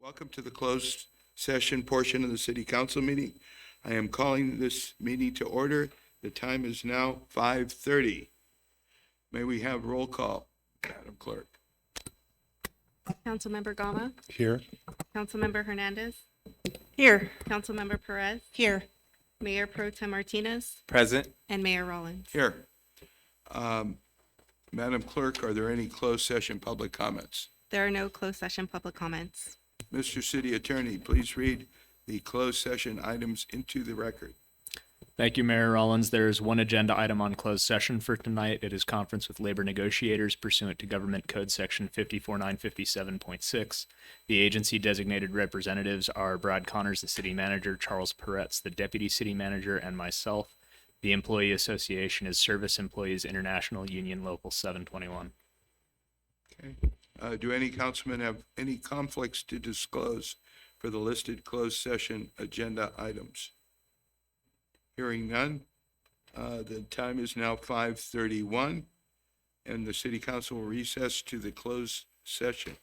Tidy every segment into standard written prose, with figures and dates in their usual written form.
Welcome to the closed session portion of the city council meeting. I am calling this meeting to order. The time is now 5:30. May we have roll call, Madam Clerk? Councilmember Gama, Here. Councilmember Hernandez, Here. Councilmember Perez, Here. Mayor Pro Tem Martinez, Present. and Mayor Rollins. Here. Madam Clerk, are there any closed session public comments? There are no closed session public comments. Mr. City Attorney, please read the closed session items into the record. Thank you, Mayor Rollins. There is one agenda item on closed session for tonight. It is conference with labor negotiators pursuant to Government Code Section 54957.6. The agency designated representatives are Brad Connors, the city manager, Charles Peretz, the deputy city manager, and myself. The employee association is Service Employees International Union Local 721. Okay. Do any councilmen have any conflicts to disclose for the listed closed session agenda items? Hearing none, the time is now 5:31, and the city council will recess to the closed session.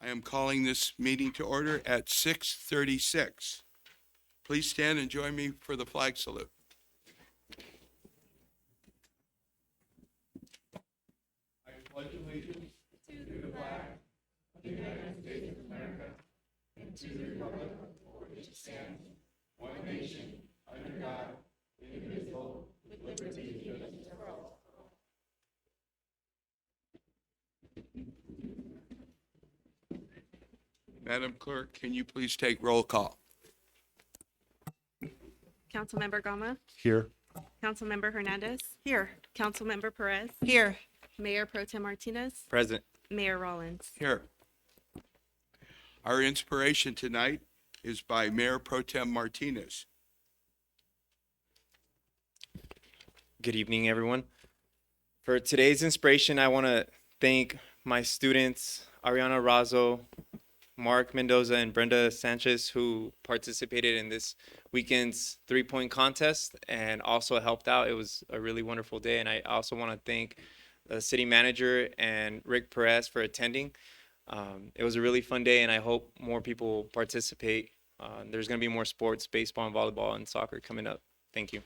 I am calling this meeting to order at 6:36. Please stand and join me for the flag salute. I pledge allegiance to the flag of the United States of America and to the republic for which it stands, one nation, under God, indivisible, with liberty and justice for all. Madam Clerk, can you please take roll call? Councilmember Gama, Here. Councilmember Hernandez, Here. Councilmember Perez, Here. Mayor Pro Tem Martinez, Present. Mayor Rollins. Here. Our inspiration tonight is by Mayor Pro Tem Martinez. Good evening, everyone. For today's inspiration, I want to thank my students, Ariana Razo, Mark Mendoza, and Brenda Sanchez, who participated in this weekend's three-point contest and also helped out. It was a really wonderful day. And I also want to thank the city manager and Rick Perez for attending. It was a really fun day, and I hope more people participate. There's going to be more sports, baseball and volleyball and soccer coming up. Thank you.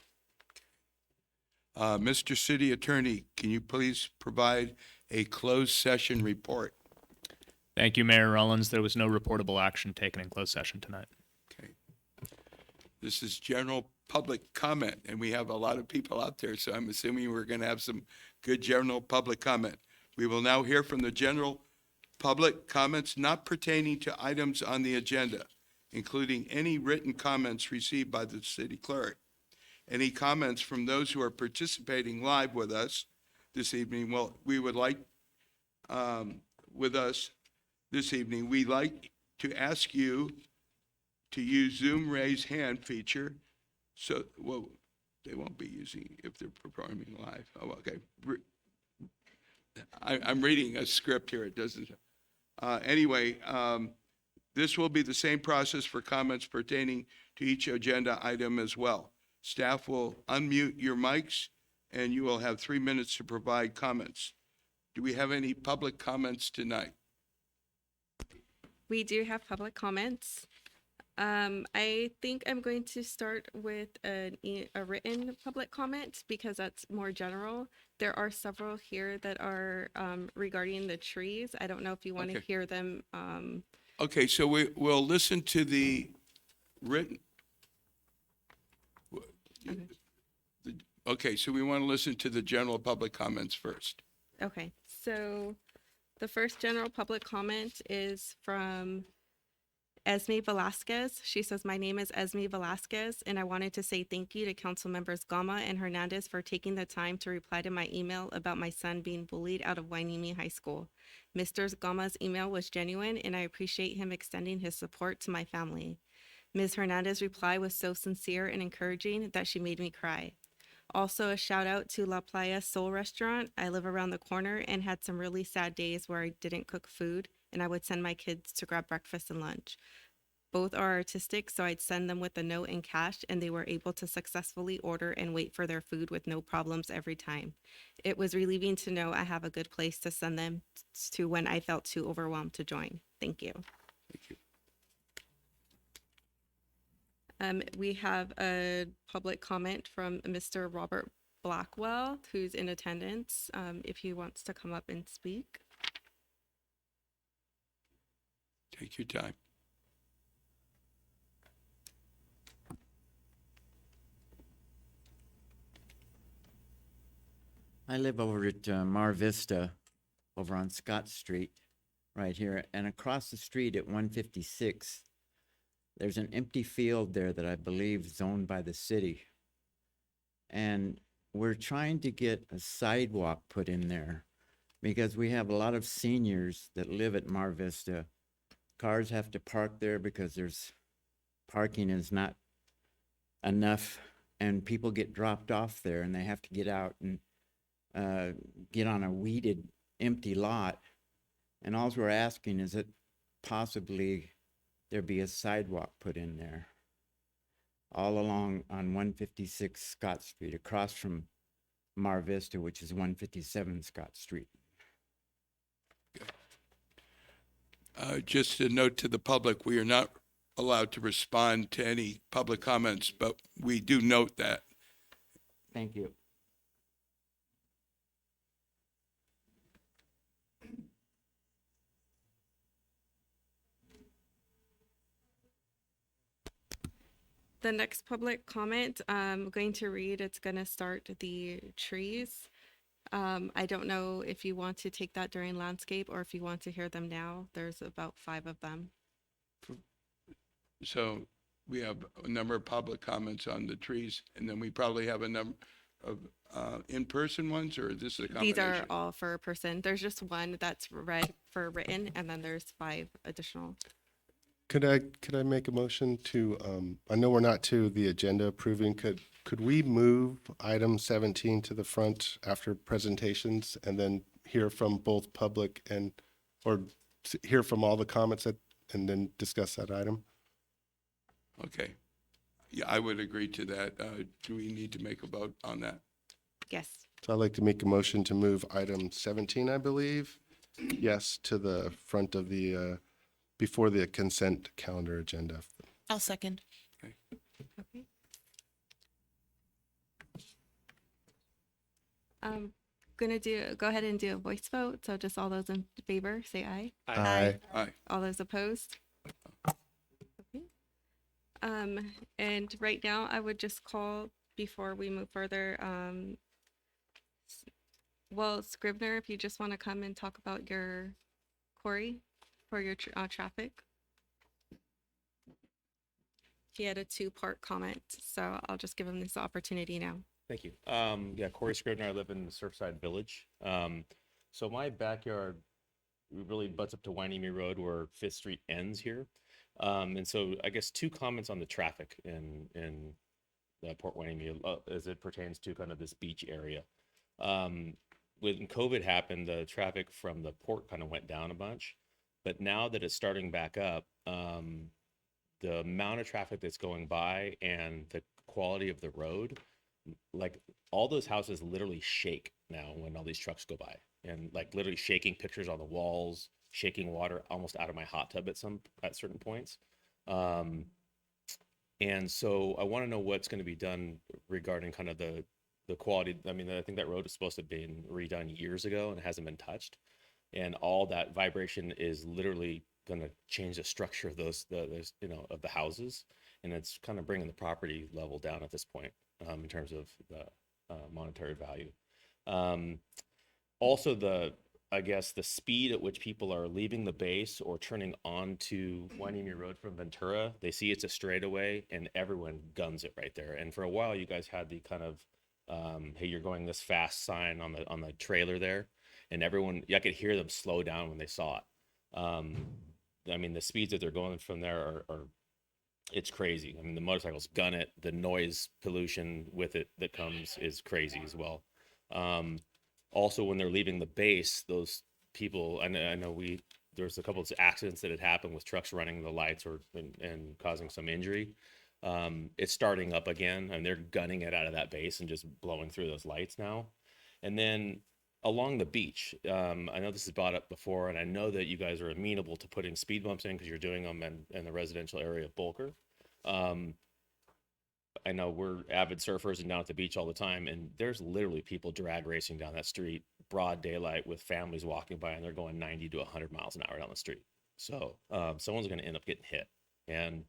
Mr. City Attorney, can you please provide a closed session report? Thank you, Mayor Rollins. There was no reportable action taken in closed session tonight. Okay. This is general public comment, and we have a lot of people out there, so I'm assuming we're going to have some good general public comment. We will now hear from the general public comments not pertaining to items on the agenda, including any written comments received by the city clerk. Any comments from those who are participating live with us this evening? Well, we would like, with us this evening, we'd like to ask you to use Zoom raise hand feature. So, well, they won't be using if they're performing live. Oh, okay. I'm reading a script here. It doesn't. Anyway, this will be the same process for comments pertaining to each agenda item as well. Staff will unmute your mics, and you will have 3 minutes to provide comments. Do we have any public comments tonight? We do have public comments. I think I'm going to start with a written public comment because that's more general. There are several here that are regarding the trees. I don't know if you want to Okay. hear them. Okay, so we'll listen to the written. Okay, so we want to listen to the general public comments first. Okay, so the first general public comment is from Esme Velasquez. She says, "My name is Esme Velasquez, and I wanted to say thank you to council members Gama and Hernandez for taking the time to reply to my email about my son being bullied out of Wainimi High School. Mr. Gama's email was genuine, and I appreciate him extending his support to my family. Ms. Hernandez's reply was so sincere and encouraging that she made me cry. Also, a shout out to La Playa Soul Restaurant. I live around the corner and had some really sad days where I didn't cook food and I would send my kids to grab breakfast and lunch. Both are artistic, so I'd send them with a note and cash, and they were able to successfully order and wait for their food with no problems every time. It was relieving to know I have a good place to send them to when I felt too overwhelmed to join. Thank you." Thank you. We have a public comment from Mr. Robert Blackwell, who's in attendance, if he wants to come up and speak. Take your time. I live over at Mar Vista, over on Scott Street, right here. And across the street at 156, there's an empty field there that I believe is owned by the city. And we're trying to get a sidewalk put in there because we have a lot of seniors that live at Mar Vista. Cars have to park there because there's parking is not enough, and people get dropped off there and they have to get out and get on a weeded, empty lot. And all we're asking is that possibly there be a sidewalk put in there all along on 156 Scott Street, across from Mar Vista, which is 157 Scott Street. Just a note to the public, we are not allowed to respond to any public comments, but we do note that. Thank you. The next public comment, I'm going to read, it's going to start the trees. I don't know if you want to take that during landscape or if you want to hear them now. There's about 5 of them. So we have a number of public comments on the trees, and then we probably have a number of in-person ones, or is this a These combination? are all for a person. There's just one that's read for written, and then there's 5 additional. Could I make a motion to, I know we're not to the agenda approving, could we move item 17 to the front after presentations and then hear from both public and, or hear from all the comments and then discuss that item? Okay. Yeah, I would agree to that. Do we need to make a vote on that? Yes. So I'd like to make a motion to move item 17, I believe, yes, to the front of the, before the consent calendar agenda. I'll second. Okay. Gonna go ahead and do a voice vote. So just all those in favor, say aye. Aye. Aye. All those opposed? Okay. And right now I would just call before we move further, well, Scribner, if you just want to come and talk about your query for your traffic. He had a 2-part comment, so I'll just give him this opportunity now. Thank you. Yeah, Corey Scribner. I live in Surfside Village. So my backyard really butts up to Wainemere Road where 5th Street ends here. And so I guess 2 comments on the traffic in Port Wainemere as it pertains to kind of this beach area. When COVID happened, the traffic from the port kind of went down a bunch. But now that it's starting back up, the amount of traffic that's going by and the quality of the road, like all those houses literally shake now when all these trucks go by, and like literally shaking pictures on the walls, shaking water almost out of my hot tub at certain points. And so I want to know what's going to be done regarding kind of the quality. I mean, I think that road is supposed to have been redone years ago and it hasn't been touched. And all that vibration is literally going to change the structure of those of the houses. And it's kind of bringing the property level down at this point in terms of the monetary value. Also, I guess the speed at which people are leaving the base or turning onto Wainemere Road from Ventura, they see it's a straightaway and everyone guns it right there. And for a while, you guys had the kind of, hey, you're going this fast sign on the trailer there. And everyone, I could hear them slow down when they saw it. I mean, the speeds that they're going from there are it's crazy. I mean, the motorcycles gun it. The noise pollution with it that comes is crazy as well. Also, when they're leaving the base, those people, I know there's a couple of accidents that had happened with trucks running the lights and causing some injury. It's starting up again, and they're gunning it out of that base and just blowing through those lights now. And then along the beach, I know this is brought up before, and I know that you guys are amenable to putting speed bumps in because you're doing them in the residential area of Bolker. I know we're avid surfers and down at the beach all the time, and there's literally people drag racing down that street, broad daylight, with families walking by, and they're going 90 to 100 miles an hour down the street. So someone's going to end up getting hit, and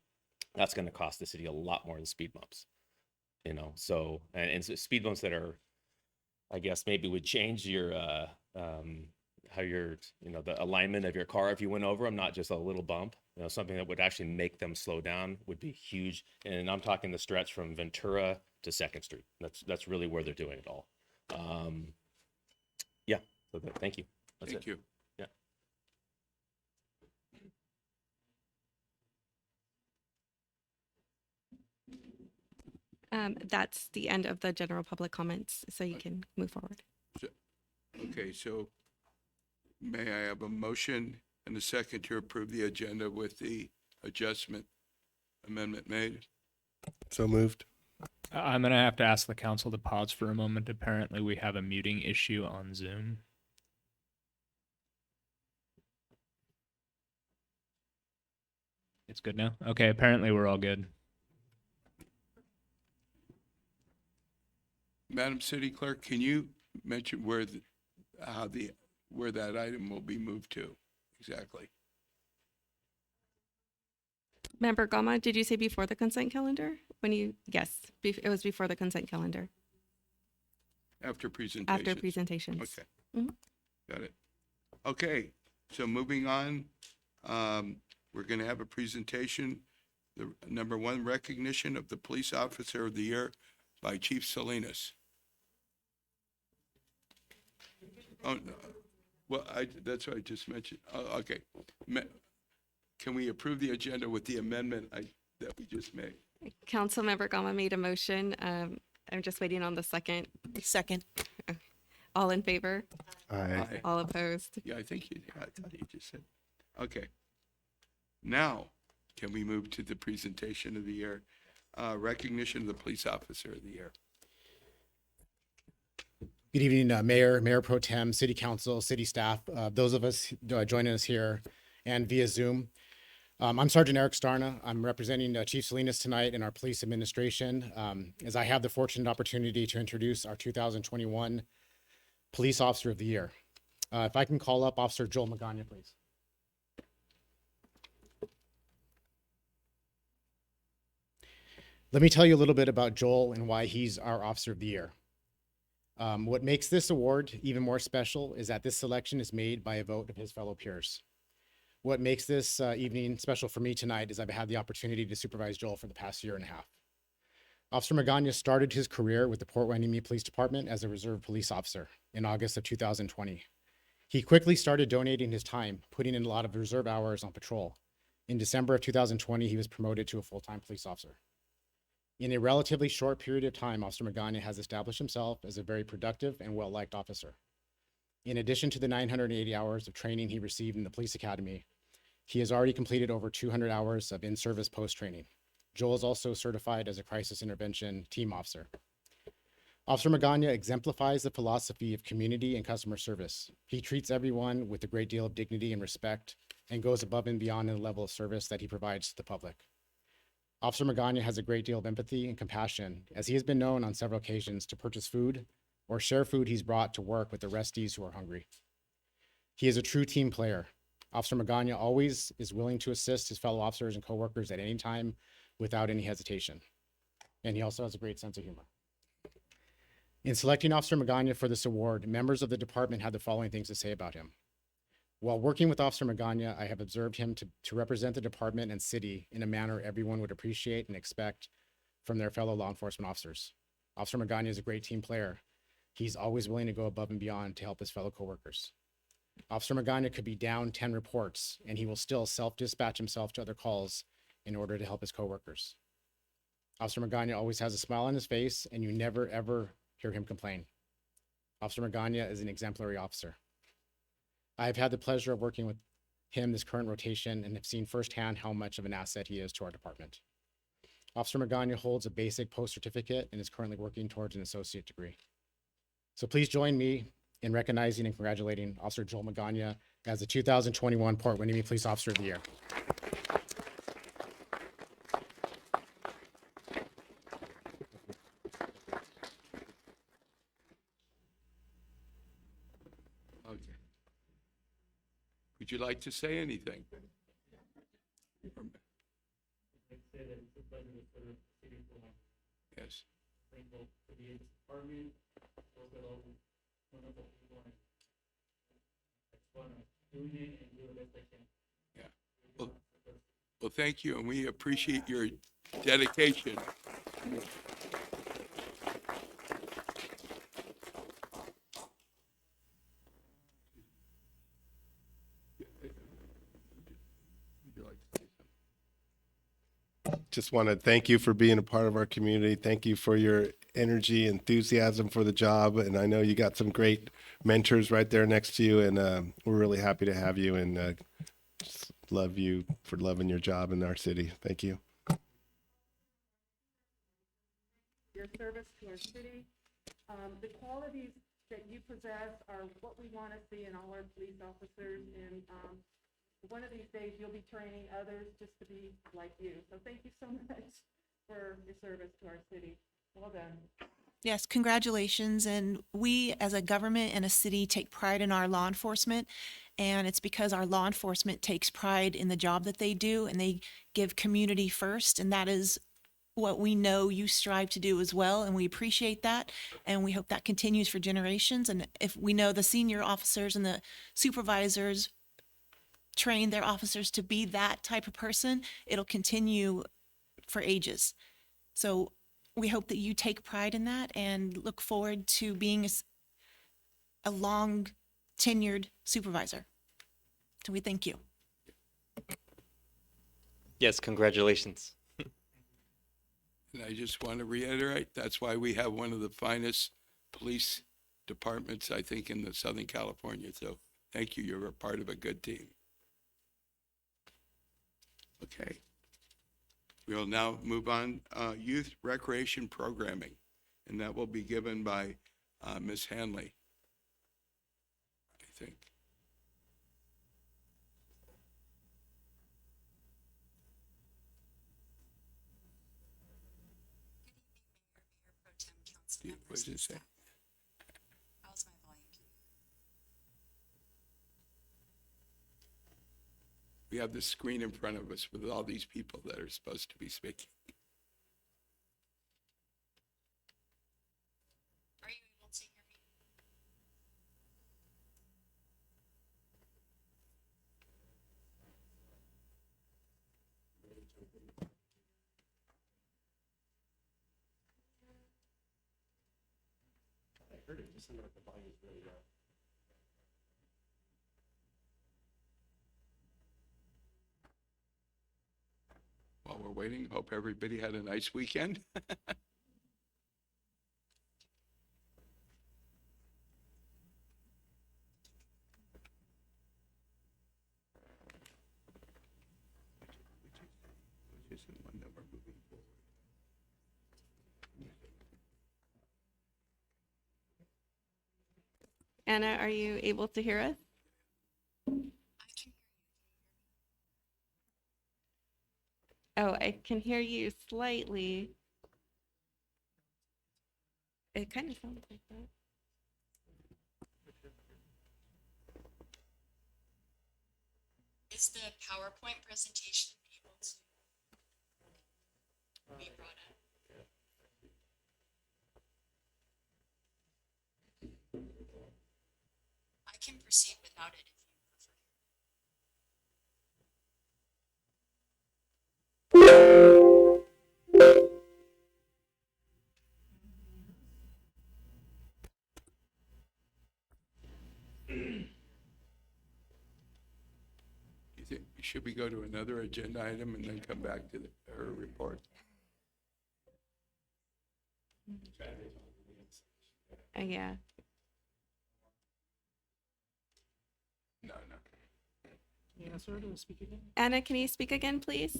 that's going to cost the city a lot more than speed bumps. So and speed bumps that are, I guess, maybe would change your how your the alignment of your car if you went over them, not just a little bump. Something that would actually make them slow down would be huge. And I'm talking the stretch from Ventura to 2nd Street. That's really where they're doing it all. Yeah. So thank you. That's Thank it. you. Yeah. That's the end of the general public comments, so you can move forward. Okay, so may I have a motion and a second to approve the agenda with the amendment made? So moved. I'm going to have to ask the council to pause for a moment. Apparently, we have a muting issue on Zoom. It's good now? Okay, apparently we're all good. Madam City Clerk, can you mention where where that item will be moved to exactly? Member Gama, did you say before the consent calendar? Yes, it was before the consent calendar, After presentation? after presentations. Okay. Mhm. Got it. Okay, so moving on, we're going to have a presentation. The number one, recognition of the Police Officer of the Year by Chief Salinas. Oh, no. Well, that's what I just mentioned. Oh, okay. Can we approve the agenda with the amendment that we just made? Councilmember Gama made a motion. I'm just waiting on the second. Second. All in favor? Aye. All opposed? Yeah, I thought you just said. Okay. Now, can we move to the presentation of the year? Recognition of the Police Officer of the Year. Good evening, Mayor Pro Tem, City Council, City staff, those of us joining us here and via Zoom. I'm Sergeant Eric Starna. I'm representing Chief Salinas tonight in our police administration, as I have the fortunate opportunity to introduce our 2021 Police Officer of the Year. If I can call up Officer Joel Magana, please. Let me tell you a little bit about Joel and why he's our Officer of the Year. What makes this award even more special is that this selection is made by a vote of his fellow peers. What makes this evening special for me tonight is I've had the opportunity to supervise Joel for the past year and a half. Officer Magana started his career with the Port Hueneme Police Department as a reserve police officer in August of 2020. He quickly started donating his time, putting in a lot of reserve hours on patrol. In December of 2020, he was promoted to a full-time police officer. In a relatively short period of time, Officer Magana has established himself as a very productive and well-liked officer. In addition to the 980 hours of training he received in the police academy, he has already completed over 200 hours of in-service post-training. Joel is also certified as a crisis intervention team officer. Officer Magana exemplifies the philosophy of community and customer service. He treats everyone with a great deal of dignity and respect and goes above and beyond in the level of service that he provides to the public. Officer Magana has a great deal of empathy and compassion, as he has been known on several occasions to purchase food or share food he's brought to work with the resties who are hungry. He is a true team player. Officer Magana always is willing to assist his fellow officers and coworkers at any time without any hesitation. And he also has a great sense of humor. In selecting Officer Magana for this award, members of the department had the following things to say about him. While working with Officer Magana, I have observed him to represent the department and city in a manner everyone would appreciate and expect from their fellow law enforcement officers. Officer Magana is a great team player. He's always willing to go above and beyond to help his fellow coworkers. Officer Magana could be down 10 reports, and he will still self-dispatch himself to other calls in order to help his coworkers. Officer Magana always has a smile on his face, and you never, ever hear him complain. Officer Magana is an exemplary officer. I have had the pleasure of working with him this current rotation and have seen firsthand how much of an asset he is to our department. Officer Magana holds a basic post certificate and is currently working towards an associate degree. So please join me in recognizing and congratulating Officer Joel Magana as the 2021 Port Hueneme Police Officer of the Year. Okay. Would you like to say anything? Yes. Yeah. Well, thank you, and we appreciate your dedication. Would you like to say something? Just want to thank you for being a part of our community. Thank you for your energy, enthusiasm for the job. And I know you got some great mentors right there next to you. And we're really happy to have you and just love you for loving your job in our city. Thank you. Your service to our city. The qualities that you possess are what we want to see in all our police officers, and one of these days you'll be training others just to be like you. So thank you so much for your service to our city. Well done. Yes, congratulations. And we, as a government and a city, take pride in our law enforcement. And it's because our law enforcement takes pride in the job that they do and they give community first. And that is what we know you strive to do as well. And we appreciate that. And we hope that continues for generations. And if we know the senior officers and the supervisors train their officers to be that type of person, it'll continue for ages. So we hope that you take pride in that and look forward to being a long tenured supervisor. So we thank you. Yes, congratulations. And I just want to reiterate, that's why we have one of the finest police departments, I think, in the Southern California. So thank you. You're a part of a good team. Okay. We'll now move on, youth recreation programming, and that will be given by Ms. Hanley, I think. What does it say? How's my volume? We have the screen in front of us with all these people that are supposed to be speaking. Are you able to hear me? While we're waiting, hope everybody had a nice weekend. Which is the one that we're moving forward. Anna, are you able to hear us? I can hear you. Oh, I can hear you slightly. It kind of sounds like that. Is the PowerPoint presentation able to be brought up? I can proceed without it if you prefer. You think, should we go to another agenda item and then come back to her report? Yeah. No. Anna, can you speak again, please?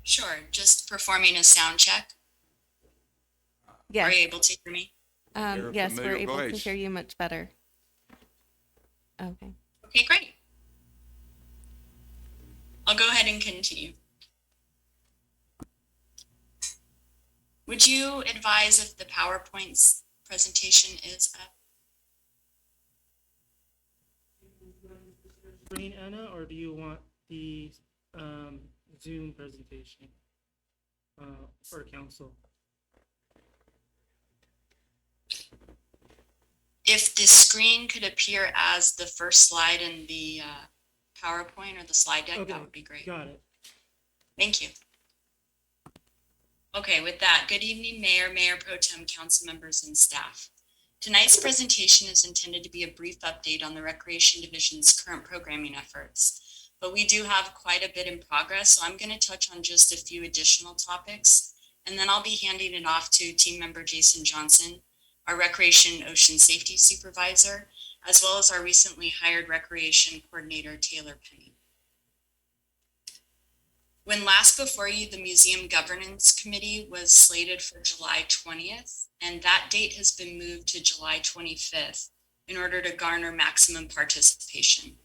Sure, just performing a sound check. Are Yes. you able to hear me? Hear a Yes, we're familiar able to voice. hear you much better. Okay. Okay, great. I'll go ahead and continue. Would you advise if the PowerPoint's presentation is up? Screen, Anna, or do you want the Zoom presentation for council? If the screen could appear as the first slide in the PowerPoint or the slide deck, Okay, that would be great. got it. Thank you. Okay, with that, good evening, Mayor, Mayor Pro Tem, council members, and staff. Tonight's presentation is intended to be a brief update on the Recreation Division's current programming efforts, but we do have quite a bit in progress, so I'm going to touch on just a few additional topics, and then I'll be handing it off to team member Jason Johnson, our Recreation Ocean Safety Supervisor, as well as our recently hired Recreation Coordinator, Taylor Penny. When last before you, the Museum Governance Committee was slated for July 20th, and that date has been moved to July 25th in order to garner maximum participation.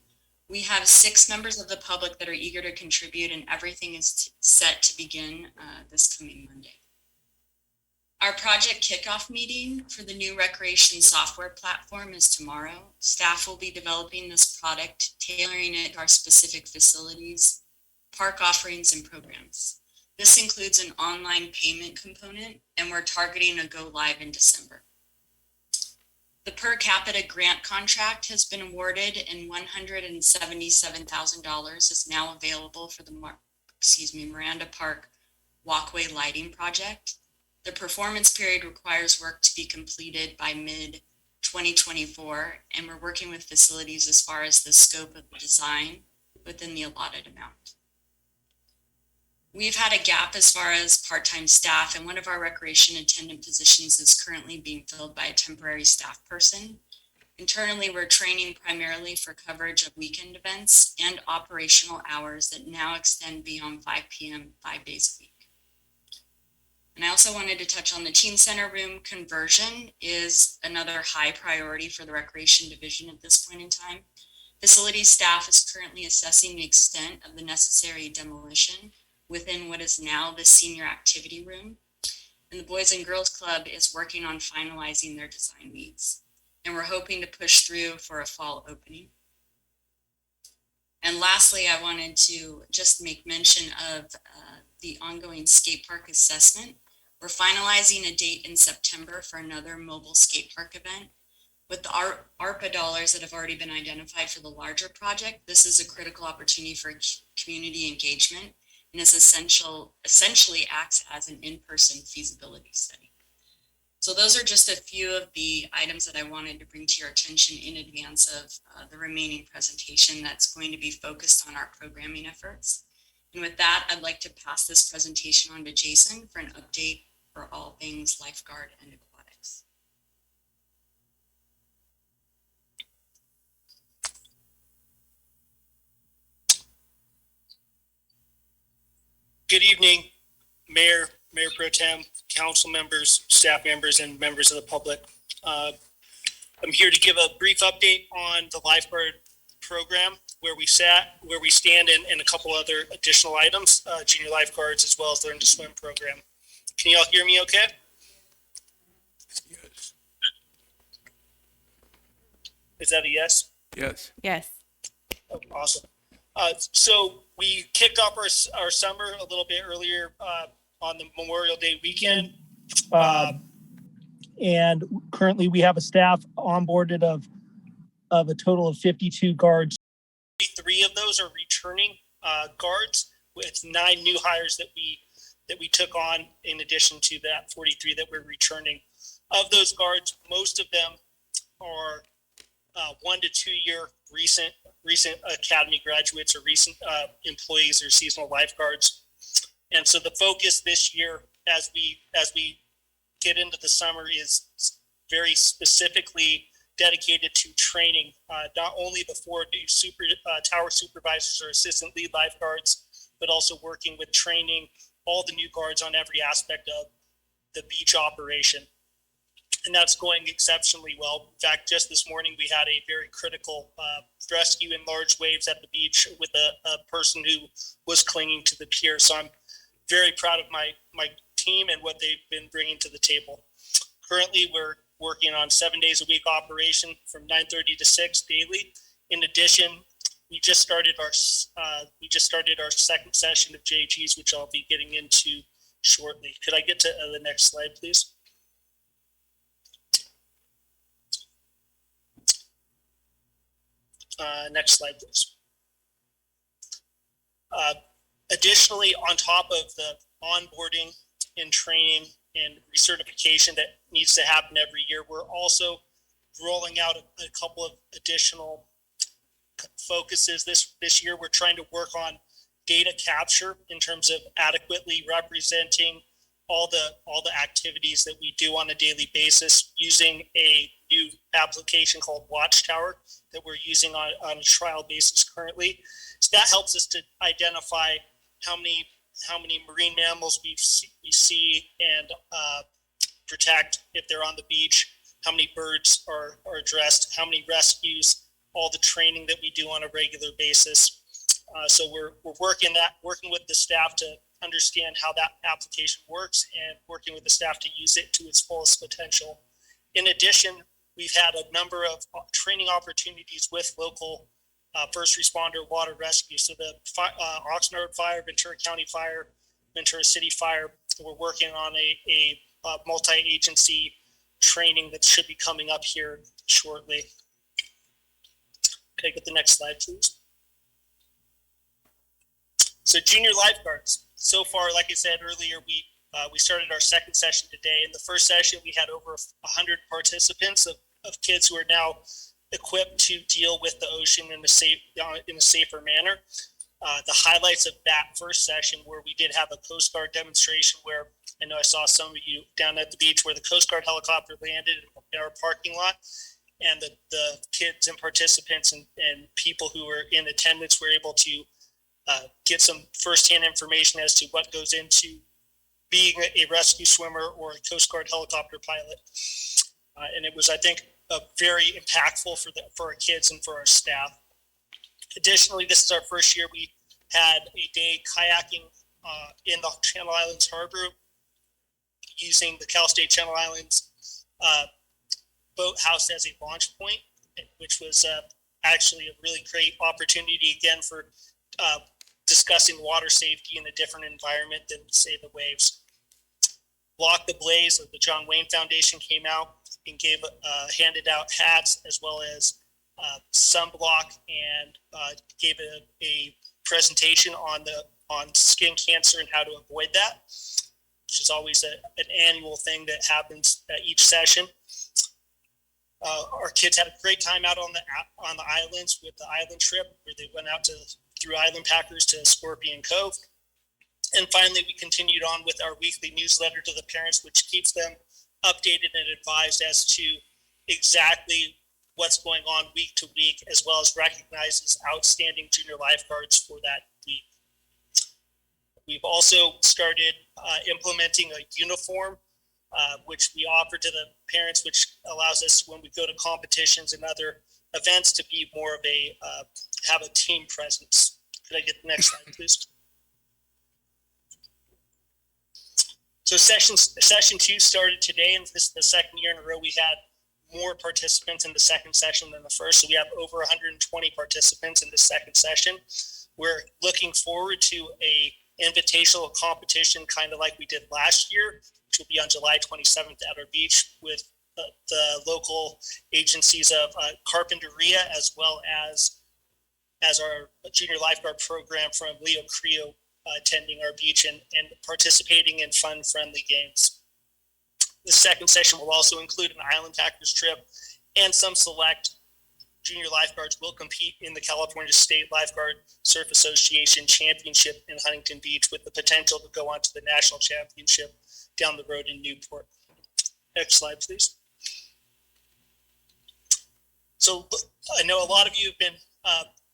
We have 6 members of the public that are eager to contribute, and everything is set to begin this coming Monday. Our project kickoff meeting for the new recreation software platform is tomorrow. Staff will be developing this product, tailoring it to our specific facilities, park offerings, and programs. This includes an online payment component, and we're targeting a go live in December. The per capita grant contract has been awarded, and $177,000 is now available for the Miranda Park walkway lighting project. The performance period requires work to be completed by mid-2024, and we're working with facilities as far as the scope of the design within the allotted amount. We've had a gap as far as part-time staff, and one of our recreation attendant positions is currently being filled by a temporary staff person. Internally, we're training primarily for coverage of weekend events and operational hours that now extend beyond 5 p.m. 5 days a week. And I also wanted to touch on the teen center room conversion is another high priority for the recreation division at this point in time. Facility staff is currently assessing the extent of the necessary demolition within what is now the senior activity room. And the Boys and Girls Club is working on finalizing their design needs. And we're hoping to push through for a fall opening. And lastly, I wanted to just make mention of the ongoing skate park assessment. We're finalizing a date in September for another mobile skate park event. With the ARPA dollars that have already been identified for the larger project, this is a critical opportunity for community engagement and is essentially acts as an in-person feasibility study. So those are just a few of the items that I wanted to bring to your attention in advance of the remaining presentation that's going to be focused on our programming efforts. And with that, I'd like to pass this presentation on to Jason for an update for all things lifeguard and aquatics. Good evening, Mayor Pro Tem, council members, staff members, and members of the public. I'm here to give a brief update on the lifeguard program, where we stand, and a couple other additional items, junior lifeguards, as well as Learn to Swim program. Can you all hear me okay? Yes. Is that a yes? Yes. Yes. Oh, awesome. So we kicked off our summer a little bit earlier on the Memorial Day weekend. And currently we have a staff onboarded of a total of 52 guards. 3 of those are returning guards, with 9 new hires that we took on in addition to that 43 that we're returning. Of those guards, most of them are 1 to 2 year recent academy graduates or recent employees or seasonal lifeguards. And so the focus this year, as we get into the summer, is very specifically dedicated to training not only the 4 new tower supervisors or assistant lead lifeguards, but also working with training all the new guards on every aspect of the beach operation. And that's going exceptionally well. In fact, just this morning, we had a very critical rescue in large waves at the beach with a person who was clinging to the pier. So I'm very proud of my team and what they've been bringing to the table. Currently, we're working on 7 days a week operation from 9:30 to 6 daily. In addition, we just started our second session of JGs, which I'll be getting into shortly. Could I get to the next slide, please? Next slide, please. Additionally, on top of the onboarding and training and recertification that needs to happen every year, we're also rolling out a couple of additional focuses this year. We're trying to work on data capture in terms of adequately representing all the activities that we do on a daily basis using a new application called Watchtower that we're using on a trial basis currently. So that helps us to identify how many marine mammals we see and protect if they're on the beach, how many birds are addressed, how many rescues, all the training that we do on a regular basis. So we're working with the staff to understand how that application works and working with the staff to use it to its fullest potential. In addition, we've had a number of training opportunities with local first responder water rescue. So the Oxnard Fire, Ventura County Fire, Ventura City Fire, we're working on a multi-agency training that should be coming up here shortly. Okay, get the next slide, please. So junior lifeguards. So far, like I said earlier, we started our second session today. In the first session, we had over 100 participants of kids who are now equipped to deal with the ocean in a safer manner. The highlights of that first session where we did have a Coast Guard demonstration where I know I saw some of you down at the beach where the Coast Guard helicopter landed in our parking lot, and the kids and participants and people who were in attendance were able to get some firsthand information as to what goes into being a rescue swimmer or a Coast Guard helicopter pilot. And it was, I think, very impactful for our kids and for our staff. Additionally, this is our first year we had a day kayaking in the Channel Islands Harbor using the Cal State Channel Islands boathouse as a launch point, which was actually a really great opportunity again for discussing water safety in a different environment than, say, the waves. Block the Blaze of the John Wayne Foundation came out and handed out hats as well as sunblock and gave a presentation on skin cancer and how to avoid that, which is always an annual thing that happens at each session. Our kids had a great time out on the islands with the island trip where they went out through Island Packers to Scorpion Cove. And finally, we continued on with our weekly newsletter to the parents, which keeps them updated and advised as to exactly what's going on week to week, as well as recognizes outstanding junior lifeguards for that week. We've also started implementing a uniform, which we offer to the parents, which allows us when we go to competitions and other events to be more of have a team presence. Could I get the next slide, please? So session 2 started today, and this is the second year in a row we had more participants in the second session than the first. So we have over 120 participants in the second session. We're looking forward to a invitational competition, kind of like we did last year, which will be on July 27th at our beach with the local agencies of Carpinteria, as well as our junior lifeguard program from Leo Creo attending our beach and participating in fun-friendly games. The second session will also include an Island Packers trip, and some select junior lifeguards will compete in the California State Lifeguard Surf Association Championship in Huntington Beach, with the potential to go on to the national championship down the road in Newport. Next slide, please. So I know a lot of you have been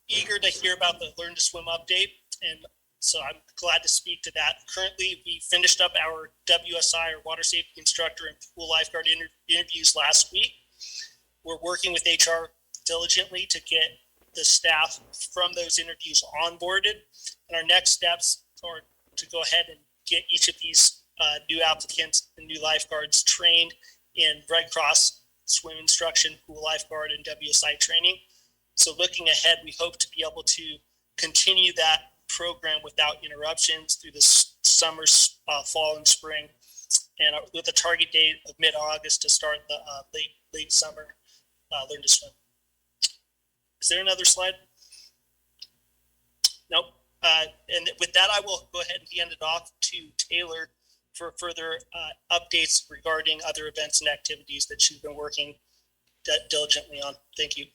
eager to hear about the Learn to Swim update, and so I'm glad to speak to that. Currently, we finished up our WSI, or Water Safety Instructor and Pool Lifeguard interviews last week. We're working with HR diligently to get the staff from those interviews onboarded. And our next steps are to go ahead and get each of these new applicants and new lifeguards trained in Red Cross swim instruction, pool lifeguard, and WSI training. So looking ahead, we hope to be able to continue that program without interruptions through the summer, fall, and spring, and with a target date of mid-August to start the late summer Learn to Swim. Is there another slide? Nope. And with that, I will go ahead and hand it off to Taylor for further updates regarding other events and activities that she's been working diligently on. Thank you.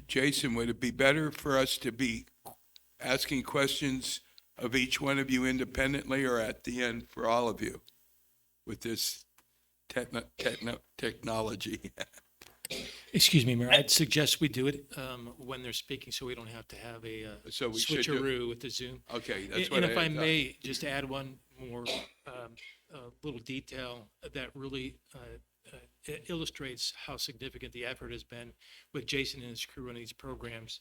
Jason, would it be better for us to be asking questions of each one of you independently, or at the end for all of you with this technology? Excuse me, Mayor, I'd suggest we do it when they're speaking, so we don't have to have a So we should do- switcheroo with the Zoom. Okay, that's And what if I had thought. may, just add one more little detail that really illustrates how significant the effort has been with Jason and his crew on these programs.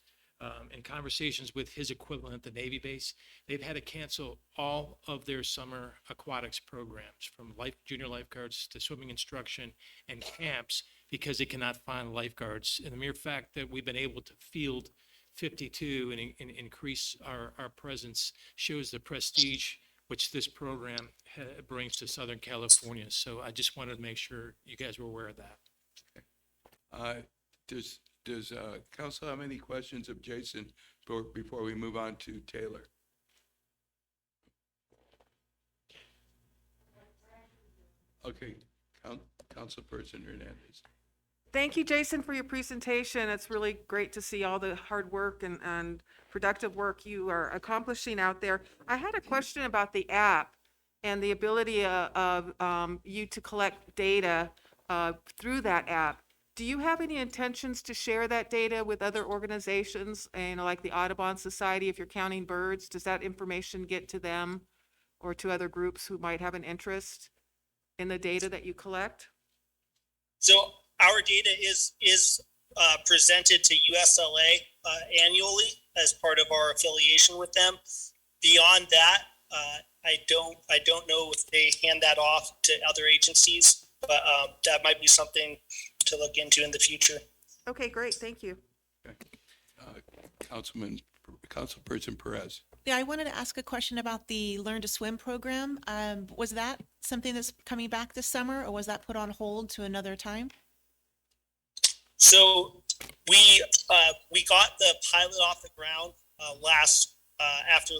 In conversations with his equivalent at the Navy base, they've had to cancel all of their summer aquatics programs, from junior lifeguards to swimming instruction and camps, because they cannot find lifeguards. And the mere fact that we've been able to field 52 and increase our presence shows the prestige which this program brings to Southern California. So I just wanted to make sure you guys were aware of that. Does council have any questions of Jason before we move on to Taylor? Okay, Councilperson Hernandez. Thank you, Jason, for your presentation. It's really great to see all the hard work and productive work you are accomplishing out there. I had a question about the app and the ability of you to collect data through that app. Do you have any intentions to share that data with other organizations, like the Audubon Society, if you're counting birds? Does that information get to them or to other groups who might have an interest in the data that you collect? So our data is presented to USLA annually as part of our affiliation with them. Beyond that, I don't know if they hand that off to other agencies, but that might be something to look into in the future. Okay, great. Thank you. Councilperson Perez. Yeah, I wanted to ask a question about the Learn to Swim program. Was that something that's coming back this summer, or was that put on hold to another time? So we got the pilot off the ground after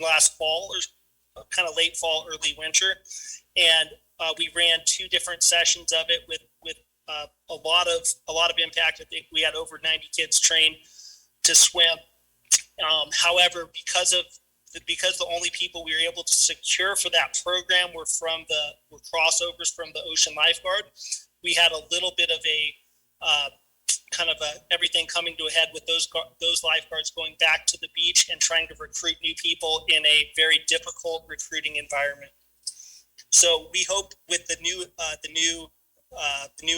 last fall, or kind of late fall, early winter, and we ran 2 different sessions of it with a lot of impact. I think we had over 90 kids trained to swim. However, because the only people we were able to secure for that program were crossovers from the Ocean Lifeguard, we had a little bit of a everything coming to a head with those lifeguards going back to the beach and trying to recruit new people in a very difficult recruiting environment. So we hope with the new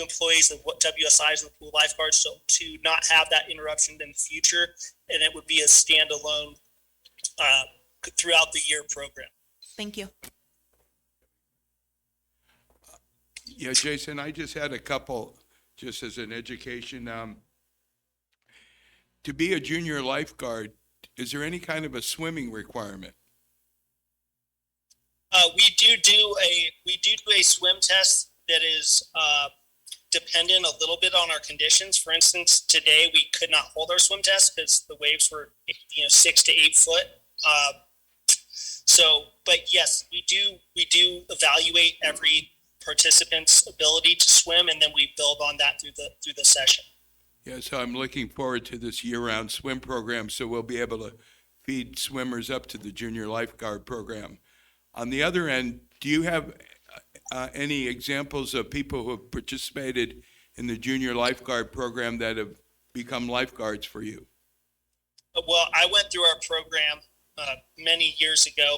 employees of WSIs and the pool lifeguards to not have that interruption in the future, and it would be a standalone throughout the year program. Thank you. Yeah, Jason, I just had a couple, just as an education. To be a junior lifeguard, is there any kind of a swimming requirement? We do a swim test that is dependent a little bit on our conditions. For instance, today we could not hold our swim test because the waves were 6 to 8 foot. But yes, we do evaluate every participant's ability to swim, and then we build on that through the session. Yeah, so I'm looking forward to this year-round swim program, so we'll be able to feed swimmers up to the junior lifeguard program. On the other end, do you have any examples of people who have participated in the junior lifeguard program that have become lifeguards for you? Well, I went through our program many years ago,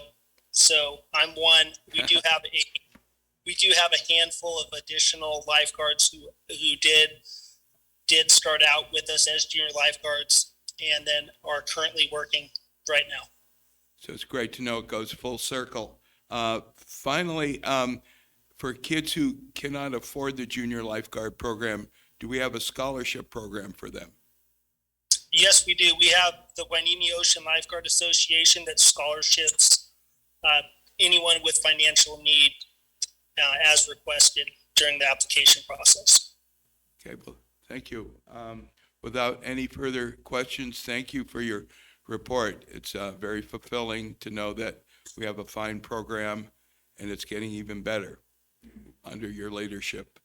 so I'm one. We do have a handful of additional lifeguards who did start out with us as junior lifeguards and then are currently working right now. So it's great to know it goes full circle. Finally, for kids who cannot afford the junior lifeguard program, do we have a scholarship program for them? Yes, we do. We have the Hueneme Ocean Lifeguard Association that scholarships anyone with financial need as requested during the application process. Okay, well, thank you. Without any further questions, thank you for your report. It's very fulfilling to know that we have a fine program and it's getting even better under your leadership.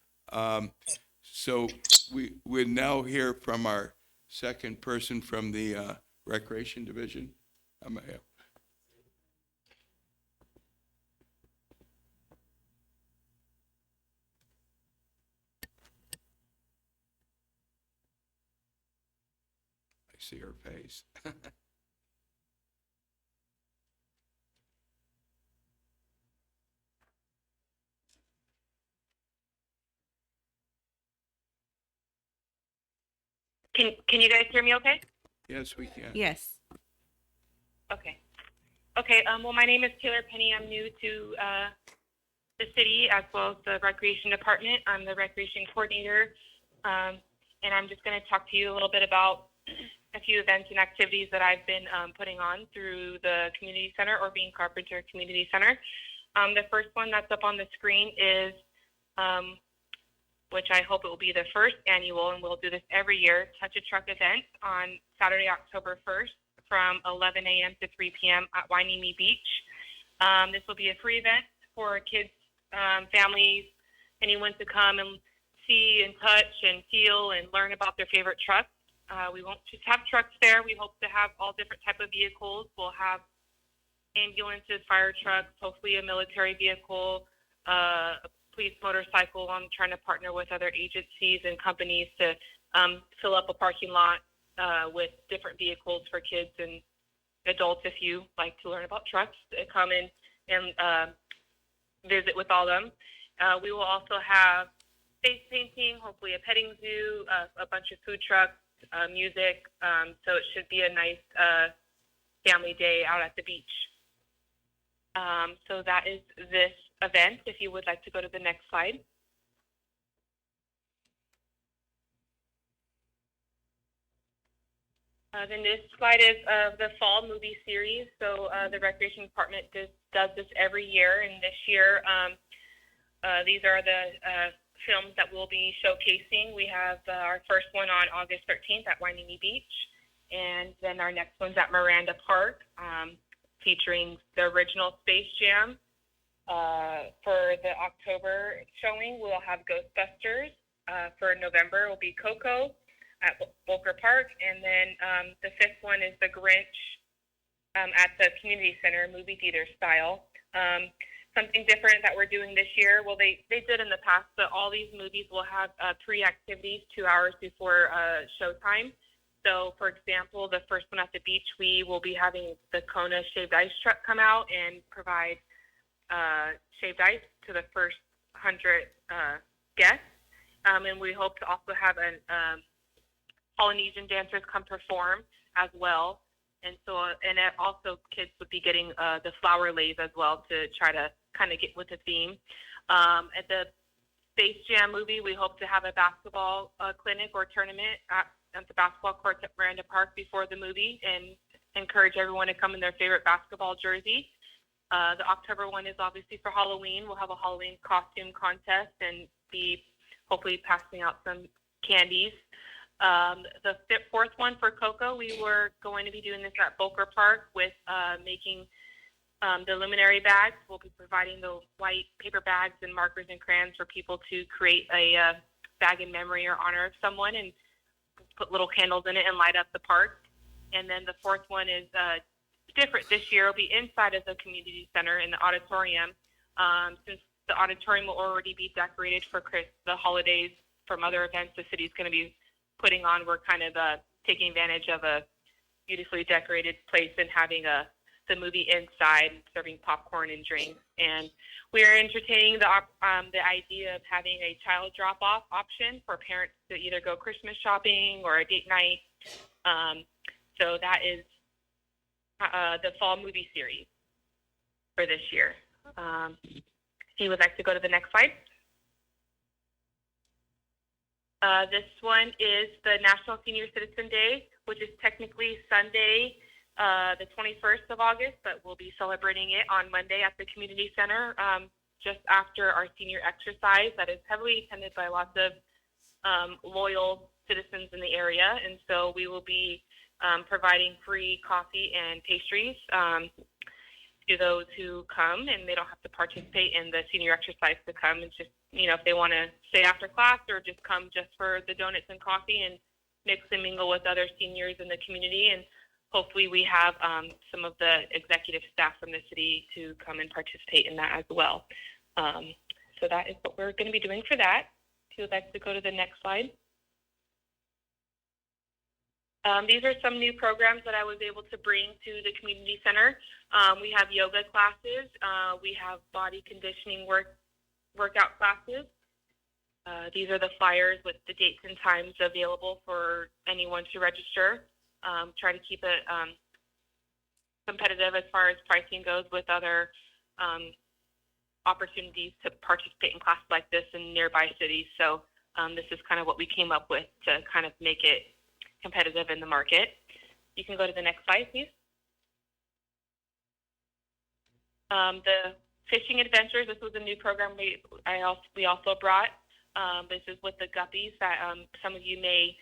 So we would now hear from our second person from the Recreation Division. see her face. Can you guys hear me okay? Yes, we can. Yes. Okay. Okay, well, my name is Taylor Penny. I'm new to the city as well as the recreation department. I'm the recreation coordinator. And I'm just going to talk to you a little bit about a few events and activities that I've been putting on through the community center or Bean Carpenter Community Center. The first one that's up on the screen is, which I hope it will be the first annual, and we'll do this every year, Touch a Truck event on Saturday, October 1st from 11 a.m. to 3 p.m. at Wainimi Beach. This will be a free event for kids, families, anyone to come and see and touch and feel and learn about their favorite trucks. We won't just have trucks there. We hope to have all different type of vehicles. We'll have ambulances, fire trucks, hopefully a military vehicle, a police motorcycle. I'm trying to partner with other agencies and companies to fill up a parking lot with different vehicles for kids and adults if you like to learn about trucks. Come in and visit with all of them. We will also have face painting, hopefully a petting zoo, a bunch of food trucks, music. So it should be a nice family day out at the beach. So that is this event. If you would like to go to the next slide. Then this slide is of the fall movie series. So the Recreation Department does this every year, and this year these are the films that we'll be showcasing. We have our first one on August 13th at Wainimi Beach, and then our next one's at Miranda Park, featuring the original Space Jam. For the October showing, we'll have Ghostbusters. For November, it will be Coco at Boulker Park, and then the fifth one is The Grinch at the Community Center, movie theater style. Something different that we're doing this year, well, they did in the past, but all these movies will have pre-activities 2 hours before showtime. So, for example, the first one at the beach, we will be having the Kona shaved ice truck come out and provide shaved ice to the first 100 guests. And we hope to also have Polynesian dancers come perform as well. And so, and also kids would be getting the flower lays as well to try to kind of get with the theme. At the Space Jam movie, we hope to have a basketball clinic or tournament at the basketball courts at Miranda Park before the movie and encourage everyone to come in their favorite basketball jersey. The October one is obviously for Halloween. We'll have a Halloween costume contest and be hopefully passing out some candies. The fourth one for Coco, we were going to be doing this at Boulker Park with making the luminary bags. We'll be providing the white paper bags and markers and crayons for people to create a bag in memory or honor of someone and put little candles in it and light up the park. And then the fourth one is different this year. It'll be inside of the community center in the auditorium. Since the auditorium will already be decorated for the holidays from other events the city's going to be putting on, we're kind of taking advantage of a beautifully decorated place and having the movie inside, serving popcorn and drinks. And we are entertaining the idea of having a child drop-off option for parents to either go Christmas shopping or a date night. So that is the fall movie series for this year. If you would like to go to the next slide. This one is the National Senior Citizen Day, which is technically Sunday, the 21st of August, but we'll be celebrating it on Monday at the community center, just after our senior exercise that is heavily attended by lots of loyal citizens in the area. And so we will be providing free coffee and pastries to those who come, and they don't have to participate in the senior exercise to come. It's just, if they want to stay after class or just come just for the donuts and coffee and mix and mingle with other seniors in the community. And hopefully we have some of the executive staff from the city to come and participate in that as well. So that is what we're going to be doing for that. If you would like to go to the next slide. These are some new programs that I was able to bring to the community center. We have yoga classes. We have body conditioning workout classes. These are the flyers with the dates and times available for anyone to register. Try to keep it competitive as far as pricing goes with other opportunities to participate in classes like this in nearby cities. So this is kind of what we came up with to kind of make it competitive in the market. You can go to the next slide, please. The fishing adventures, this was a new program we also brought. This is with the Guppies that some of you may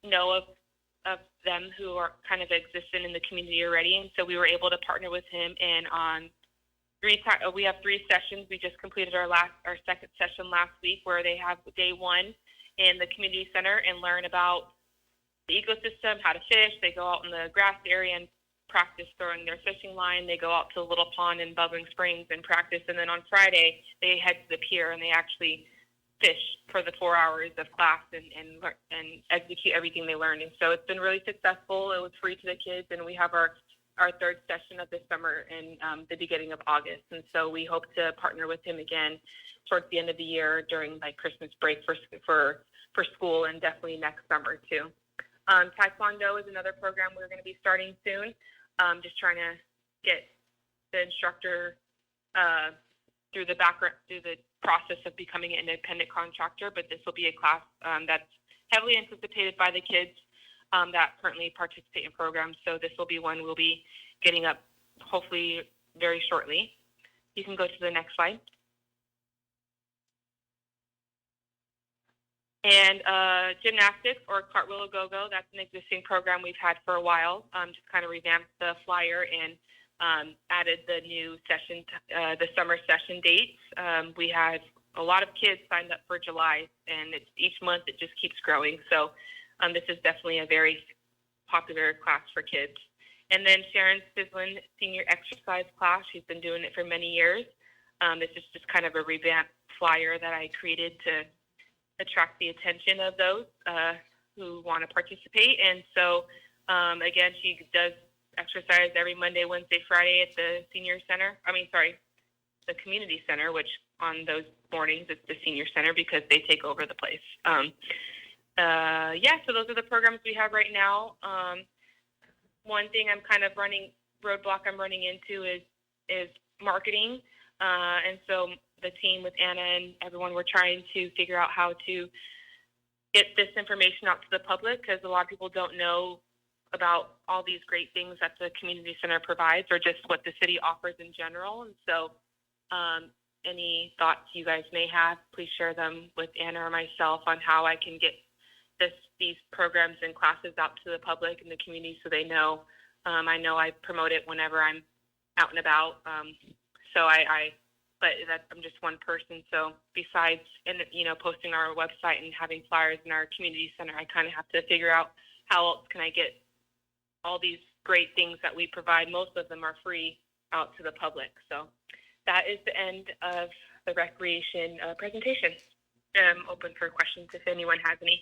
know of them who are kind of existent in the community already. And so we were able to partner with him, and on we have 3 sessions. We just completed our second session last week, where they have day 1 in the community center and learn about the ecosystem, how to fish. They go out in the grass area and practice throwing their fishing line. They go out to the little pond in Bubbling Springs and practice. And then on Friday, they head to the pier and they actually fish for the 4 hours of class and execute everything they learned. And so it's been really successful. It was free to the kids, and we have our 3rd session of this summer in the beginning of August. And so we hope to partner with him again towards the end of the year during like Christmas break for school, and definitely next summer too. Taekwondo is another program we're going to be starting soon. Just trying to get the instructor through the process of becoming an independent contractor. But this will be a class that's heavily anticipated by the kids that currently participate in programs. So this will be one we'll be getting up hopefully very shortly. You can go to the next slide. And gymnastics, or Cartwheel A Go-Go, that's an existing program we've had for a while. Just kind of revamped the flyer and added the new session, the summer session dates. We had a lot of kids signed up for July, and each month it just keeps growing. So this is definitely a very popular class for kids. And then Sharon Sislin Senior Exercise Class, she's been doing it for many years. This is just kind of a revamped flyer that I created to attract the attention of those who want to participate. And so, again, she does exercise every Monday, Wednesday, Friday at the the community center, which on those mornings it's the senior center because they take over the place. So those are the programs we have right now. One thing I'm kind of roadblock I'm running into is marketing. And so the team with Anna and everyone, we're trying to figure out how to get this information out to the public, because a lot of people don't know about all these great things that the community center provides, or just what the city offers in general. And so any thoughts you guys may have, please share them with Anna or myself on how I can get these programs and classes out to the public and the community so they know. I know I promote it whenever I'm out and about. But I'm just one person. So besides, posting our website and having flyers in our community center, I kind of have to figure out how else can I get all these great things that we provide. Most of them are free out to the public. So that is the end of the recreation presentation. I'm open for questions if anyone has any.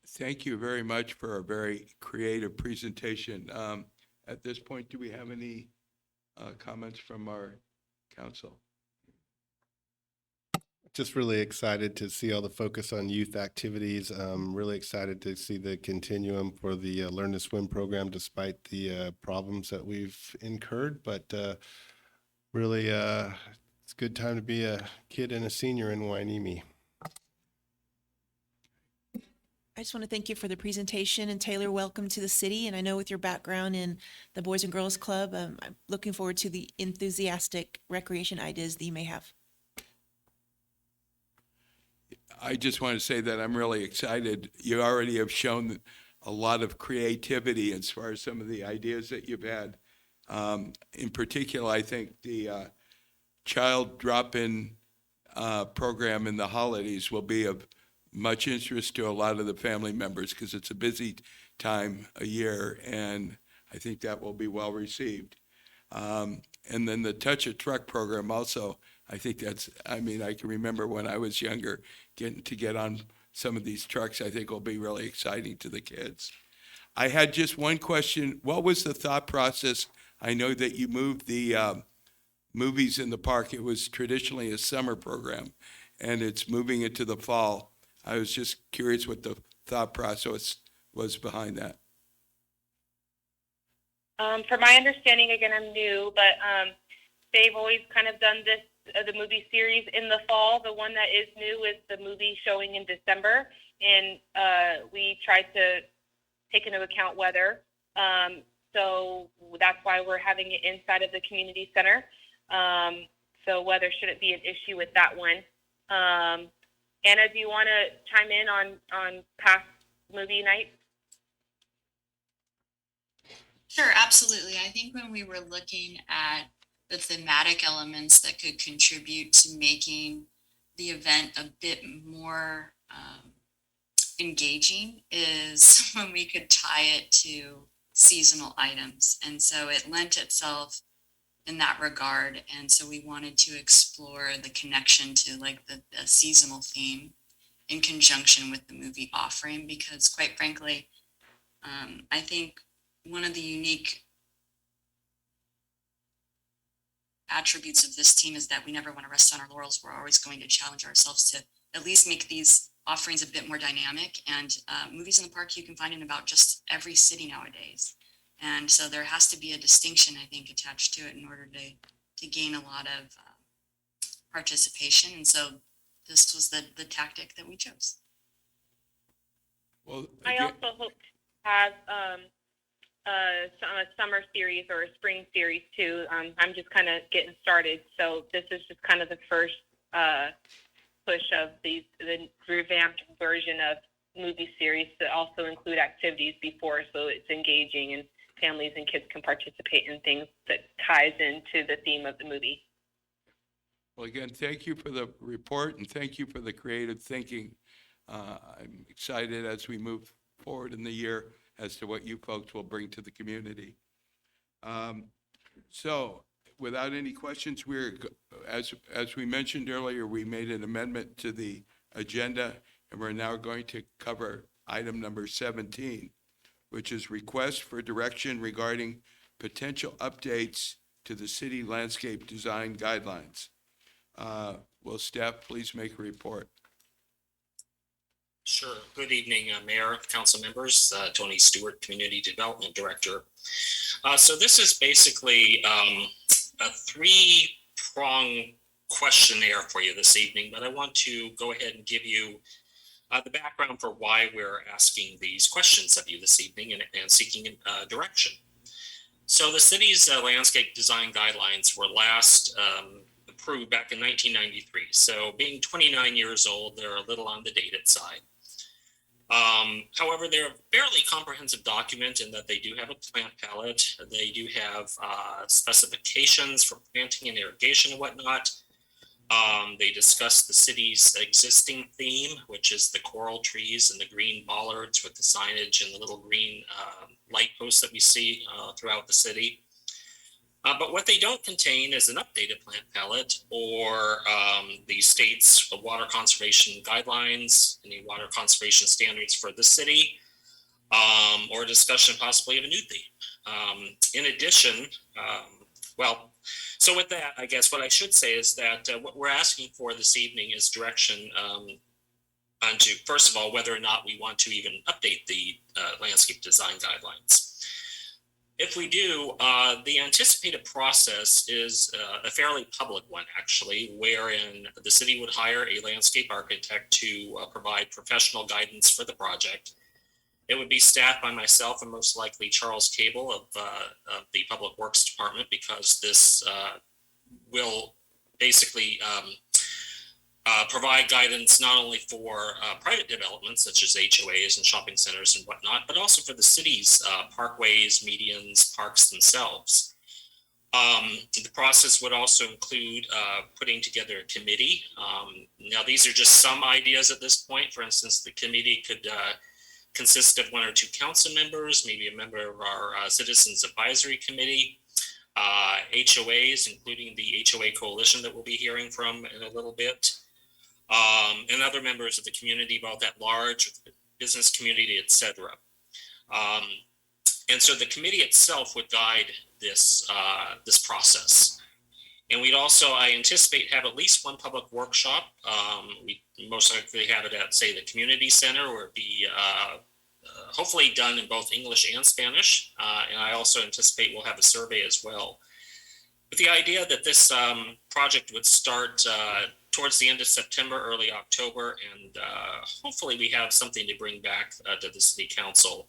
Thank you very much for a very creative presentation. At this point, do we have any comments from our council? Just really excited to see all the focus on youth activities. Really excited to see the continuum for the Learn to Swim program, despite the problems that we've incurred. But really, it's a good time to be a kid and a senior in Hueneme. I just want to thank you for the presentation, and Taylor, welcome to the city. And I know with your background in the Boys and Girls Club, I'm looking forward to the enthusiastic recreation ideas that you may have. I just want to say that I'm really excited. You already have shown a lot of creativity as far as some of the ideas that you've had. In particular, I think the child drop-in program in the holidays will be of much interest to a lot of the family members, because it's a busy time a year, and I think that will be well received. And then the Touch a Truck program also, I think I can remember when I was younger, getting to get on some of these trucks, I think will be really exciting to the kids. I had just one question. What was the thought process? I know that you moved the movies in the park. It was traditionally a summer program, and it's moving it to the fall. I was just curious what the thought process was behind that. From my understanding, again, I'm new, but they've always kind of done this, the movie series in the fall. The one that is new is the movie showing in December, and we tried to take into account weather. So that's why we're having it inside of the community center. So weather shouldn't be an issue with that one. Anna, do you want to chime in on past movie nights? Sure, absolutely. I think when we were looking at the thematic elements that could contribute to making the event a bit more engaging is when we could tie it to seasonal items. And so it lent itself in that regard. And so we wanted to explore the connection to like the seasonal theme in conjunction with the movie offering, because quite frankly, I think one of the unique attributes of this team is that we never want to rest on our laurels. We're always going to challenge ourselves to at least make these offerings a bit more dynamic. And movies in the park you can find in about just every city nowadays. And so there has to be a distinction, I think, attached to it in order to gain a lot of participation. And so this was the tactic that we chose. Well, I also hope to have a summer series or a spring series too. I'm just kind of getting started, so this is just kind of the first push of the revamped version of movie series to also include activities before, so it's engaging and families and kids can participate in things that ties into the theme of the movie. Well, again, thank you for the report and thank you for the creative thinking. I'm excited as we move forward in the year as to what you folks will bring to the community. So without any questions, as we mentioned earlier, we made an amendment to the agenda, and we're now going to cover item number 17, which is request for direction regarding potential updates to the city landscape design guidelines. Will Steph please make a report? Sure. Good evening, Mayor, council members. Tony Stewart, Community Development Director. So this is basically a three-prong questionnaire for you this evening, but I want to go ahead and give you the background for why we're asking these questions of you this evening and seeking direction. So the city's landscape design guidelines were last approved back in 1993. So being 29 years old, they're a little on the dated side. However, they're a fairly comprehensive document in that they do have a plant palette. They do have specifications for planting and irrigation and whatnot. They discuss the city's existing theme, which is the coral trees and the green bollards with the signage and the little green light posts that we see throughout the city. But what they don't contain is an updated plant palette or the state's water conservation guidelines, any water conservation standards for the city, or a discussion possibly of a new theme. In addition, so with that, I guess what I should say is that what we're asking for this evening is direction onto, first of all, whether or not we want to even update the landscape design guidelines. If we do, the anticipated process is a fairly public one, actually, wherein the city would hire a landscape architect to provide professional guidance for the project. It would be staffed by myself and most likely Charles Cable of the Public Works Department, because this will basically provide guidance not only for private developments such as HOAs and shopping centers and whatnot, but also for the city's parkways, medians, parks themselves. The process would also include putting together a committee. Now, these are just some ideas at this point. For instance, the committee could consist of 1 or 2 council members, maybe a member of our Citizens Advisory Committee, HOAs, including the HOA coalition that we'll be hearing from in a little bit. and other members of the community, both at large, business community, etc. And so the committee itself would guide this this process. And we'd also, I anticipate, have at least one public workshop. We most likely have it at, say, the community center, where it'd be hopefully done in both English and Spanish. And I also anticipate we'll have a survey as well. With the idea that this project would start towards the end of September, early October, and hopefully we have something to bring back to the city council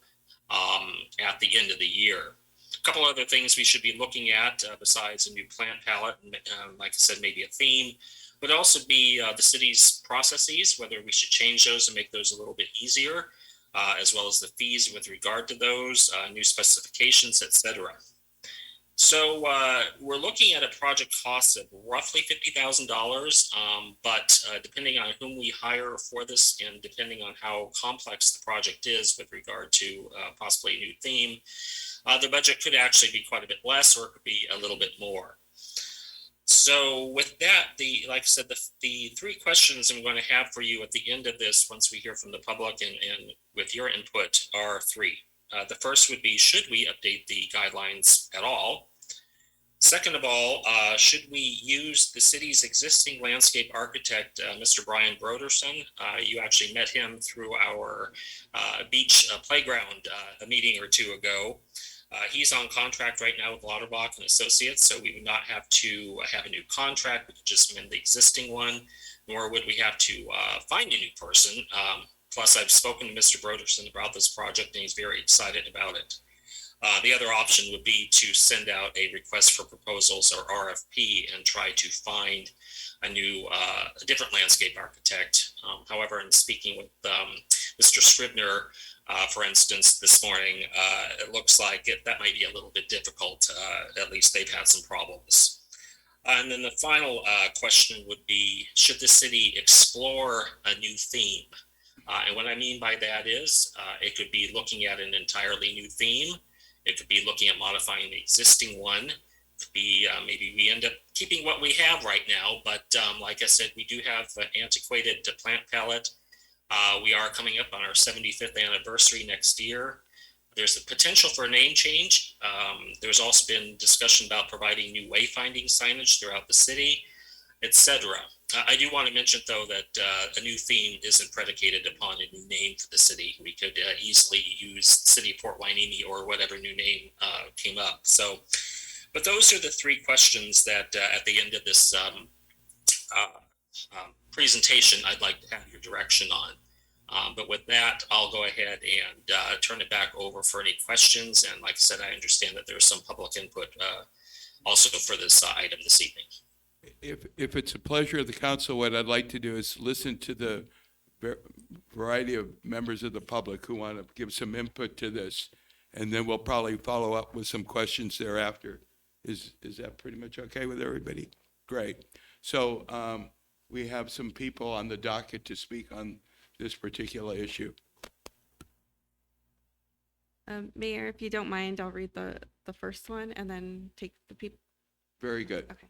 at the end of the year. A couple other things we should be looking at besides a new plant palette, and like I said, maybe a theme, would also be the city's processes, whether we should change those and make those a little bit easier, as well as the fees with regard to those, new specifications, etc. So we're looking at a project cost of roughly $50,000, but depending on whom we hire for this and depending on how complex the project is with regard to possibly a new theme, the budget could actually be quite a bit less, or it could be a little bit more. So with that, like I said, the three questions I'm going to have for you at the end of this, once we hear from the public and with your input, are three. The first would be, should we update the guidelines at all? Second of all, should we use the city's existing landscape architect, Mr. Brian Broderson? You actually met him through our beach playground a meeting or two ago. He's on contract right now with Lauterbach and Associates, so we would not have to have a new contract. We could just amend the existing one, nor would we have to find a new person. Plus, I've spoken to Mr. Broderson about this project, and he's very excited about it. The other option would be to send out a request for proposals, or RFP, and try to find a new, a different landscape architect. However, in speaking with Mr. Scribner, for instance, this morning, it looks like that might be a little bit difficult. At least they've had some problems. And then the final question would be, should the city explore a new theme? And what I mean by that is, it could be looking at an entirely new theme. It could be looking at modifying the existing one. It could be maybe we end up keeping what we have right now, but like I said, we do have an antiquated plant palette. We are coming up on our 75th anniversary next year. There's a potential for a name change. There's also been discussion about providing new wayfinding signage throughout the city, etc. I do want to mention, though, that a new theme isn't predicated upon a new name for the city. We could easily use City of Port Hueneme or whatever new name came up. So, but those are the three questions that at the end of this presentation, I'd like to have your direction on. But with that, I'll go ahead and turn it back over for any questions. And like I said, I understand that there's some public input also for this item this evening. If it's a pleasure of the council, what I'd like to do is listen to the variety of members of the public who want to give some input to this, and then we'll probably follow up with some questions thereafter. Is that pretty much okay with everybody? Great. So we have some people on the docket to speak on this particular issue. Mayor, if you don't mind, I'll read the first one and then take the people. Very good. Okay.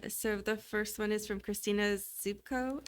So the first one is from Christina Zubko.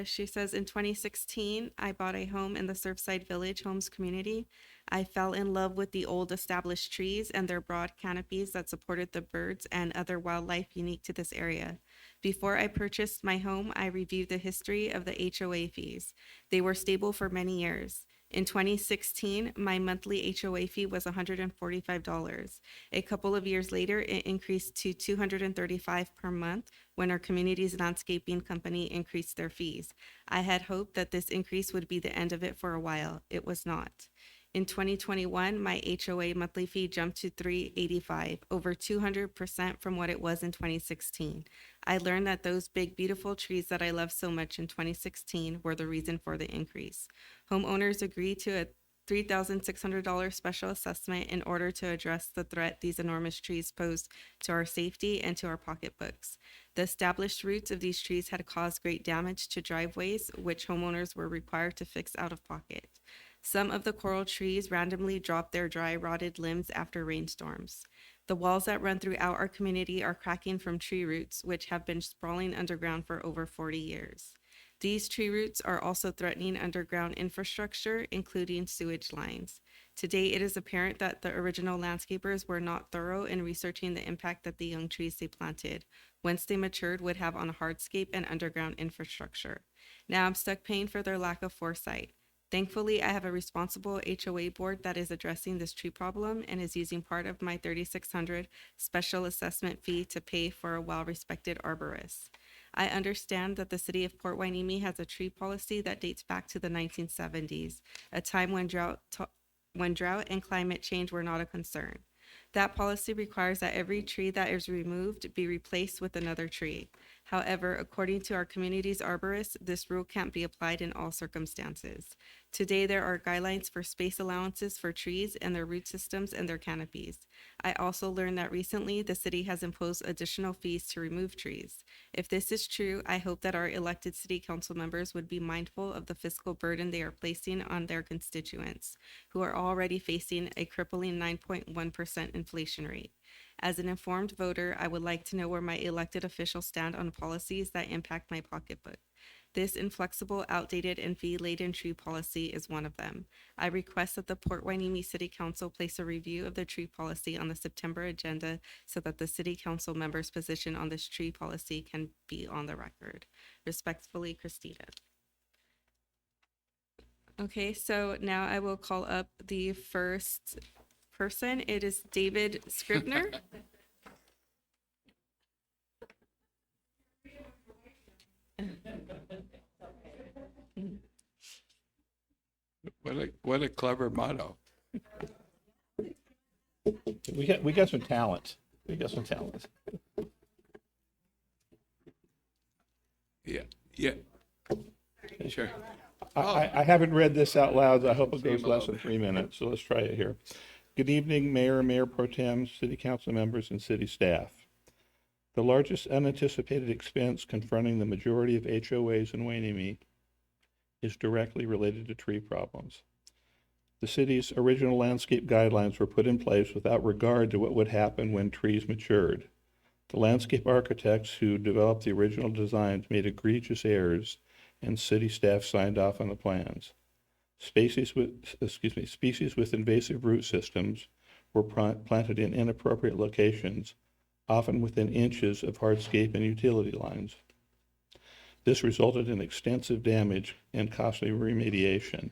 She says, in 2016, I bought a home in the Surfside Village Homes community. I fell in love with the old established trees and their broad canopies that supported the birds and other wildlife unique to this area. Before I purchased my home, I reviewed the history of the HOA fees. They were stable for many years. In 2016, my monthly HOA fee was $145. A couple of years later, it increased to $235 per month when our community's landscaping company increased their fees. I had hoped that this increase would be the end of it for a while. It was not. In 2021, my HOA monthly fee jumped to $385, over 200% from what it was in 2016. I learned that those big, beautiful trees that I loved so much in 2016 were the reason for the increase. Homeowners agreed to a $3,600 special assessment in order to address the threat these enormous trees posed to our safety and to our pocketbooks. The established roots of these trees had caused great damage to driveways, which homeowners were required to fix out of pocket. Some of the coral trees randomly drop their dry, rotted limbs after rainstorms. The walls that run throughout our community are cracking from tree roots, which have been sprawling underground for over 40 years. These tree roots are also threatening underground infrastructure, including sewage lines. Today, it is apparent that the original landscapers were not thorough in researching the impact that the young trees they planted, once they matured, would have on hardscape and underground infrastructure. Now I'm stuck paying for their lack of foresight. Thankfully, I have a responsible HOA board that is addressing this tree problem and is using part of my $3,600 special assessment fee to pay for a well-respected arborist. I understand that the city of Port Hueneme has a tree policy that dates back to the 1970s, a time when drought and climate change were not a concern. That policy requires that every tree that is removed be replaced with another tree. However, according to our community's arborist, this rule can't be applied in all circumstances. Today, there are guidelines for space allowances for trees and their root systems and their canopies. I also learned that recently the city has imposed additional fees to remove trees. If this is true, I hope that our elected city council members would be mindful of the fiscal burden they are placing on their constituents, who are already facing a crippling 9.1% inflation rate. As an informed voter, I would like to know where my elected officials stand on policies that impact my pocketbook. This inflexible, outdated, and fee-laden tree policy is one of them. I request that the Port Hueneme City Council place a review of the tree policy on the September agenda so that the city council members' position on this tree policy can be on the record. Respectfully, Christina. Okay, so now I will call up the first person. It is David Scribner. What a clever motto. We got some talent. We got some talent. Yeah. Sure. I haven't read this out loud. I hope it goes less than 3 minutes. So let's try it here. Good evening, Mayor, Mayor Pro Tem, City Council members, and city staff. The largest unanticipated expense confronting the majority of HOAs in Hueneme is directly related to tree problems. The city's original landscape guidelines were put in place without regard to what would happen when trees matured. The landscape architects who developed the original designs made egregious errors, and city staff signed off on the plans. Species with invasive root systems were planted in inappropriate locations, often within inches of hardscape and utility lines. This resulted in extensive damage and costly remediation.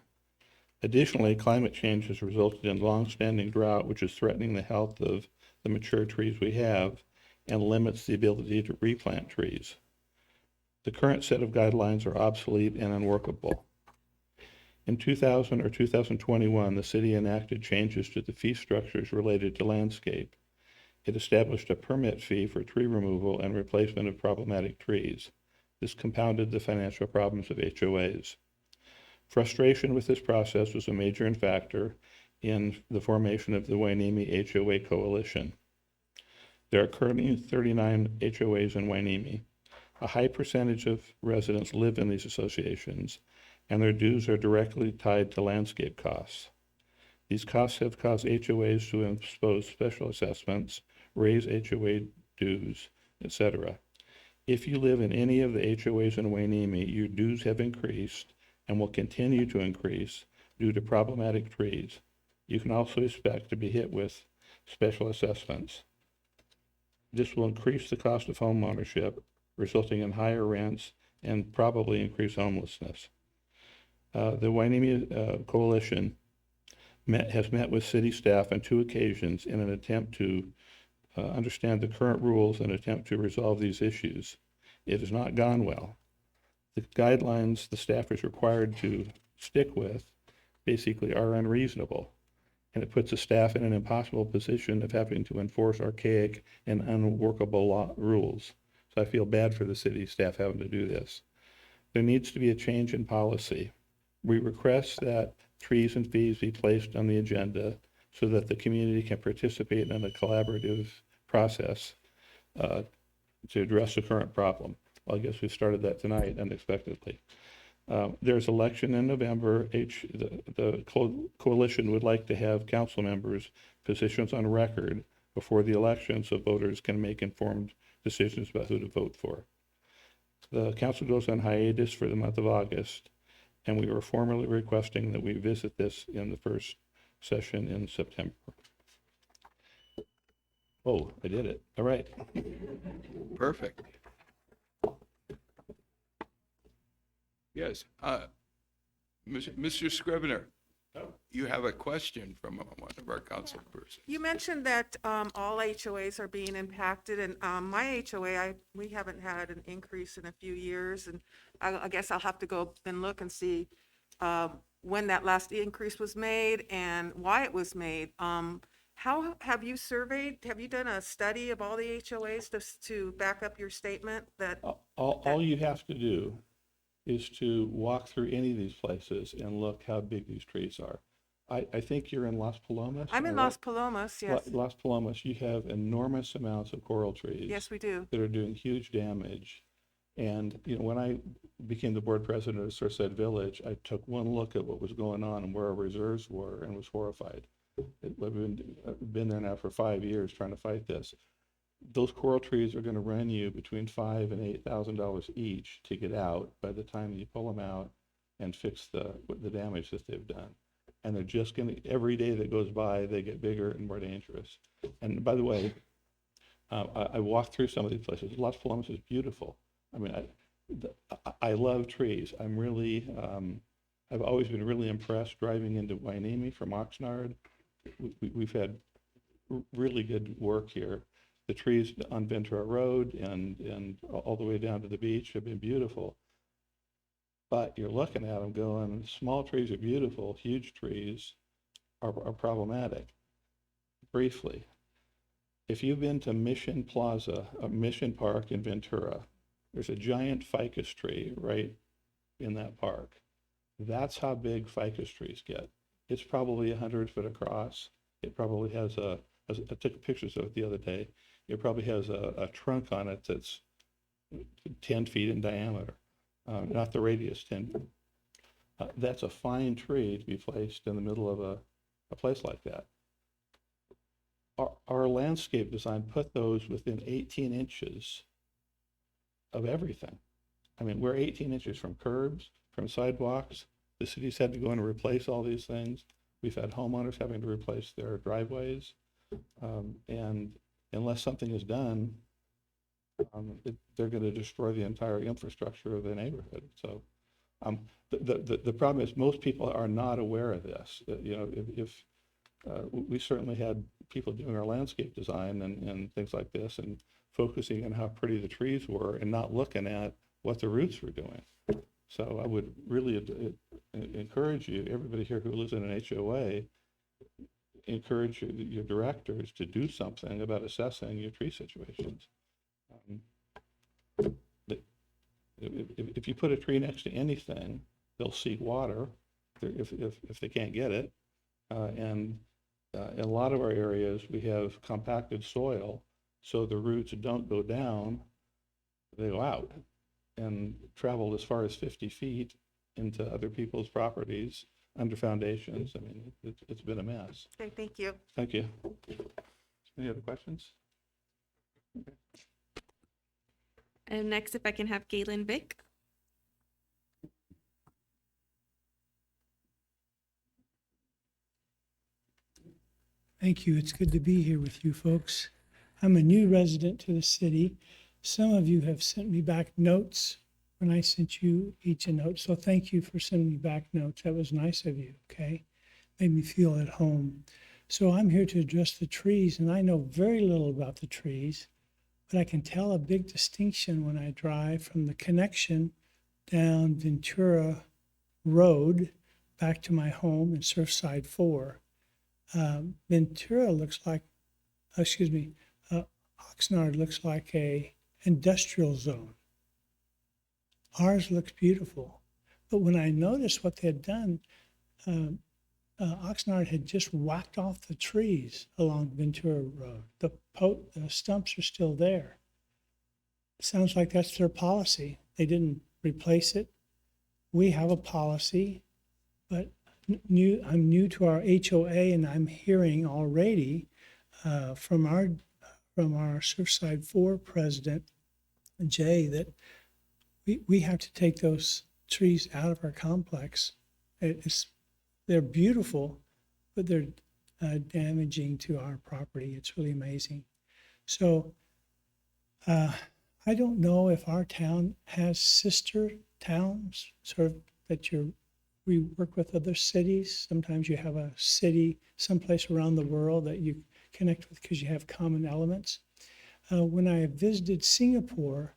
Additionally, climate change has resulted in long-standing drought, which is threatening the health of the mature trees we have and limits the ability to replant trees. The current set of guidelines are obsolete and unworkable. In 2000 or 2021, the city enacted changes to the fee structures related to landscape. It established a permit fee for tree removal and replacement of problematic trees. This compounded the financial problems of HOAs. Frustration with this process was a major factor in the formation of the Hueneme HOA Coalition. There are currently 39 HOAs in Hueneme. A high percentage of residents live in these associations, and their dues are directly tied to landscape costs. These costs have caused HOAs to impose special assessments, raise HOA dues, etc. If you live in any of the HOAs in Hueneme, your dues have increased and will continue to increase due to problematic trees. You can also expect to be hit with special assessments. This will increase the cost of home ownership, resulting in higher rents and probably increase homelessness. The Hueneme Coalition has met with city staff on 2 occasions in an attempt to understand the current rules and attempt to resolve these issues. It has not gone well. The guidelines the staff is required to stick with basically are unreasonable, and it puts the staff in an impossible position of having to enforce archaic and unworkable rules. So I feel bad for the city staff having to do this. There needs to be a change in policy. We request that trees and fees be placed on the agenda so that the community can participate in a collaborative process to address the current problem. Well, I guess we started that tonight unexpectedly. There's election in November. The coalition would like to have council members' positions on record before the election so voters can make informed decisions about who to vote for. The council goes on hiatus for the month of August, and we were formally requesting that we visit this in the first session in September. Oh, I did it. All right. Perfect. Yes, Mr. Scrivener, you have a question from one of our council persons. You mentioned that all HOAs are being impacted, and my HOA, we haven't had an increase in a few years, and I guess I'll have to go and look and see when that last increase was made and why it was made. How have you surveyed, have you done a study of all the HOAs to back up your statement that? All you have to do is to walk through any of these places and look how big these trees are. I think you're in Las Palomas? I'm in Las Palomas, yes. Las Palomas, you have enormous amounts of coral trees. Yes, we do. That are doing huge damage. And, you know, when I became the board president of Surfside Village, I took one look at what was going on and where our reserves were and was horrified. We've been there now for 5 years trying to fight this. Those coral trees are going to run you between $5,000 and $8,000 each to get out by the time you pull them out and fix the damage that they've done. And they're just going to, every day that goes by, they get bigger and more dangerous. And by the way, I walked through some of these places. Las Palomas is beautiful. I mean, I love trees. I'm really, I've always been really impressed driving into Hueneme from Oxnard. We've had really good work here. The trees on Ventura Road and all the way down to the beach have been beautiful. But you're looking at them going, small trees are beautiful, huge trees are problematic. Briefly, if you've been to Mission Plaza, Mission Park in Ventura, there's a giant ficus tree right in that park. That's how big ficus trees get. It's probably 100 foot across. It probably has I took pictures of it the other day. It probably has a trunk on it that's 10 feet in diameter, not the radius, 10. That's a fine tree to be placed in the middle of a place like that. Our landscape design put those within 18 inches of everything. I mean, we're 18 inches from curbs, from sidewalks. The city's had to go in and replace all these things. We've had homeowners having to replace their driveways. And unless something is done, they're going to destroy the entire infrastructure of the neighborhood. So the problem is most people are not aware of this. You know, if we certainly had people doing our landscape design and things like this and focusing on how pretty the trees were and not looking at what the roots were doing. So I would really encourage you, everybody here who lives in an HOA, encourage your directors to do something about assessing your tree situations. If you put a tree next to anything, they'll seek water if they can't get it. And in a lot of our areas, we have compacted soil, so the roots don't go down, they go out and travel as far as 50 feet into other people's properties under foundations. I mean, it's been a mess. Okay, thank you. Thank you. Any other questions? Okay. And next, if I can have Galen Vick. Thank you. It's good to be here with you folks. I'm a new resident to the city. Some of you have sent me back notes when I sent you each a note. So thank you for sending me back notes. That was nice of you, okay? Made me feel at home. So I'm here to address the trees, and I know very little about the trees, but I can tell a big distinction when I drive from the connection down Ventura Road back to my home in Surfside 4. Ventura looks like, Oxnard looks like a industrial zone. Ours looks beautiful. But when I noticed what they had done, Oxnard had just whacked off the trees along Ventura Road. The stumps are still there. Sounds like that's their policy. They didn't replace it. We have a policy, but I'm new to our HOA, and I'm hearing already from our Surfside 4 president, Jay, that we have to take those trees out of our complex. They're beautiful, but they're damaging to our property. It's really amazing. So I don't know if our town has sister towns, sort of we work with other cities. Sometimes you have a city someplace around the world that you connect with because you have common elements. When I visited Singapore,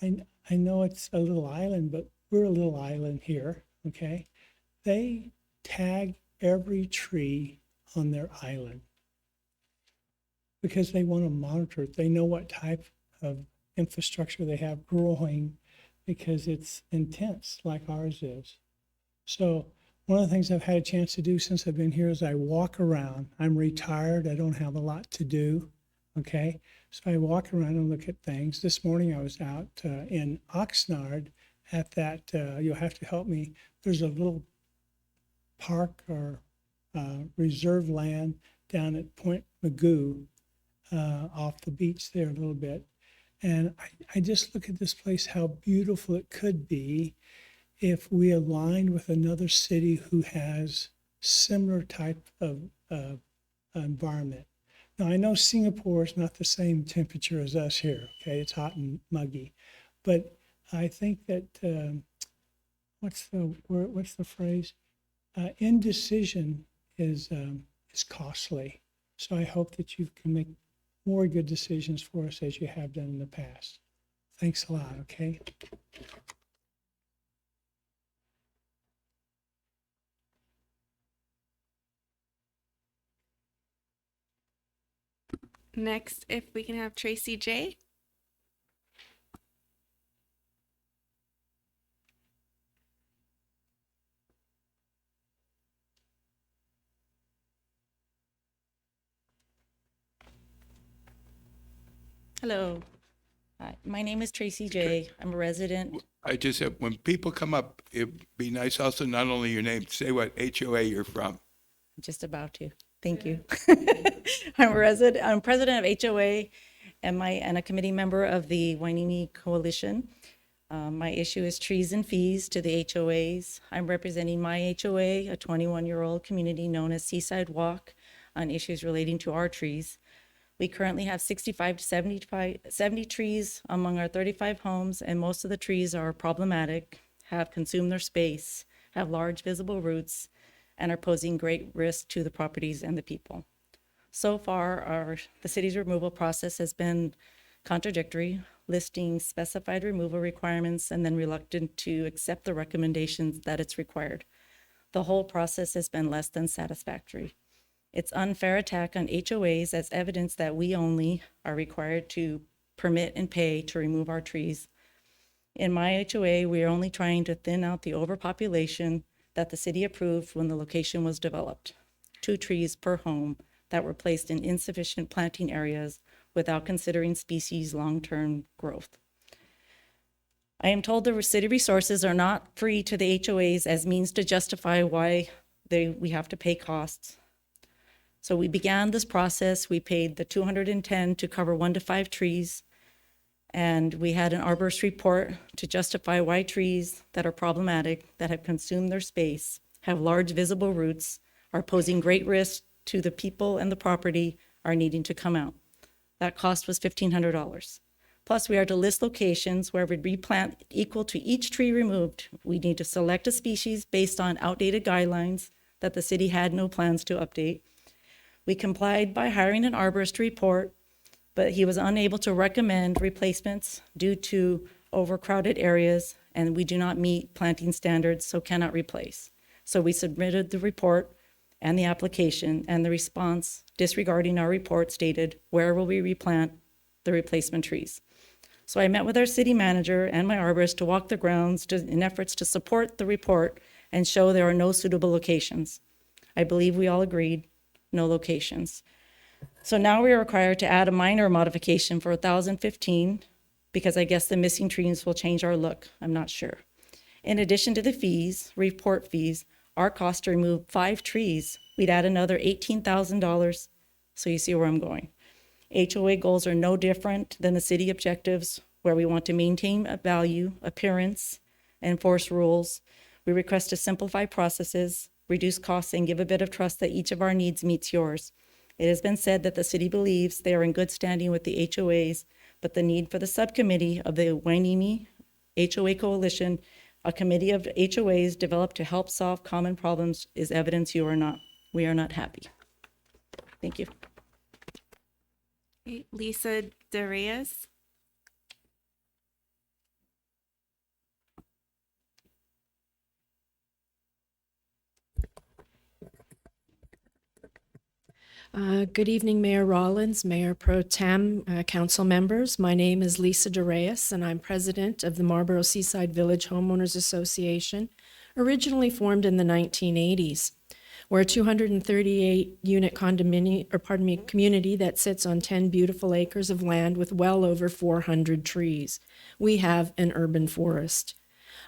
I know it's a little island, but we're a little island here, okay? They tag every tree on their island because they want to monitor it. They know what type of infrastructure they have growing because it's intense like ours is. So one of the things I've had a chance to do since I've been here is I walk around. I'm retired. I don't have a lot to do. Okay. So I walk around and look at things. This morning I was out in Oxnard at that, you'll have to help me. There's a little park or reserve land down at Point Magoo off the beach there a little bit. And I just look at this place, how beautiful it could be if we aligned with another city who has similar type of environment. Now, I know Singapore is not the same temperature as us here, okay? It's hot and muggy. But I think that, what's the phrase? Indecision is costly. So I hope that you can make more good decisions for us as you have done in the past. Thanks a lot, okay? Next, if we can have Tracy J. Hello. Hi, my name is Tracy J. I'm a resident. I just said, when people come up, it'd be nice also not only your name, say what HOA you're from. I'm just about to. Thank you. I'm president of HOA and a committee member of the Wainini Coalition. My issue is trees and fees to the HOAs. I'm representing my HOA, a 21-year-old community known as Seaside Walk, on issues relating to our trees. We currently have 65 to 70 trees among our 35 homes, and most of the trees are problematic, have consumed their space, have large visible roots, and are posing great risk to the properties and the people. So far, the city's removal process has been contradictory, listing specified removal requirements and then reluctant to accept the recommendations that it's required. The whole process has been less than satisfactory. It's unfair attack on HOAs as evidence that we only are required to permit and pay to remove our trees. In my HOA, we are only trying to thin out the overpopulation that the city approved when the location was developed. 2 trees per home that were placed in insufficient planting areas without considering species long-term growth. I am told the city resources are not free to the HOAs as means to justify why we have to pay costs. So we began this process. We paid the $210 to cover 1 to 5 trees. And we had an arborist report to justify why trees that are problematic, that have consumed their space, have large visible roots, are posing great risk to the people and the property, are needing to come out. That cost was $1,500. Plus, we are to list locations where we replant equal to each tree removed. We need to select a species based on outdated guidelines that the city had no plans to update. We complied by hiring an arborist to report, but he was unable to recommend replacements due to overcrowded areas, and we do not meet planting standards, so cannot replace. So we submitted the report and the application, and the response disregarding our report stated, where will we replant the replacement trees? So I met with our city manager and my arborist to walk the grounds in efforts to support the report and show there are no suitable locations. I believe we all agreed, no locations. So now we are required to add a minor modification for 1,015 because I guess the missing trees will change our look. I'm not sure. In addition to the fees, report fees, our cost to remove 5 trees, we'd add another $18,000. So you see where I'm going. HOA goals are no different than the city objectives where we want to maintain a value, appearance, enforce rules. We request to simplify processes, reduce costs, and give a bit of trust that each of our needs meets yours. It has been said that the city believes they are in good standing with the HOAs, but the need for the subcommittee of the Hueneme HOA Coalition, a committee of HOAs developed to help solve common problems, is evidence we are not happy. Thank you. Okay, Lisa Darius. Good evening, Mayor Rollins, Mayor Pro Tem, council members. My name is Lisa DeReyes, and I'm president of the Marlboro Seaside Village Homeowners Association, originally formed in the 1980s. We're a 238-unit community that sits on 10 beautiful acres of land with well over 400 trees. We have an urban forest.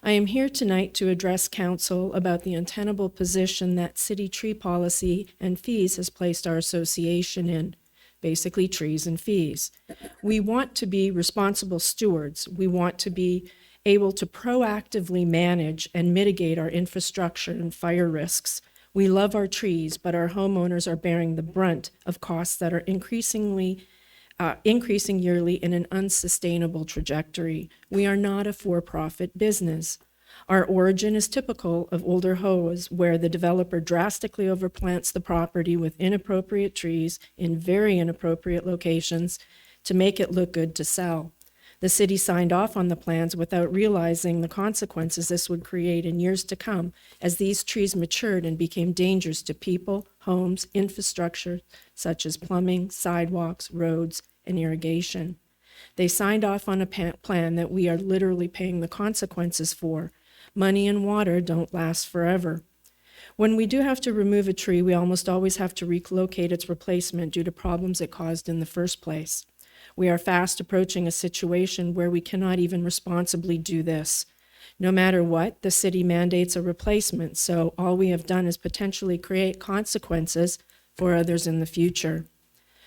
I am here tonight to address council about the untenable position that city tree policy and fees has placed our association in, basically trees and fees. We want to be responsible stewards. We want to be able to proactively manage and mitigate our infrastructure and fire risks. We love our trees, but our homeowners are bearing the brunt of costs that are increasing yearly in an unsustainable trajectory. We are not a for-profit business. Our origin is typical of older HOAs, where the developer drastically overplants the property with inappropriate trees in very inappropriate locations to make it look good to sell. The city signed off on the plans without realizing the consequences this would create in years to come as these trees matured and became dangerous to people, homes, infrastructure, such as plumbing, sidewalks, roads, and irrigation. They signed off on a plan that we are literally paying the consequences for. Money and water don't last forever. When we do have to remove a tree, we almost always have to relocate its replacement due to problems it caused in the first place. We are fast approaching a situation where we cannot even responsibly do this. No matter what, the city mandates a replacement, so all we have done is potentially create consequences for others in the future.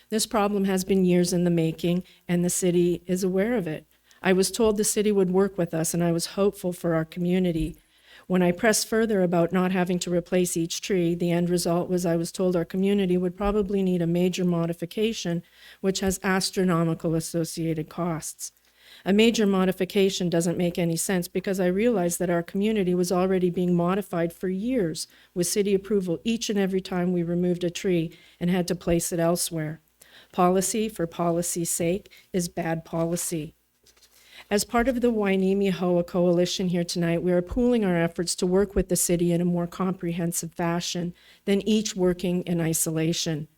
This problem has been years in the making, and the city is aware of it. I was told the city would work with us, and I was hopeful for our community. When I pressed further about not having to replace each tree, the end result was I was told our community would probably need a major modification, which has astronomical associated costs. A major modification doesn't make any sense because I realized that our community was already being modified for years with city approval each and every time we removed a tree and had to place it elsewhere. Policy for policy's sake is bad policy. As part of the Hueneme HOA Coalition here tonight, we are pooling our efforts to work with the city in a more comprehensive fashion than each working in isolation.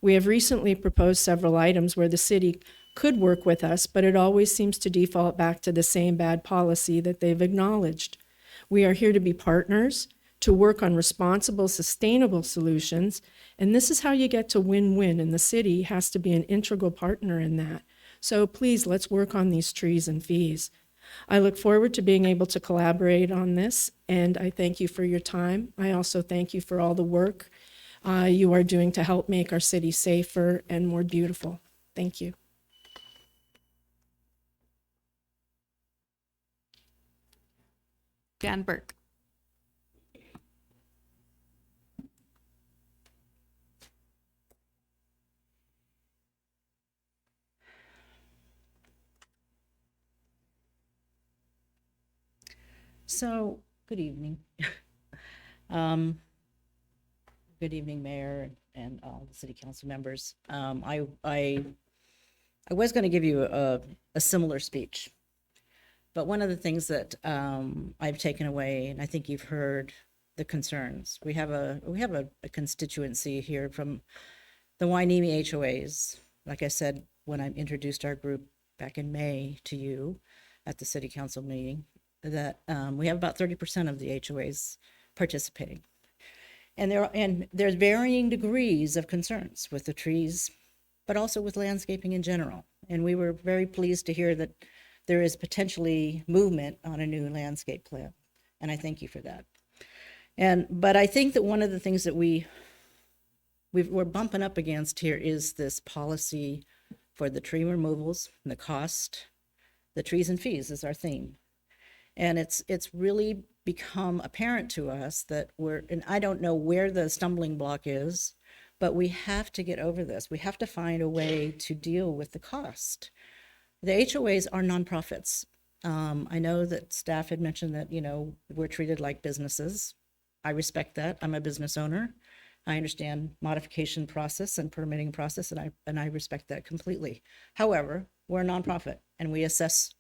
We have recently proposed several items where the city could work with us, but it always seems to default back to the same bad policy that they've acknowledged. We are here to be partners, to work on responsible, sustainable solutions, and this is how you get to win-win, and the city has to be an integral partner in that. So please, let's work on these trees and fees. I look forward to being able to collaborate on this, and I thank you for your time. I also thank you for all the work you are doing to help make our city safer and more beautiful. Thank you. Dan Burke. So, good evening. Good evening, Mayor and all the city council members. I was going to give you a similar speech, but one of the things that I've taken away, and I think you've heard the concerns. We have a constituency here from the Hueneme HOAs. Like I said, when I introduced our group back in May to you at the city council meeting, that we have about 30% of the HOAs participating. And there's varying degrees of concerns with the trees, but also with landscaping in general. And we were very pleased to hear that there is potentially movement on a new landscape plan. And I thank you for that. But I think that one of the things that we're bumping up against here is this policy for the tree removals, and the cost, The trees and fees is our theme. And it's really become apparent to us that and I don't know where the stumbling block is, but we have to get over this. We have to find a way to deal with the cost. The HOAs are nonprofits. I know that staff had mentioned that, we're treated like businesses. I respect that. I'm a business owner. I understand modification process and permitting process, and I respect that completely. However, we're a nonprofit and we assess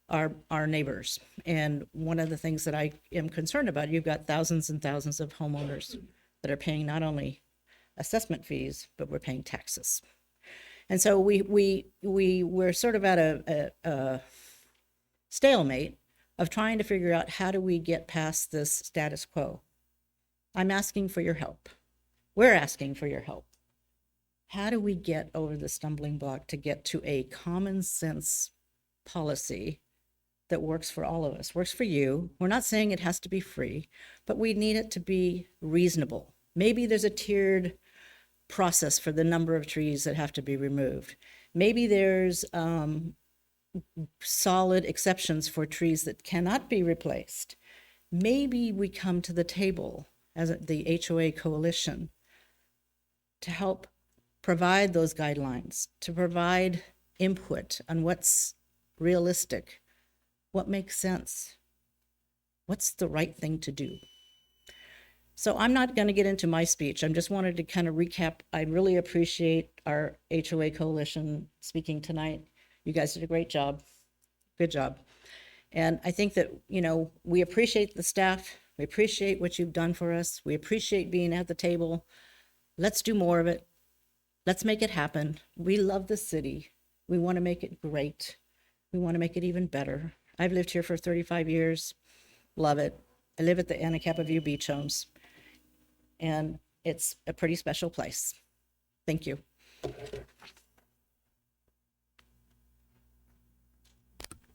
our neighbors. And one of the things that I am concerned about, you've got thousands and thousands of homeowners that are paying not only assessment fees, but we're paying taxes. And so we're sort of at a stalemate of trying to figure out how do we get past this status quo. I'm asking for your help. We're asking for your help. How do we get over the stumbling block to get to a common sense policy that works for all of us, works for you? We're not saying it has to be free, but we need it to be reasonable. Maybe there's a tiered process for the number of trees that have to be removed. Maybe there's solid exceptions for trees that cannot be replaced. Maybe we come to the table as the HOA coalition to help provide those guidelines, to provide input on what's realistic, what makes sense, what's the right thing to do. So I'm not going to get into my speech. I just wanted to kind of recap. I really appreciate our HOA coalition speaking tonight. You guys did a great job. Good job. And I think that, we appreciate the staff. We appreciate what you've done for us. We appreciate being at the table. Let's do more of it. Let's make it happen. We love the city. We want to make it great. We want to make it even better. I've lived here for 35 years. Love it. I live at the Anacapa View Beach Homes, and it's a pretty special place. Thank you.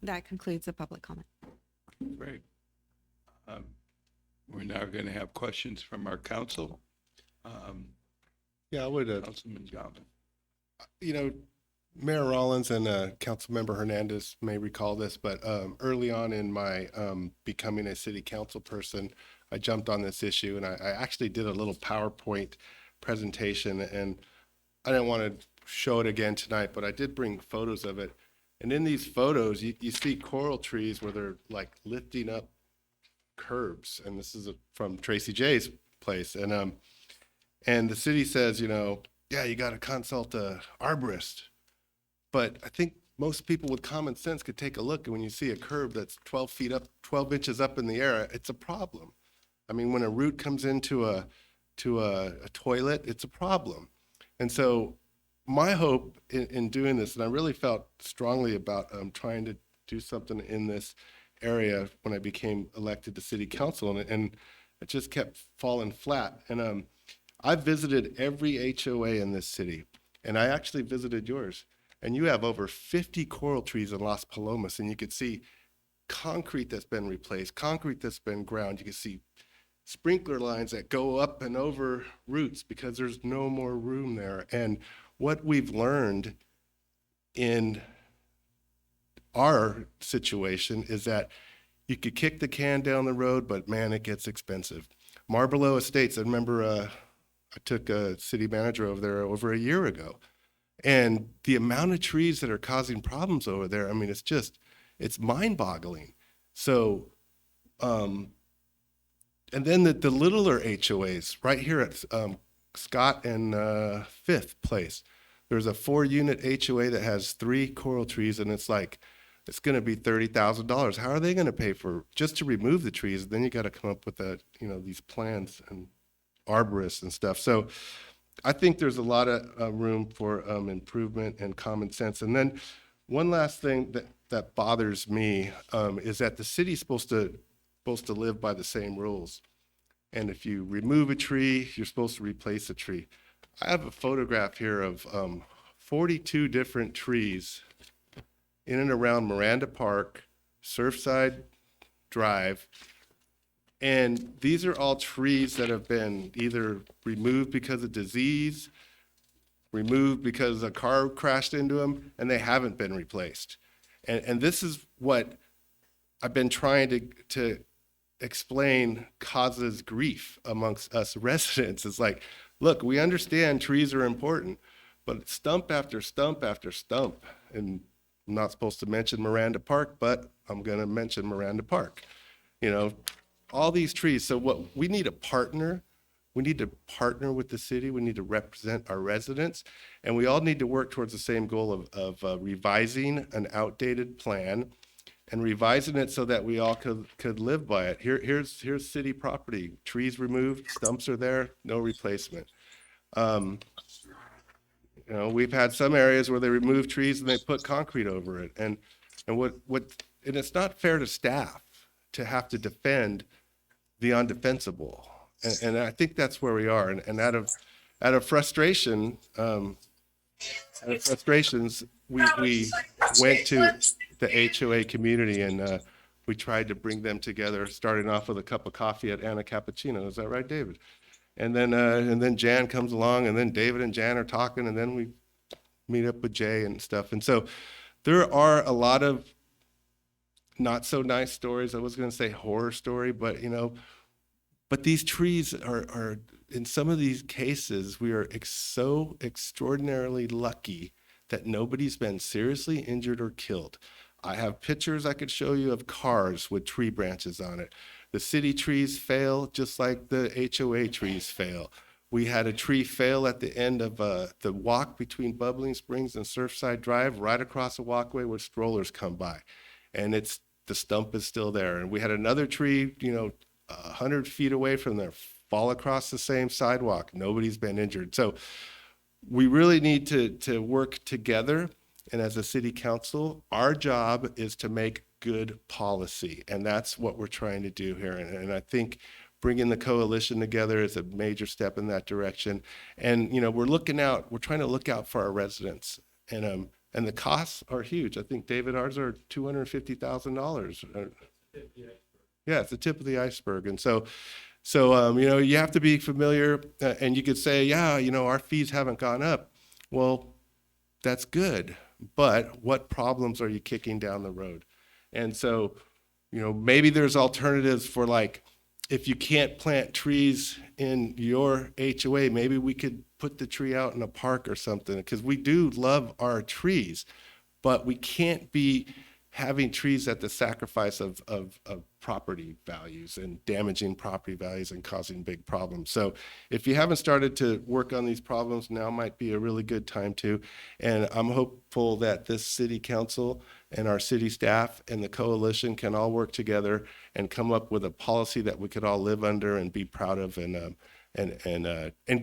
That concludes the public comment. Great. We're now going to have questions from our council. Yeah, I would, Councilman Galvin. Mayor Rollins and Councilmember Hernandez may recall this, but early on in my becoming a city council person, I jumped on this issue, and I actually did a little PowerPoint presentation, and I didn't want to show it again tonight, but I did bring photos of it. And in these photos, you see coral trees where they're like lifting up curbs, and this is from Tracy J's place, and the city says, yeah, you got to consult a arborist. But I think most people with common sense could take a look, and when you see a curb that's 12 feet up, 12 inches up in the air, it's a problem. I mean, when a root comes into a toilet, it's a problem. And so my hope in doing this, and I really felt strongly about trying to do something in this area when I became elected to city council, and it just kept falling flat. And I've visited every HOA in this city, and I actually visited yours. And you have over 50 coral trees in Las Palomas, and you could see concrete that's been replaced, concrete that's been ground. You can see sprinkler lines that go up and over roots because there's no more room there. And what we've learned in our situation is that you could kick the can down the road, but man, it gets expensive. Marlboro Estates, I remember I took a city manager over there over a year ago. And the amount of trees that are causing problems over there, I mean, it's mind-boggling. So, and then the littler HOAs, right here at Scott and Fifth Place, there's a 4-unit HOA that has 3 coral trees, and it's going to be $30,000. How are they going to pay for just to remove the trees? Then you got to come up with these plans and arborists and stuff. So I think there's a lot of room for improvement and common sense. And then one last thing that bothers me is that the city's supposed to live by the same rules. And if you remove a tree, you're supposed to replace a tree. I have a photograph here of 42 different trees in and around Miranda Park, Surfside Drive. And these are all trees that have been either removed because of disease, removed because a car crashed into them, and they haven't been replaced. And this is what I've been trying to explain causes grief amongst us residents. It's like, look, we understand trees are important, but stump after stump after stump, and I'm not supposed to mention Miranda Park, but I'm gonna mention Miranda Park. You know, all these trees. So what we need a partner. We need to partner with the city. We need to represent our residents, and we all need to work towards the same goal of revising an outdated plan and revising it so that we all could live by it. Here's city property, trees removed, stumps are there, no replacement. You know, we've had some areas where they remove trees and they put concrete over it, and it's not fair to staff to have to defend the undefensible. And I think that's where we are. And out of frustration, we went to the HOA community and we tried to bring them together, starting off with a cup of coffee at Anna Cappuccino. Is that right, David? And then Jan comes along, and then David and Jan are talking, and then we meet up with Jay and stuff. And so there are a lot of not so nice stories. I was going to say horror story, but you know. But these trees are, in some of these cases, we are so extraordinarily lucky that nobody's been seriously injured or killed. I have pictures I could show you of cars with tree branches on it. The city trees fail just like the HOA trees fail. We had a tree fail at the end of the walk between Bubbling Springs and Surfside Drive, right across a walkway where strollers come by. And the stump is still there. And we had another tree, 100 feet away from there, fall across the same sidewalk. Nobody's been injured. So we really need to work together. And as a city council, our job is to make good policy. And that's what we're trying to do here. And I think bringing the coalition together is a major step in that direction. And, we're trying to look out for our residents. And the costs are huge. I think, David, ours are $250,000. Yeah, it's the tip of the iceberg. And so you have to be familiar, and you could say, yeah, our fees haven't gone up. Well, that's good, but what problems are you kicking down the road? And so, maybe there's alternatives for, like, if you can't plant trees in your HOA, maybe we could put the tree out in a park or something, because we do love our trees, but we can't be having trees at the sacrifice of property values and damaging property values and causing big problems. So if you haven't started to work on these problems, now might be a really good time to. And I'm hopeful that this city council and our city staff and the coalition can all work together and come up with a policy that we could all live under and be proud of, and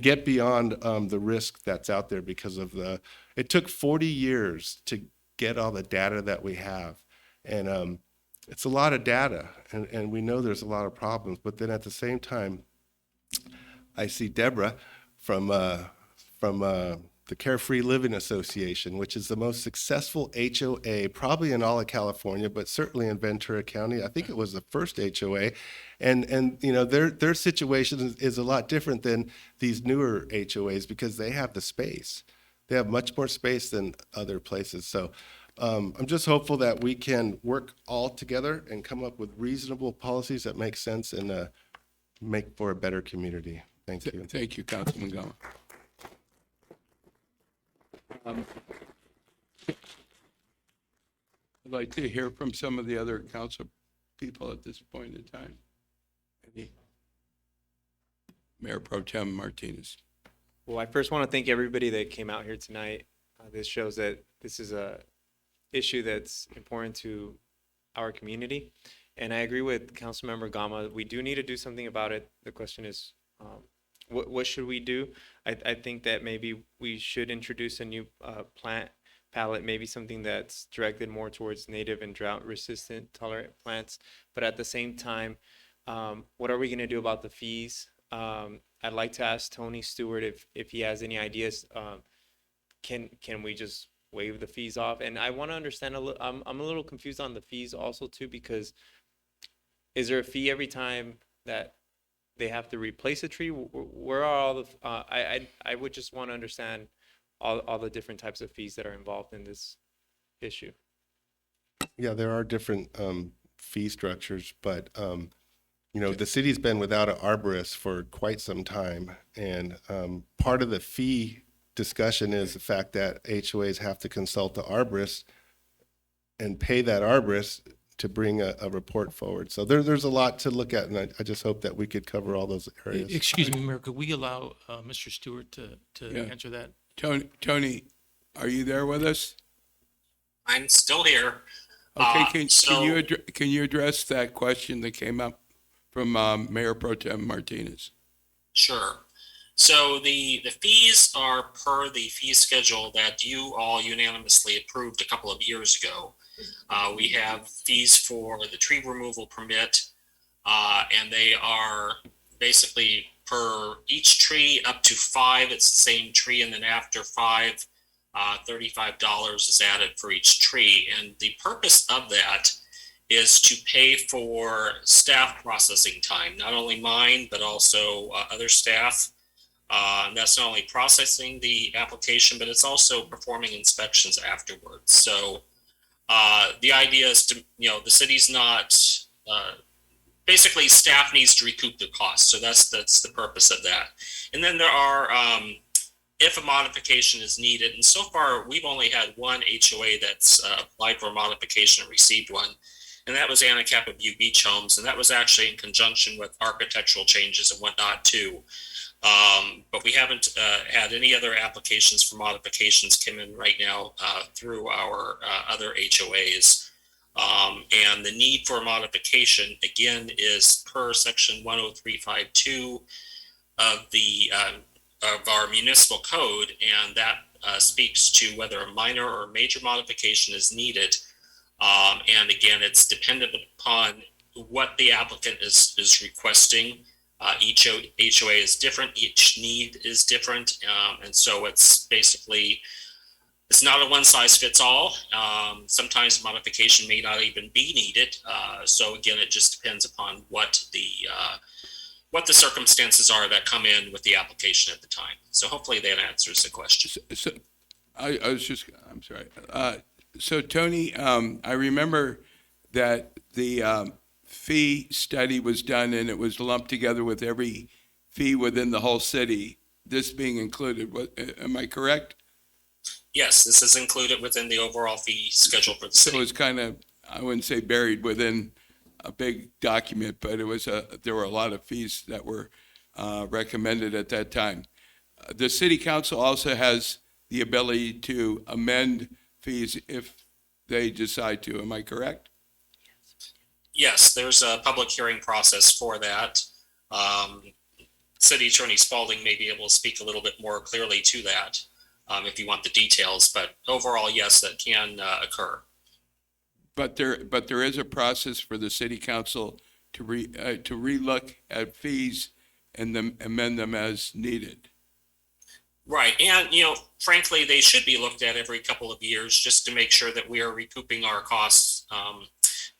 get beyond the risk that's out there because of it took 40 years to get all the data that we have. And it's a lot of data, and we know there's a lot of problems. But then at the same time, I see Deborah from the Carefree Living Association, which is the most successful HOA probably in all of California, but certainly in Ventura County. I think it was the first HOA, and their situation is a lot different than these newer HOAs because they have the space. They have much more space than other places. So I'm just hopeful that we can work all together and come up with reasonable policies that make sense and make for a better community. Thank you. Thank you, Councilman Gama. I'd like to hear from some of the other council people at this point in time. Mayor Pro Tem Martinez. Well, I first want to thank everybody that came out here tonight. This shows that this is a issue that's important to our community. And I agree with Councilmember Gama. We do need to do something about it. The question is, what should we do? I think that maybe we should introduce a new plant palette, maybe something that's directed more towards native and drought-resistant tolerant plants. But at the same time, what are we going to do about the fees? I'd like to ask Tony Stewart if he has any ideas. Can we just waive the fees off? And I want to understand I'm a little confused on the fees also too, because is there a fee every time that they have to replace a tree? Where are all the I would just want to understand all the different types of fees that are involved in this issue. Yeah, there are different fee structures, but you know, the city's been without an arborist for quite some time, and part of the fee discussion is the fact that HOAs have to consult the arborist and pay that arborist to bring a report forward. So there's a lot to look at, and I just hope that we could cover all those areas. Excuse me, Mayor, could we allow Mr. Stewart to Yeah. answer that? Tony, are you there with us? I'm still here. Okay, So- can you address that question that came up from Mayor Pro Tem Martinez? Sure. So the fees are per the fee schedule that you all unanimously approved a couple of years ago. We have fees for the tree removal permit, and they are basically per each tree up to 5, it's the same tree, and then after 5, $35 is added for each tree. And the purpose of that is to pay for staff processing time, not only mine, but also other staff. And that's not only processing the application, but it's also performing inspections afterwards. So the idea is to, you know, the city's not, basically staff needs to recoup their costs. So that's the purpose of that. And then there are, if a modification is needed, and so far we've only had one HOA that's applied for a modification and received one, and that was Anacapa View Beach Homes, and that was actually in conjunction with architectural changes and whatnot too. But we haven't had any other applications for modifications come in right now through our other HOAs. And the need for a modification, again, is per section 10352 of the of our municipal code, and that speaks to whether a minor or major modification is needed. And again, it's dependent upon what the applicant is requesting. Each HOA is different, each need is different, and so it's basically, it's not a one size fits all. Sometimes modification may not even be needed. So again, it just depends upon what the circumstances are that come in with the application at the time. So hopefully that answers the question. So I'm sorry. So Tony, I remember that the fee study was done and it was lumped together with every fee within the whole city, this being included. Am I correct? Yes, this is included within the overall fee schedule for the So city. it's kind of, I wouldn't say buried within a big document, but it was there were a lot of fees that were recommended at that time. The city council also has the ability to amend fees if they decide to. Am I correct? Yes, there's a public hearing process for that. City Attorney Spalding may be able to speak a little bit more clearly to that if you want the details, but overall, yes, that can occur. But there is a process for the city council to relook at fees and then amend them as needed. Right, and you know, frankly, they should be looked at every couple of years just to make sure that we are recouping our costs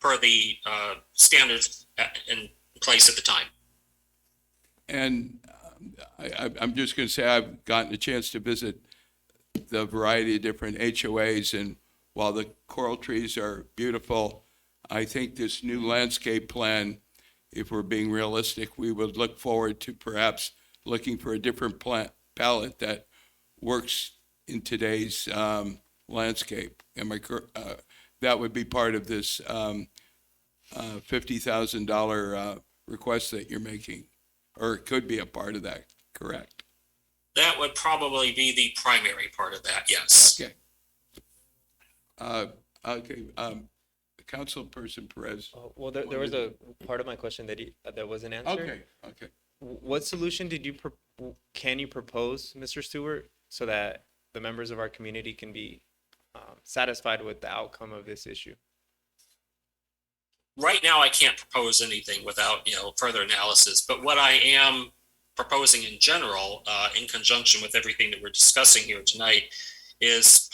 per the standards in place at the time. And I'm just going to say I've gotten a chance to visit the variety of different HOAs, and while the coral trees are beautiful, I think this new landscape plan, if we're being realistic, we would look forward to perhaps looking for a different plant palette that works in today's landscape. That would be part of this $50,000 request that you're making, or it could be a part of that, correct? That would probably be the primary part of that, yes. Okay. Councilperson Perez. Well, there was a part of my question that wasn't answered. Okay. What solution can you propose, Mr. Stewart, so that the members of our community can be satisfied with the outcome of this issue? Right now, I can't propose anything without, you know, further analysis, but what I am proposing in general, in conjunction with everything that we're discussing here tonight, is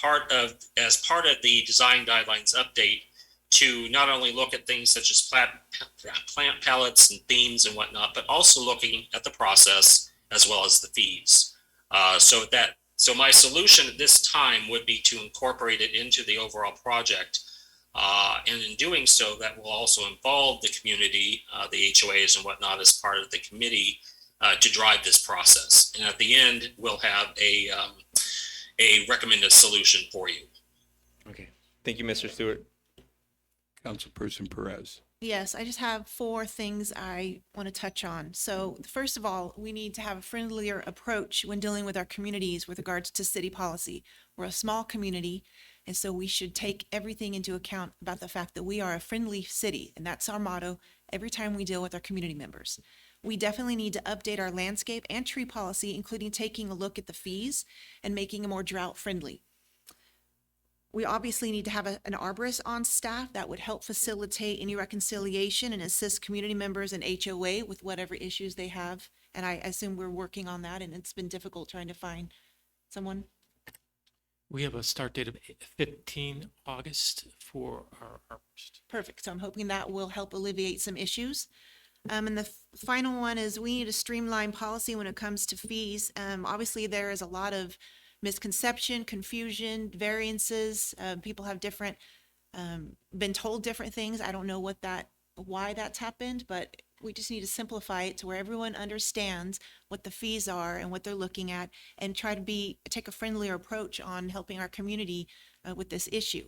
as part of the design guidelines update to not only look at things such as plant palettes and themes and whatnot, but also looking at the process as well as the fees. So my solution at this time would be to incorporate it into the overall project. And in doing so, that will also involve the community, the HOAs and whatnot as part of the committee to drive this process. And at the end, we'll have a recommended solution for you. Okay. Thank you, Mr. Stewart. Councilperson Perez. Yes, I just have 4 things I want to touch on. So first of all, we need to have a friendlier approach when dealing with our communities with regards to city policy. We're a small community, and so we should take everything into account about the fact that we are a friendly city, and that's our motto every time we deal with our community members. We definitely need to update our landscape and tree policy, including taking a look at the fees and making it more drought friendly. We obviously need to have an arborist on staff that would help facilitate any reconciliation and assist community members and HOA with whatever issues they have. And I assume we're working on that, and it's been difficult trying to find someone. We have a start date of 15 August for our arborist. Perfect. So I'm hoping that will help alleviate some issues. And the final one is we need a streamlined policy when it comes to fees. Obviously, there is a lot of misconception, confusion, variances. People have different, been told different things. I don't know why that's happened, but we just need to simplify it to where everyone understands what the fees are and what they're looking at, and try to take a friendlier approach on helping our community with this issue.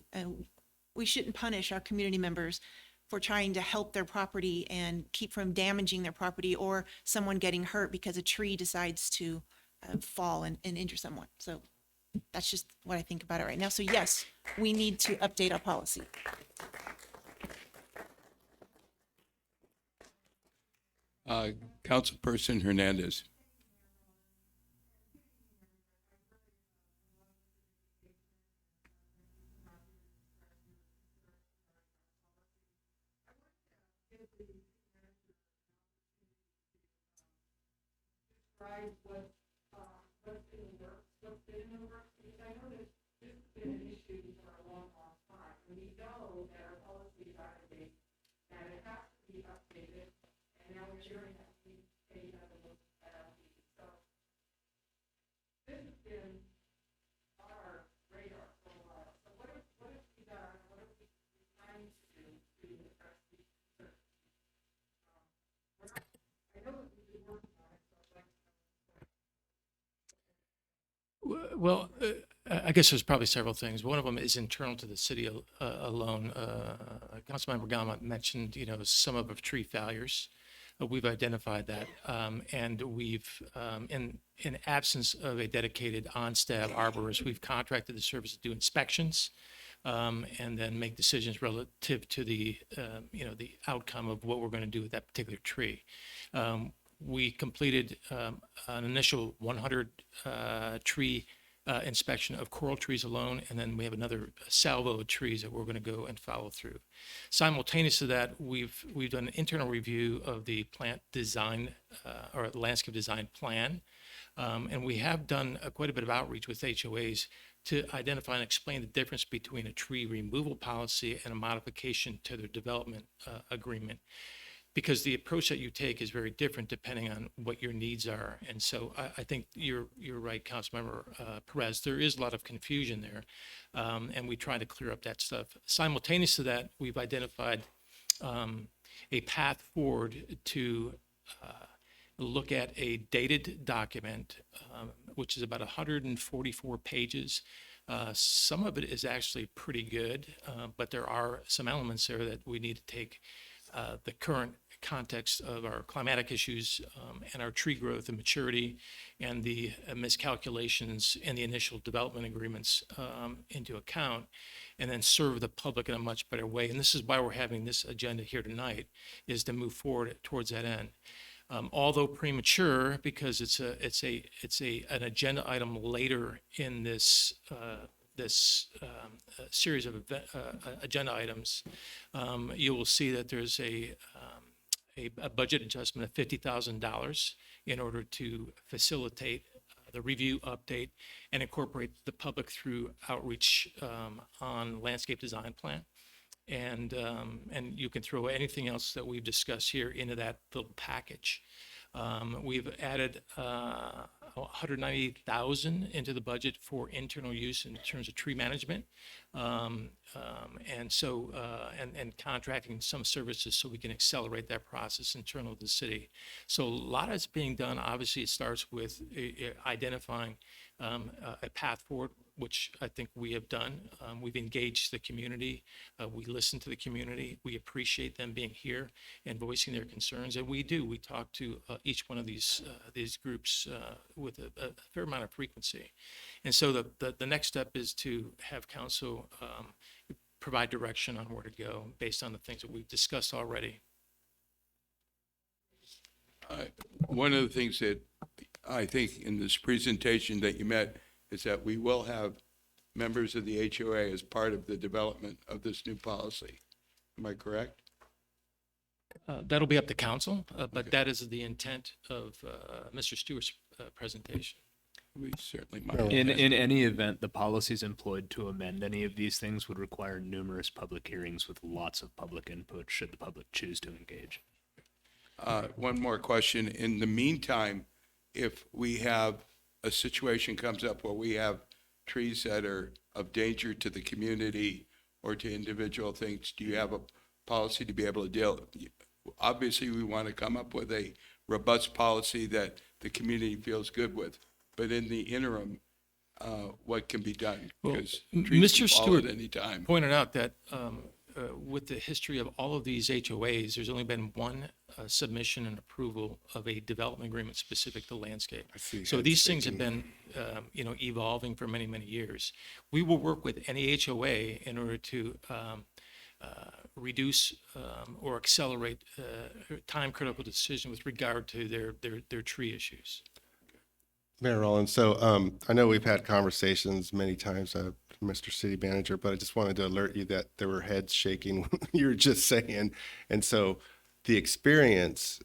We shouldn't punish our community members for trying to help their property and keep from damaging their property, or someone getting hurt because a tree decides to fall and injure someone. So that's just what I think about it right now. So yes, we need to update our policy. Councilperson Hernandez. Well, I guess there's probably several things. One of them is internal to the city alone. Councilmember Gama mentioned, some of the tree failures. We've identified that, and we've, in absence of a dedicated on-staff arborist, we've contracted the service to do inspections, and then make decisions relative to the, the outcome of what we're going to do with that particular tree. We completed an initial 100 tree inspection of coral trees alone, and then we have another salvo of trees that we're going to go and follow through. Simultaneous to that, we've done an internal review of the plant design or landscape design plan, and we have done quite a bit of outreach with HOAs to identify and explain the difference between a tree removal policy and a modification to their development agreement, because the approach that you take is very different depending on what your needs are. And so I think you're right, Councilmember Perez. There is a lot of confusion there, and we try to clear up that stuff. Simultaneous to that, we've identified a path forward to look at a dated document, which is about 144 pages. Some of it is actually pretty good, but there are some elements there that we need to take the current context of our climatic issues and our tree growth and maturity and the miscalculations in the initial development agreements into account, and then serve the public in a much better way. And this is why we're having this agenda here tonight, is to move forward towards that end. Although premature, because it's an agenda item later in this series of agenda items, you will see that there's a budget adjustment of $50,000 in order to facilitate the review, update, and incorporate the public through outreach on landscape design plan. And you can throw anything else that we've discussed here into that little package. We've added 190,000 into the budget for internal use in terms of tree management. And so, and contracting some services so we can accelerate that process internal to the city. So a lot is being done. Obviously, it starts with identifying a path forward, which I think we have done. We've engaged the community. We listen to the community. We appreciate them being here and voicing their concerns. And we do. We talk to each one of these groups with a fair amount of frequency. And so the next step is to have council provide direction on where to go based on the things that we've discussed already. One of the things that I think in this presentation that you met is that we will have members of the HOA as part of the development of this new policy. Am I correct? That'll be up to council, but that is the intent of Mr. Stewart's presentation. We certainly might. In any event, the policies employed to amend any of these things would require numerous public hearings with lots of public input should the public choose to engage. One more question. In the meantime, if we have a situation comes up where we have trees that are of danger to the community or to individual things, do you have a policy to be able to deal? Obviously, we want to come up with a robust policy that the community feels good with. But in the interim, what can be done? Because trees Mr. can fall Stewart at any time. pointed out that with the history of all of these HOAs, there's only been one submission and approval of a development agreement specific to landscape. So these things have been, evolving for many, many years. We will work with any HOA in order to reduce or accelerate time-critical decision with regard to their tree issues. Mayor Rollins, so I know we've had conversations many times, Mr. City Manager, but I just wanted to alert you that there were heads shaking when you were just saying. And so the experience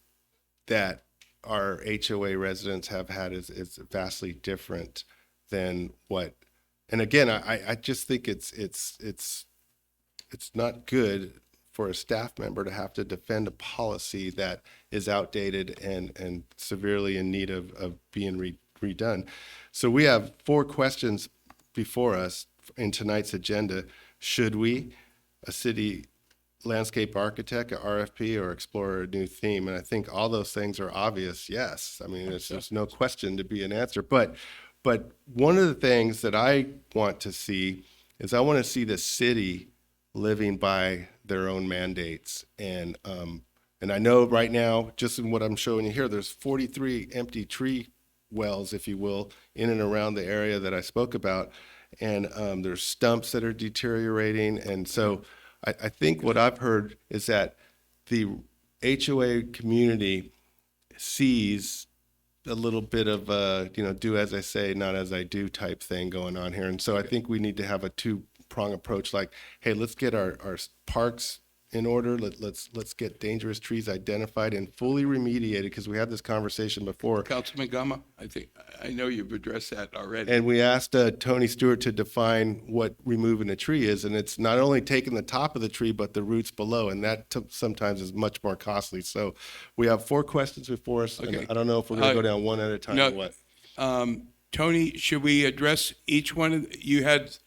that our HOA residents have had is vastly different than what, and again, I just think it's not good for a staff member to have to defend a policy that is outdated and severely in need of being redone. So we have 4 questions before us in tonight's agenda. Should we, a city landscape architect, a RFP, or explore a new theme? And I think all those things are obvious, yes. I mean, there's no question to be an answer. But one of the things that I want to see is I want to see the city living by their own mandates. And I know right now, just in what I'm showing you here, there's 43 empty tree wells, if you will, in and around the area that I spoke about. And there's stumps that are deteriorating. And so I think what I've heard is that the HOA community sees a little bit of a, do as I say, not as I do type thing going on here. And so I think we need to have a 2-prong approach, like, hey, let's get our parks in order. Let's get dangerous trees identified and fully remediated, because we had this conversation before. Councilman Gama, I know you've addressed that already. And we asked Tony Stewart to define what removing a tree is, and it's not only taking the top of the tree, but the roots below, and that sometimes is much more costly. So we have 4 questions before us, and I don't know if we're going to go down one at a time or what. Tony, should we address each one? You had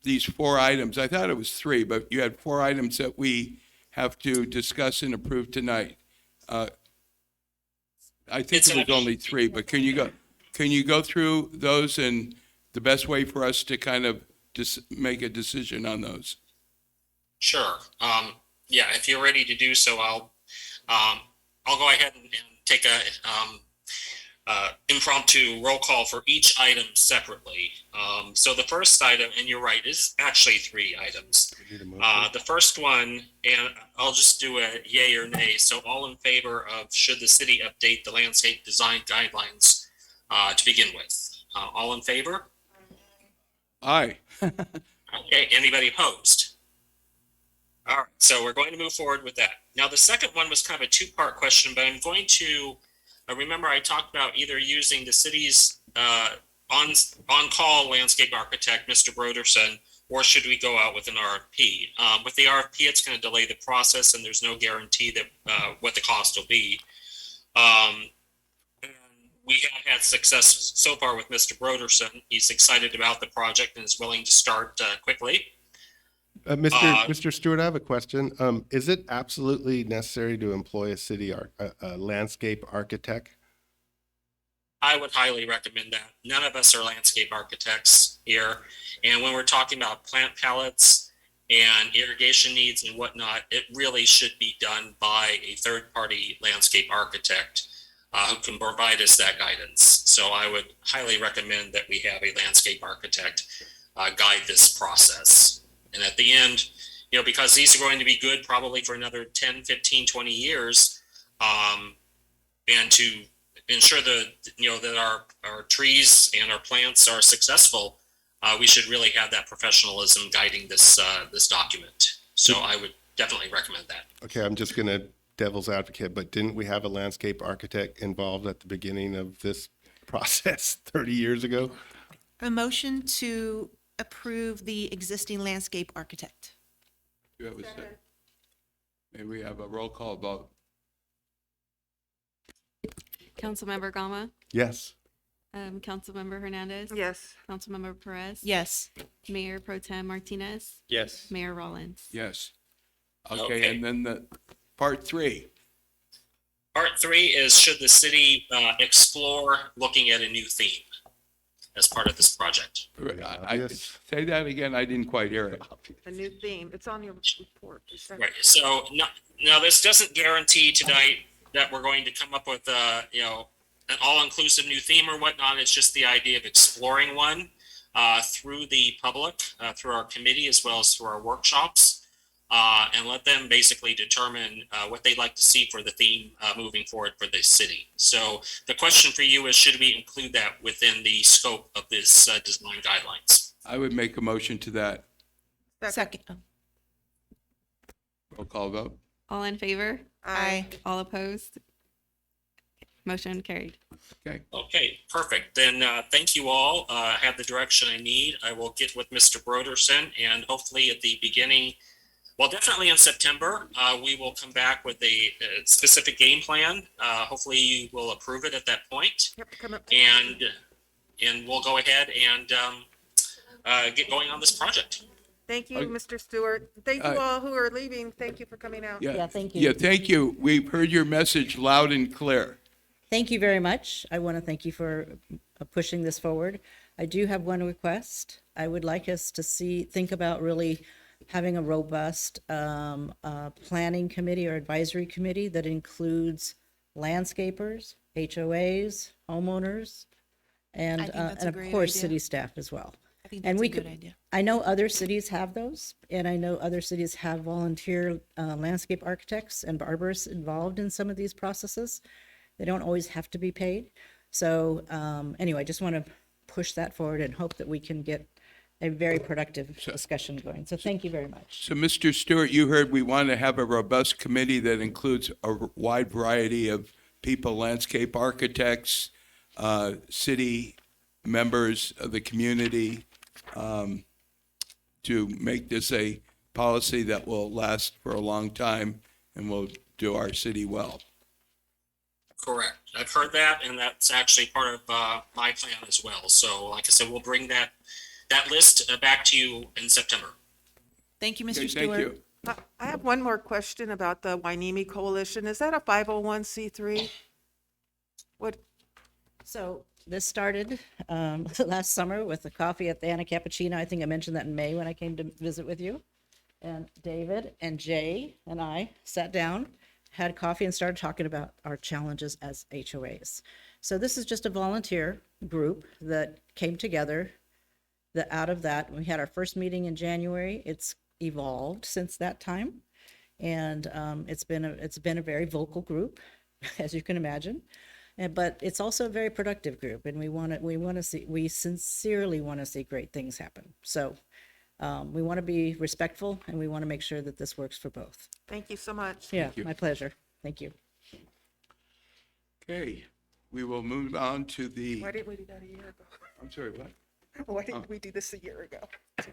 these 4 items. I thought it was 3, but you had 4 items that we have to discuss and approve tonight. I think it was only 3, but can you go through those and the best way for us to kind of just make a decision on those? Sure. Yeah, if you're ready to do so, I'll go ahead and take a impromptu roll call for each item separately. So the first item, and you're right, is actually 3 items. The first one, and I'll just do a yay or nay. So all in favor of should the city update the landscape design guidelines to begin with? All in favor? Aye. Okay, anybody opposed? All right, so we're going to move forward with that. Now, the second one was kind of a 2-part question, but I'm going to remember I talked about either using the city's on-call landscape architect, Mr. Broderson, or should we go out with an RFP? With the RFP, it's going to delay the process, and there's no guarantee that what the cost will be. And we have had success so far with Mr. Broderson. He's excited about the project and is willing to start quickly. Mr. Stewart, I have a question. Is it absolutely necessary to employ a landscape architect? I would highly recommend that. None of us are landscape architects here. And when we're talking about plant palettes and irrigation needs and whatnot, it really should be done by a third-party landscape architect who can provide us that guidance. So I would highly recommend that we have a landscape architect guide this process. And at the end, because these are going to be good probably for another 10, 15, 20 years, and to ensure that our trees and our plants are successful, we should really have that professionalism guiding this document. So I would definitely recommend that. Okay, I'm just gonna devil's advocate, but didn't we have a landscape architect involved at the beginning of this process 30 years ago? A motion to approve the existing landscape architect. Do you have a second? May we have a roll call vote? Councilmember Gama, Yes. Councilmember Hernandez. Yes. Councilmember Perez. Yes. Mayor Pro Tem Martinez. Yes. Mayor Rollins. Yes. Okay. Okay, and then the part 3. Part 3 is, should the city explore looking at a new theme as part of this project? Say that again, I didn't quite hear it. A new theme. It's on your report. Right. So now this doesn't guarantee tonight that we're going to come up with an all-inclusive new theme or whatnot. It's just the idea of exploring one through the public, through our committee, as well as through our workshops, and let them basically determine what they'd like to see for the theme moving forward for the city. So the question for you is, should we include that within the scope of this design guidelines? I would make a motion to that. Second. Roll call vote? All in favor? Aye. All opposed? Motion carried. Okay. Okay, perfect. Then thank you all. I have the direction I need. I will get with Mr. Broderson, and hopefully at the beginning, well, definitely in September, we will come back with a specific game plan. Hopefully you will approve it at that point. Yep, come up. And we'll go ahead and get going on this project. Thank you, Mr. Stewart. Thank you all who are leaving. Thank you for coming out. Yeah, thank you. Yeah, thank you. We've heard your message loud and clear. Thank you very much. I want to thank you for pushing this forward. I do have one request. I would like us to think about really having a robust planning committee or advisory committee that includes landscapers, HOAs, homeowners, and I think that's a of great course, idea. city staff as well. I think And that's we a good could, idea. I know other cities have those, and I know other cities have volunteer landscape architects and arborists involved in some of these processes. They don't always have to be paid. So anyway, I just want to push that forward and hope that we can get a very productive discussion going. So thank you very much. So, Mr. Stewart, you heard we want to have a robust committee that includes a wide variety of people, landscape architects, city members of the community, to make this a policy that will last for a long time and will do our city well. Correct. I've heard that, and that's actually part of my plan as well. So like I said, we'll bring that list back to you in September. Thank you, Mr. Okay, Stewart. thank you. I have one more question about the Wainimi Coalition. Is that a 501c3? What? So this started last summer with the coffee at the Anna Cappuccino. I think I mentioned that in May when I came to visit with you. And David and Jay and I sat down, had coffee, and started talking about our challenges as HOAs. So this is just a volunteer group that came together. That out of that, we had our first meeting in January. It's evolved since that time, and it's been a very vocal group, as you can imagine. But it's also a very productive group, and we sincerely want to see great things happen. So we want to be respectful, and we want to make sure that this works for both. Thank you so much. Yeah, my pleasure. Thank you. Okay, we will move on to the, Why didn't we do that a year ago? I'm sorry, what? Why didn't we do this a year ago?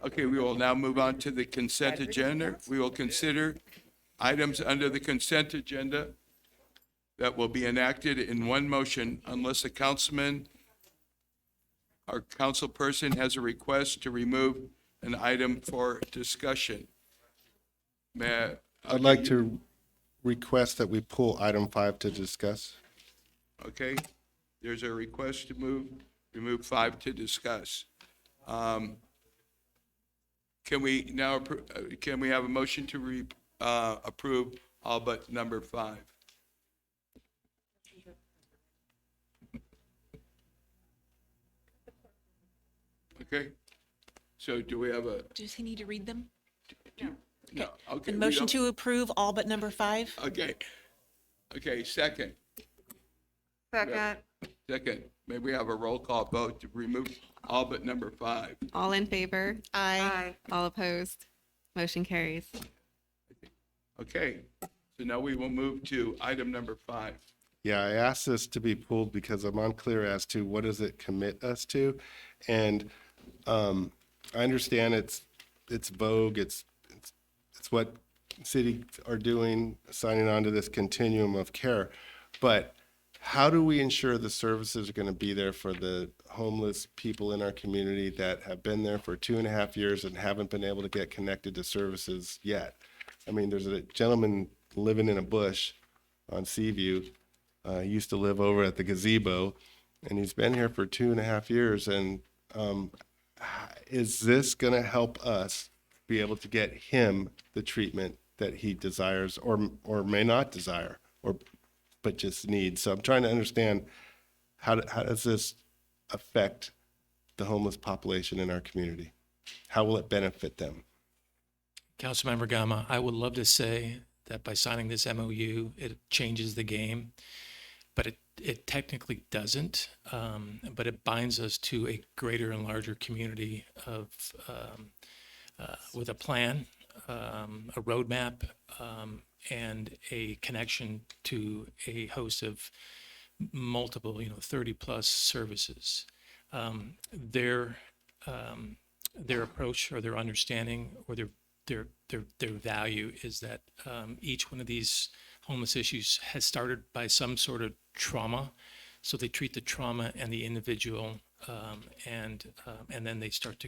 Okay, we will now move on to the consent agenda. We will consider items under the consent agenda. that will be enacted in one motion unless a councilman or council person has a request to remove an item for discussion. I'd like to request that we pull item 5 to discuss. Okay, there's a request to remove 5 to discuss. Can we now, can we have a motion to approve all but number 5? Okay, so do we have a, Does he need to read them? no, okay. And we motion don't- to approve all but number 5? Okay, okay, second, Second. may we have a roll call vote to remove all but number 5? All in favor? Aye. All opposed? Motion carries. Okay, so now we will move to item number 5. Yeah, I asked this to be pulled because I'm unclear as to what does it commit us to. And I understand it's vogue, it's what city are doing, signing on to this continuum of care. But how do we ensure the services are going to be there for the homeless people in our community that have been there for 2.5 years and haven't been able to get connected to services yet? I mean, there's a gentleman living in a bush on Seaview. He used to live over at the gazebo, and he's been here for 2.5 years. And is this going to help us be able to get him the treatment that he desires or may not desire, but just needs? So I'm trying to understand how does this affect the homeless population in our community? How will it benefit them? Councilmember Gama, I would love to say that by signing this MOU, it changes the game, but it technically doesn't. But it binds us to a greater and larger community of with a plan, a roadmap, and a connection to a host of multiple, 30 plus services. Their approach or their understanding or their value is that each one of these homeless issues has started by some sort of trauma. So they treat the trauma and the individual, and then they start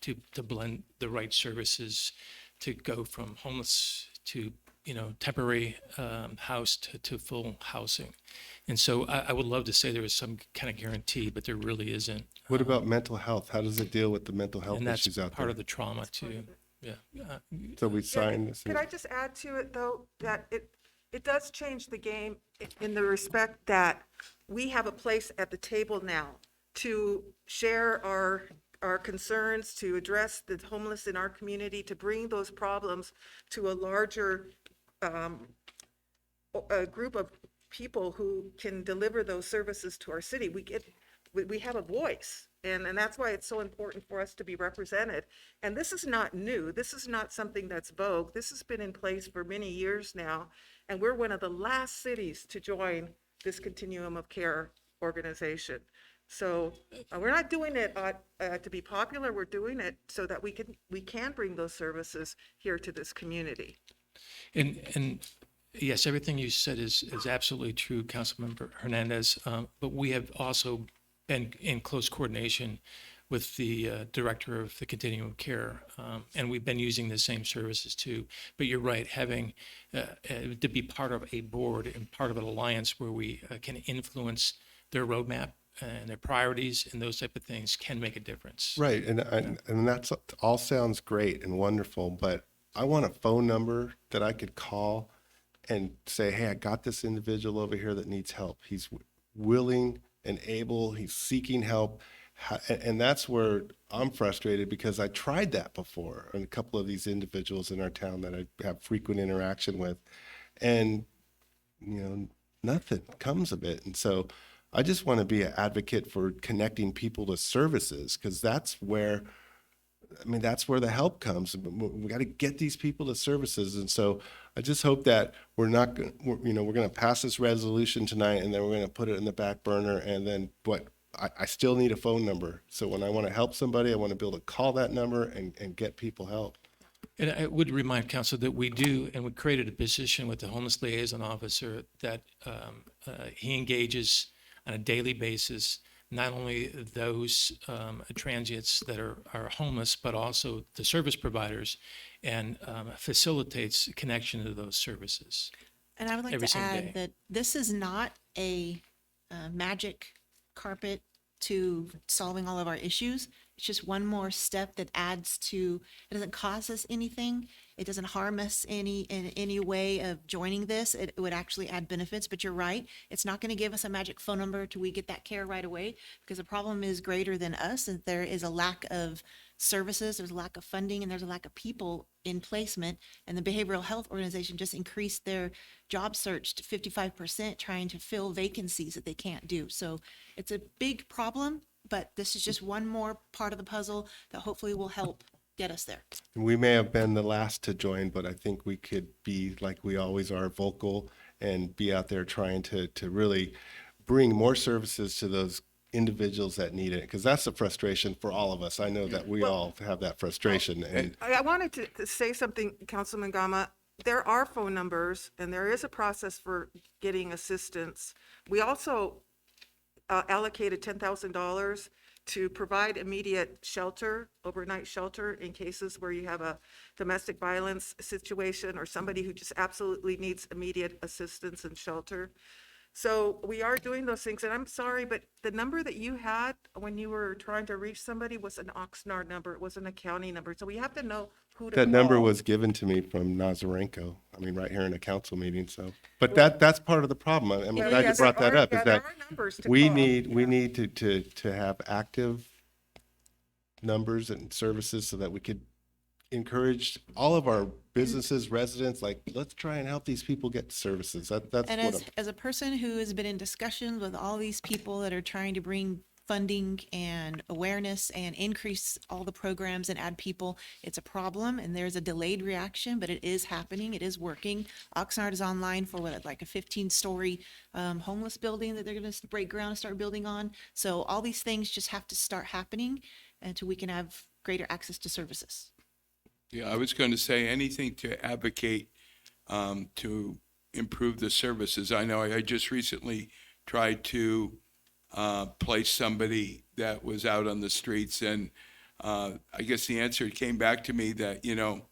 to blend the right services to go from homeless to temporary house to full housing. And so I would love to say there is some kind of guarantee, but there really isn't. What about mental health? How does it deal with the mental health And that's issues out part there? of the trauma too. Yeah. So we sign this. Could I just add to it, though, that it does change the game in the respect that we have a place at the table now to share our concerns, to address the homeless in our community, to bring those problems to a larger a group of people who can deliver those services to our city. We have a voice, and that's why it's so important for us to be represented. And this is not new. This is not something that's vogue. This has been in place for many years now, and we're one of the last cities to join this continuum of care organization. So we're not doing it to be popular. We're doing it so that we can bring those services here to this community. And yes, everything you said is absolutely true, Councilmember Hernandez. But we have also been in close coordination with the director of the Continuum of Care, and we've been using the same services too. But you're right, having to be part of a board and part of an alliance where we can influence their roadmap and their priorities and those type of things can make a difference. Right, and that's all sounds great and wonderful, but I want a phone number that I could call and say, hey, I got this individual over here that needs help. He's willing and able, he's seeking help. And that's where I'm frustrated because I tried that before on a couple of these individuals in our town that I have frequent interaction with. And, nothing comes of it. And so I just want to be an advocate for connecting people to services because that's where the help comes. We got to get these people to services. And so I just hope that we're going to pass this resolution tonight and then we're going to put it in the back burner. And then I still need a phone number. So when I want to help somebody, I want to be able to call that number and get people help. And I would remind council that we do, and we created a position with the homeless liaison officer that he engages on a daily basis, not only those transients that are homeless, but also the service providers, and facilitates connection to those services. And I would like every to single add day. that this is not a magic carpet to solving all of our issues. It's just one more step that adds to, it doesn't cost us anything. It doesn't harm us in any way of joining this. It would actually add benefits, but you're right. It's not going to give us a magic phone number till we get that care right away, because the problem is greater than us, and there is a lack of services, there's a lack of funding, and there's a lack of people in placement. And the behavioral health organization just increased their job search to 55%, trying to fill vacancies that they can't do. So it's a big problem, but this is just one more part of the puzzle that hopefully will help get us there. We may have been the last to join, but I think we could be, like we always are, vocal and be out there trying to really bring more services to those individuals that need it, because that's the frustration for all of us. I know that we all have that frustration. And I wanted to say something, Councilman Gama. There are phone numbers and there is a process for getting assistance. We also allocated $10,000 to provide immediate shelter, overnight shelter, in cases where you have a domestic violence situation or somebody who just absolutely needs immediate assistance and shelter. So we are doing those things, and I'm sorry, but the number that you had when you were trying to reach somebody was an Oxnard number. It wasn't a county number. So we have to know who to that number call. was given to me from Nazarenko. I mean, right here in a council meeting. So, but that's part of the problem. I'm Well, glad yeah, you brought there that are- up. yeah, Is there that are numbers to we call. need to have active numbers and services so that we could encourage all of our businesses, residents, like, let's try and help these people get services. That's And what as a person who has been in discussions with all these people that are trying to bring funding and awareness and increase all the programs and add people, it's a problem, and there's a delayed reaction, but it is happening. It is working. Oxnard is online for what, like a 15-story homeless building that they're going to break ground and start building on. So all these things just have to start happening until we can have greater access to services. Yeah, I was going to say anything to advocate to improve the services. I know I just recently tried to place somebody that was out on the streets, and I guess the answer came back to me that, you know,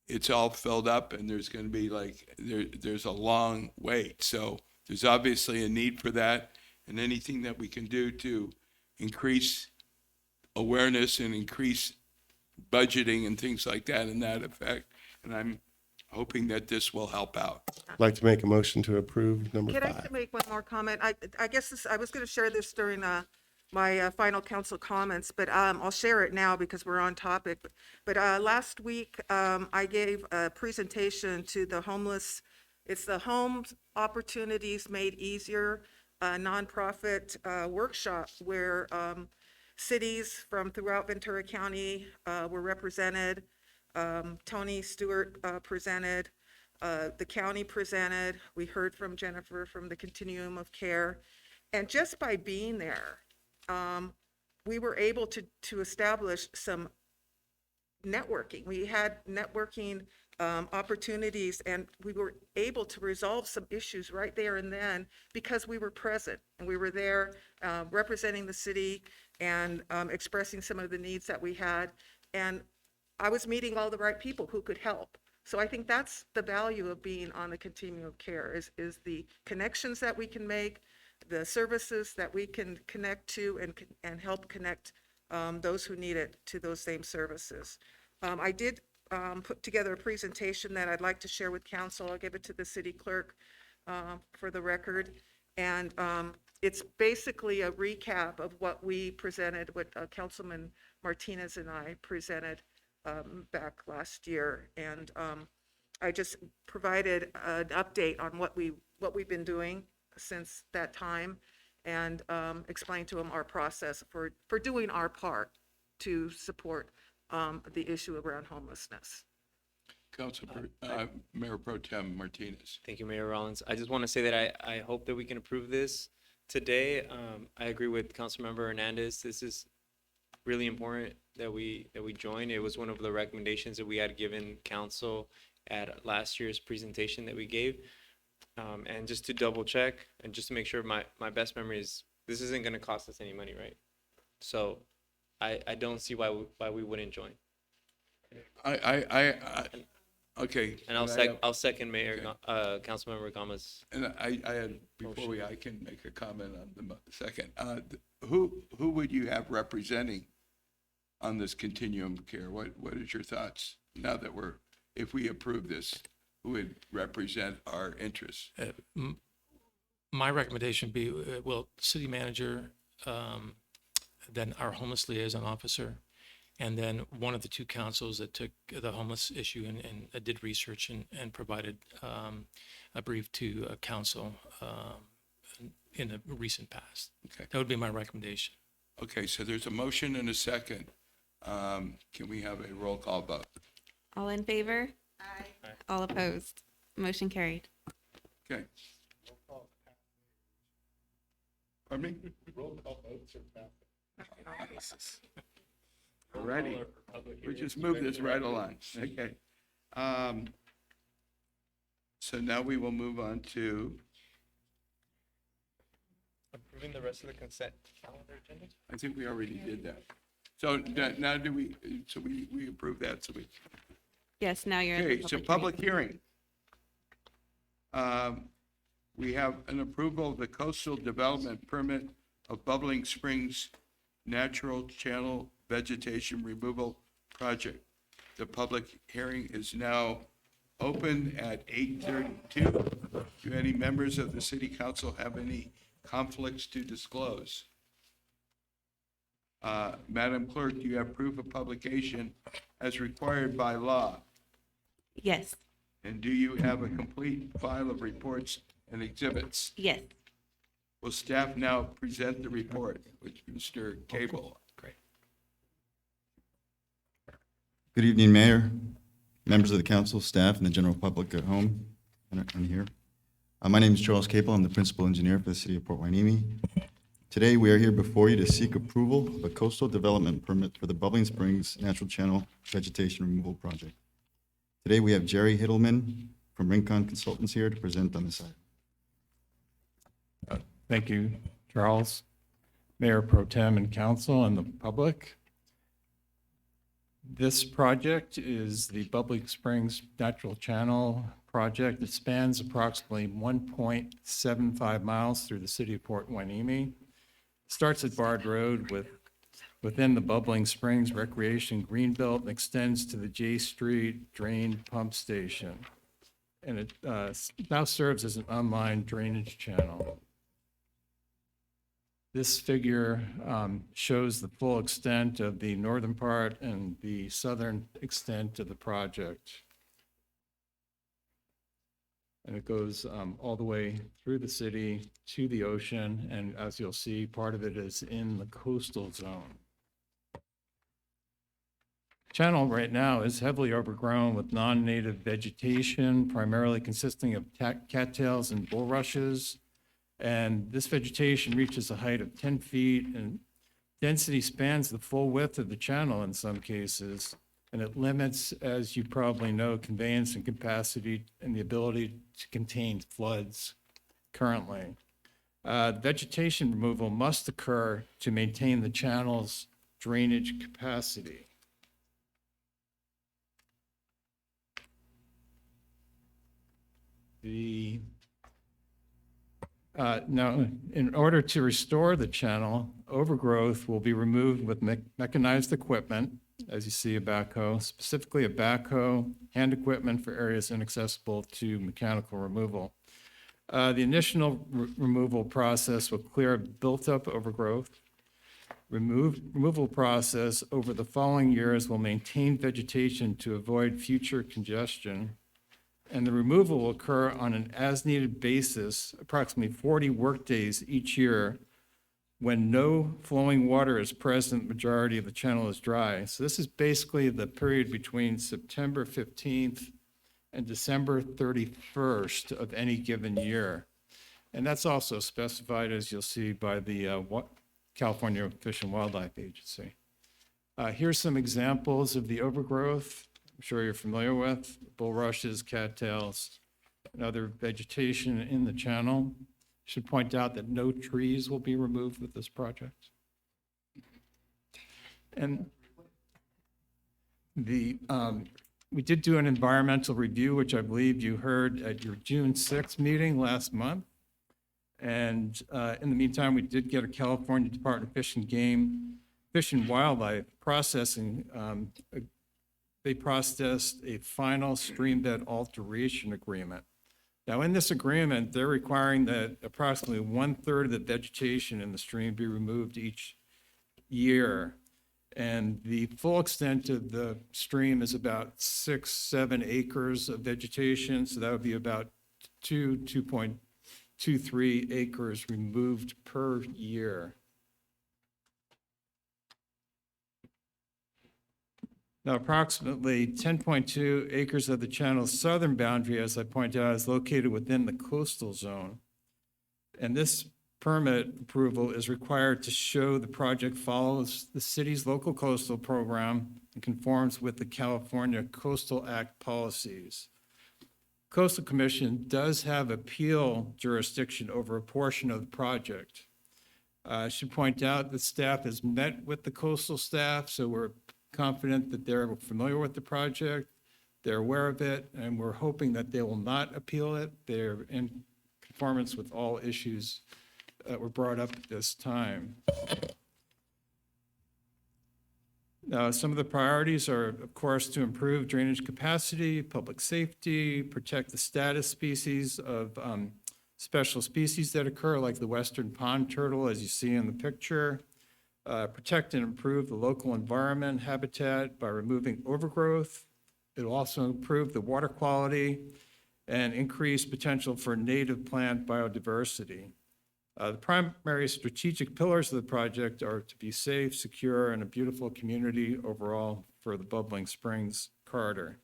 it's all filled up and there's going to be like, there's a long wait. So there's obviously a need for that, and anything that we can do to increase awareness and increase budgeting and things like that in that effect. And I'm hoping that this will help out. I'd like to make a motion to approve number Can 5. I make one more comment? I guess this, I was going to share this during my final council comments, but I'll share it now because we're on topic. But last week, I gave a presentation to the homeless. It's the Home Opportunities Made Easier nonprofit workshop where cities from throughout Ventura County were represented. Tony Stewart presented. The county presented. We heard from Jennifer from the Continuum of Care. And just by being there, we were able to establish some networking. We had networking opportunities, and we were able to resolve some issues right there and then because we were present and we were there representing the city and expressing some of the needs that we had. And I was meeting all the right people who could help. So I think that's the value of being on the continuum of care is the connections that we can make, the services that we can connect to and help connect those who need it to those same services. I did put together a presentation that I'd like to share with council. I'll give it to the city clerk for the record. And it's basically a recap of what we presented, what Councilman Martinez and I presented back last year. And I just provided an update on what we've been doing since that time and explained to them our process for doing our part to support the issue around homelessness. Mayor Pro Tem Martinez. Thank you, Mayor Rollins. I just want to say that I hope that we can approve this today. I agree with Councilmember Hernandez. This is really important that we join. It was one of the recommendations that we had given council at last year's presentation that we gave. And just to double check and just to make sure my best memory is this isn't going to cost us any money, right? So I don't see why we wouldn't join. Okay. And I'll second Mayor Councilmember Gama's. And I had, before I can make a comment on the second, who would you have representing on this continuum of care? What is your thoughts now that if we approve this, who would represent our interests? My recommendation would be, city manager, then our homeless liaison officer, and then one of the two councils that took the homeless issue and did research and provided a brief to council in the recent past. Okay. That would be my recommendation. Okay, so there's a motion and a second. Can we have a roll call vote? All in favor? Aye. All opposed? Motion carried. Okay. Pardon me? Roll call votes are Alrighty, we just move this right along. Okay. So now we will move on to, Approving the rest of the consent calendar agenda? I think we already did that. So now we approve that, so we. Yes, now you're in Okay, the so public public hearing. We have an approval of the coastal development permit of Bubbling Springs Natural Channel Vegetation Removal Project. The public hearing is now open at 8:32. Do any members of the city council have any conflicts to disclose? Madam Clerk, do you have proof of publication as required by law? Yes. And do you have a complete file of reports and exhibits? Yes. Will staff now present the report, which Mr. Cable? Great. Good evening, Mayor, members of the council, staff, and the general public at home and here. My name is Charles Cable. I'm the principal engineer for the city of Port Hueneme. Today, we are here before you to seek approval of a coastal development permit for the Bubbling Springs Natural Channel Vegetation Removal Project. Today, we have Jerry Hiddleman from Rincon Consultants here to present on this item. Thank you, Charles, Mayor Pro Tem and council and the public. This project is the Bubbling Springs Natural Channel project. It spans approximately 1.75 miles through the city of Port Hueneme. Starts at Bard Road within the Bubbling Springs Recreation Greenbelt and extends to the J Street Drain Pump Station. And it now serves as an unlined drainage channel. This figure shows the full extent of the northern part and the southern extent of the project. And it goes all the way through the city to the ocean, and as you'll see, part of it is in the coastal zone. Channel right now is heavily overgrown with non-native vegetation, primarily consisting of cattails and bulrushes. And this vegetation reaches a height of 10 feet, and density spans the full width of the channel in some cases. And it limits, as you probably know, conveyance and capacity and the ability to contain floods currently. Vegetation removal must occur to maintain the channel's drainage capacity. Now, in order to restore the channel, overgrowth will be removed with mechanized equipment, as you see a backhoe, specifically a backhoe, hand equipment for areas inaccessible to mechanical removal. The initial removal process will clear built-up overgrowth. Removal process over the following years will maintain vegetation to avoid future congestion. And the removal will occur on an as-needed basis, approximately 40 workdays each year, when no flowing water is present, majority of the channel is dry. So this is basically the period between September 15th and December 31st of any given year. And that's also specified, as you'll see, by the California Fish and Wildlife Agency. Here's some examples of the overgrowth I'm sure you're familiar with: bulrushes, cattails, and other vegetation in the channel. Should point out that no trees will be removed with this project. And we did do an environmental review, which I believe you heard at your June 6th meeting last month. And in the meantime, we did get a California Department of Fish and Game, Fish and Wildlife processing. They processed a final stream bed alteration agreement. Now, in this agreement, they're requiring that approximately 1/3 of the vegetation in the stream be removed each year. And the full extent of the stream is about 6-7 acres of vegetation. So that would be about 2.23 acres removed per year. Now, approximately 10.2 acres of the channel's southern boundary, as I pointed out, is located within the coastal zone. And this permit approval is required to show the project follows the city's local coastal program and conforms with the California Coastal Act policies. Coastal Commission does have appeal jurisdiction over a portion of the project. I should point out that staff has met with the coastal staff, so we're confident that they're familiar with the project, they're aware of it, and we're hoping that they will not appeal it. They're in conformance with all issues that were brought up at this time. Now, some of the priorities are, of course, to improve drainage capacity, public safety, protect the status species of special species that occur, like the western pond turtle, as you see in the picture. Protect and improve the local environment habitat by removing overgrowth. It'll also improve the water quality and increase potential for native plant biodiversity. The primary strategic pillars of the project are to be safe, secure, and a beautiful community overall for the Bubbling Springs corridor.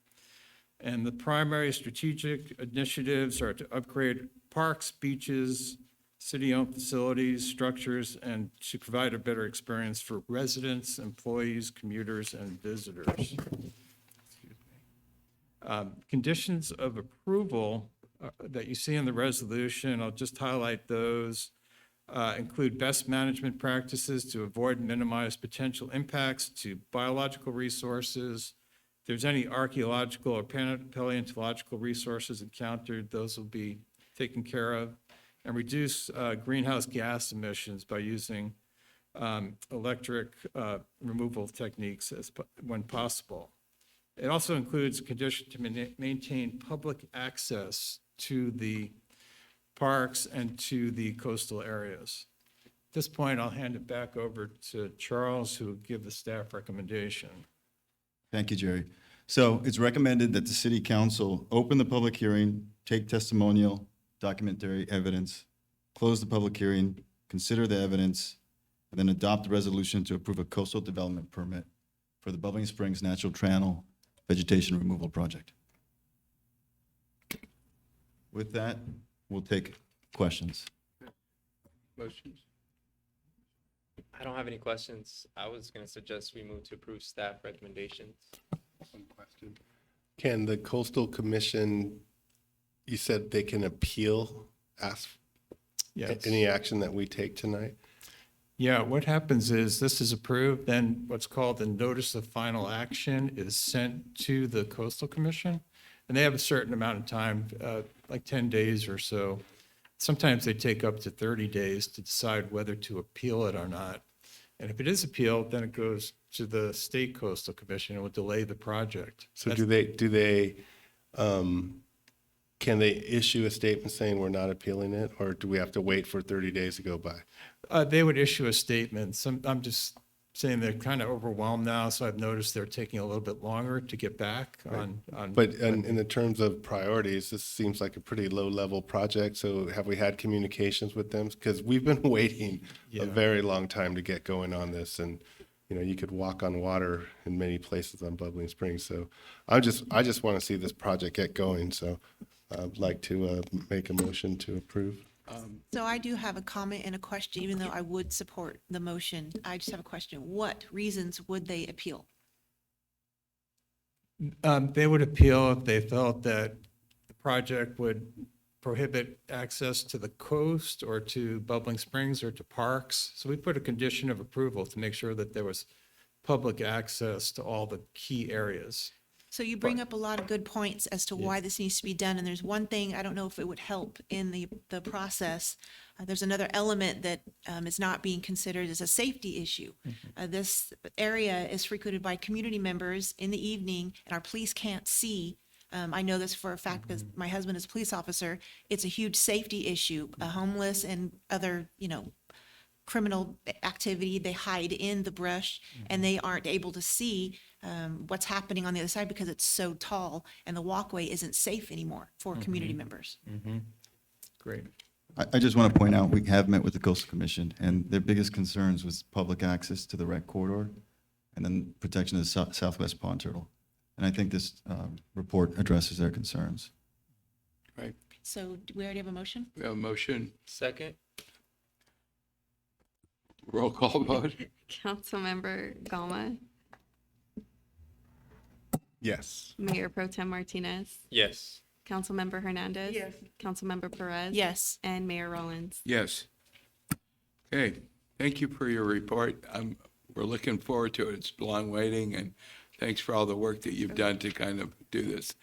And the primary strategic initiatives are to upgrade parks, beaches, city-owned facilities, structures, and to provide a better experience for residents, employees, commuters, and visitors. Conditions of approval that you see in the resolution, I'll just highlight those, include best management practices to avoid and minimize potential impacts to biological resources. If there's any archaeological or paleontological resources encountered, those will be taken care of. And reduce greenhouse gas emissions by using electric removal techniques when possible. It also includes a condition to maintain public access to the parks and to the coastal areas. At this point, I'll hand it back over to Charles, who will give the staff recommendation. Thank you, Jerry. So it's recommended that the city council open the public hearing, take testimonial, documentary evidence, close the public hearing, consider the evidence, and then adopt a resolution to approve a coastal development permit for the Bubbling Springs Natural Channel Vegetation Removal Project. With that, we'll take questions. Motions? I don't have any questions. I was going to suggest we move to approve staff recommendations. One question. Can the Coastal Commission, you said they can appeal, ask any action that we take tonight? Yeah, what happens is this is approved, then what's called the notice of final action is sent to the Coastal Commission. And they have a certain amount of time, like 10 days or so. Sometimes they take up to 30 days to decide whether to appeal it or not. And if it is appealed, then it goes to the State Coastal Commission and will delay the project. So can they issue a statement saying we're not appealing it, or do we have to wait for 30 days to go by? They would issue a statement. I'm just saying they're kind of overwhelmed now, so I've noticed they're taking a little bit longer to get back on. But in the terms of priorities, this seems like a pretty low-level project. So have we had communications with them? Because we've been waiting a very long time to get going on this, and you could walk on water in many places on Bubbling Springs. So I just want to see this project get going. So I'd like to make a motion to approve. So I do have a comment and a question, even though I would support the motion. I just have a question. What reasons would they appeal? They would appeal if they felt that the project would prohibit access to the coast or to Bubbling Springs or to parks. So we put a condition of approval to make sure that there was public access to all the key areas. So you bring up a lot of good points as to why this needs to be done, and there's one thing, I don't know if it would help in the process. There's another element that is not being considered as a safety issue. This area is frequented by community members in the evening, and our police can't see. I know this for a fact because my husband is a police officer. It's a huge safety issue. Homeless and other, criminal activity, they hide in the brush and they aren't able to see what's happening on the other side because it's so tall and the walkway isn't safe anymore for community members. Great. I just want to point out, we have met with the Coastal Commission, and their biggest concerns was public access to the rec corridor and then protection of the southwest pond turtle. And I think this report addresses their concerns. Right. So do we already have a motion? We have a motion. Second? Roll call vote. Councilmember Gama, Yes. Mayor Pro Tem Martinez, Yes. Councilmember Hernandez. Yes. Councilmember Perez. Yes. And Mayor Rollins. Yes. Okay, thank you for your report. We're looking forward to it. It's long waiting, and thanks for all the work that you've done to kind of do this.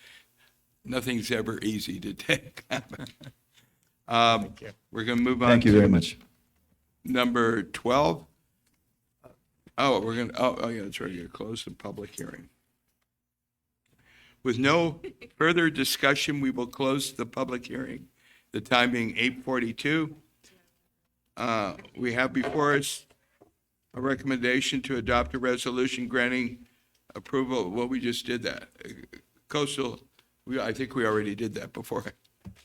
Nothing's ever easy to take. We're going to move on. Thank you to very much. Number 12. Oh, yeah, that's right. You're going to close the public hearing. With no further discussion, we will close the public hearing. The time being 8:42. We have before us a recommendation to adopt a resolution granting approval. Well, we just did that. Coastal, I think we already did that before.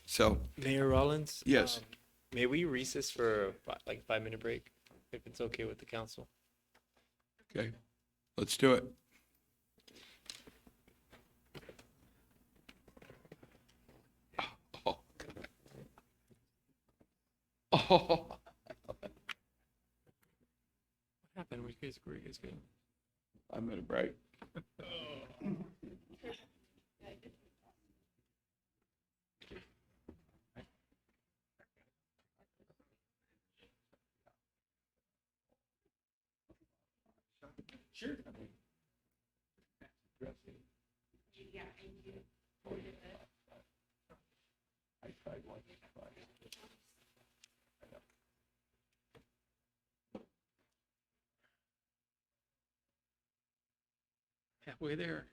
So, Mayor Rollins? Yes. May we recess for like 5-minute break, if it's okay with the council? okay, let's do it. Oh. What happened? Were you guys good? I'm at a break. Sure. Halfway there.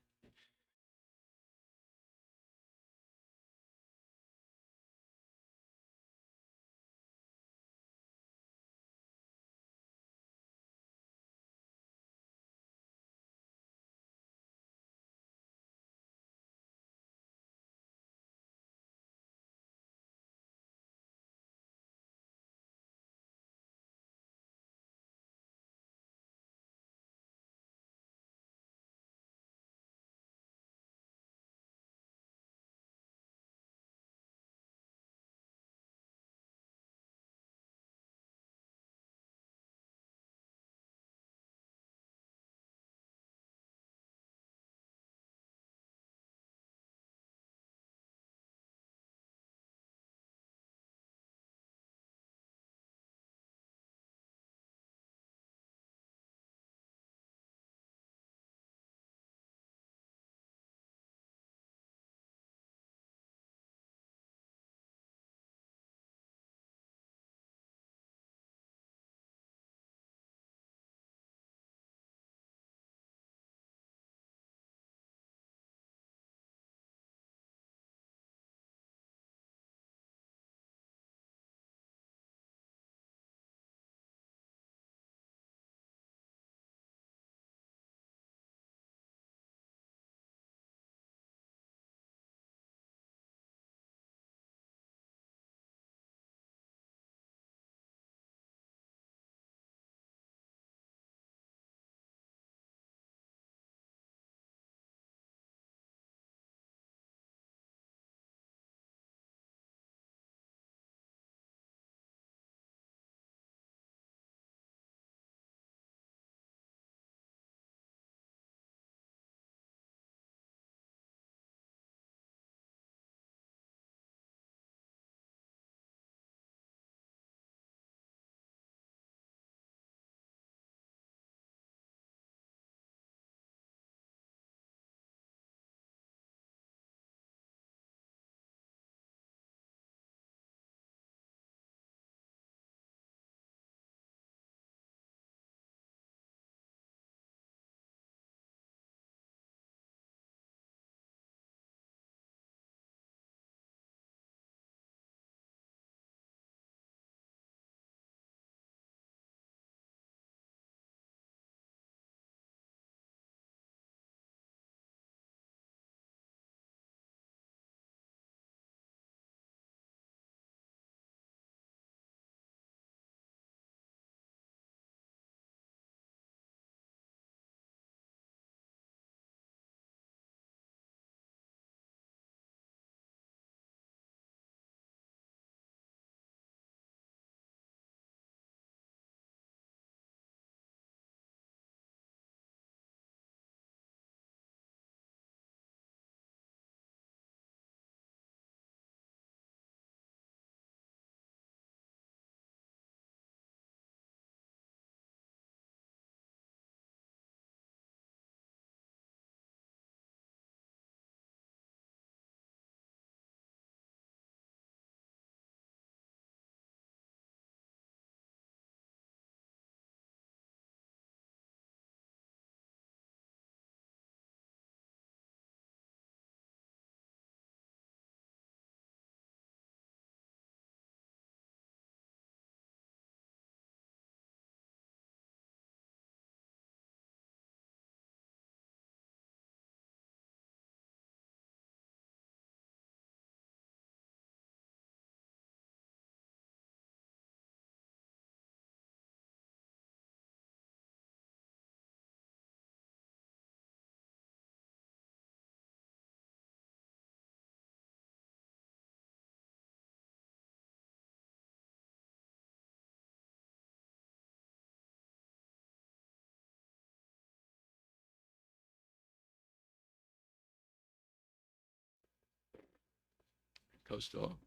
Coastal.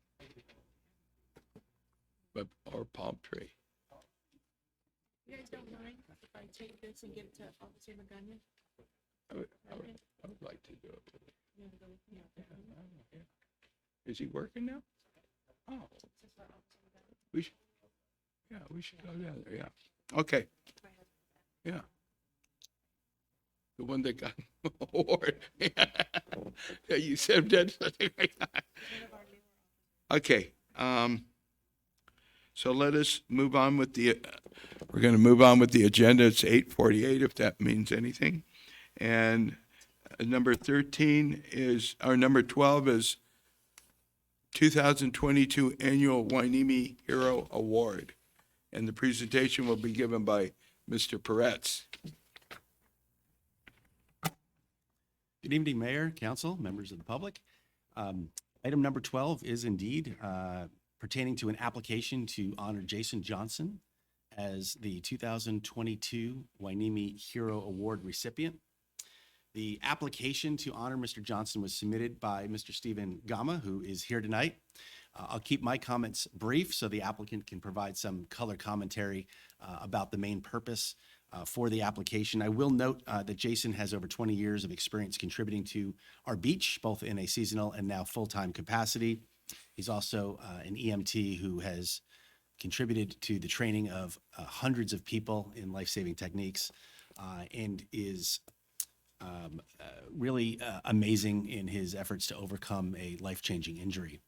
But, or palm tree. You guys don't mind if I take this and give it to Officer Magana? I would like to do it. Is he working now? Oh. We should go down there, yeah. Okay. Yeah. The one that got an award. Yeah, you said that. Okay, so let us move on with we're gonna move on with the agenda. It's 8:48, if that means anything. And number 13 is, or number 12 is 2022 Annual Hueneme Hero Award. And the presentation will be given by Mr. Peretz. Good evening, Mayor, Council, members of the public. Item number 12 is indeed pertaining to an application to honor Jason Johnson as the 2022 Hueneme Hero Award recipient. The application to honor Mr. Johnson was submitted by Mr. Stephen Gama, who is here tonight. I'll keep my comments brief so the applicant can provide some color commentary about the main purpose for the application. I will note that Jason has over 20 years of experience contributing to our beach, both in a seasonal and now full-time capacity. He's also an EMT who has contributed to the training of hundreds of people in life-saving techniques and is really amazing in his efforts to overcome a life-changing injury.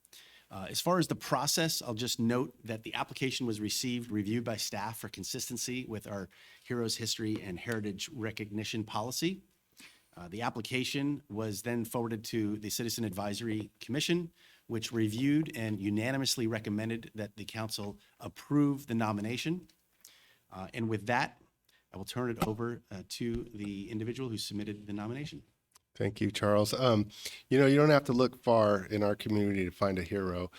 As far as the process, I'll just note that the application was reviewed by staff for consistency with our Heroes History and Heritage Recognition Policy. The application was then forwarded to the Citizen Advisory Commission, which reviewed and unanimously recommended that the council approve the nomination. And with that, I will turn it over to the individual who submitted the nomination. Thank you, Charles. You know, you don't have to look far in our community to find a hero.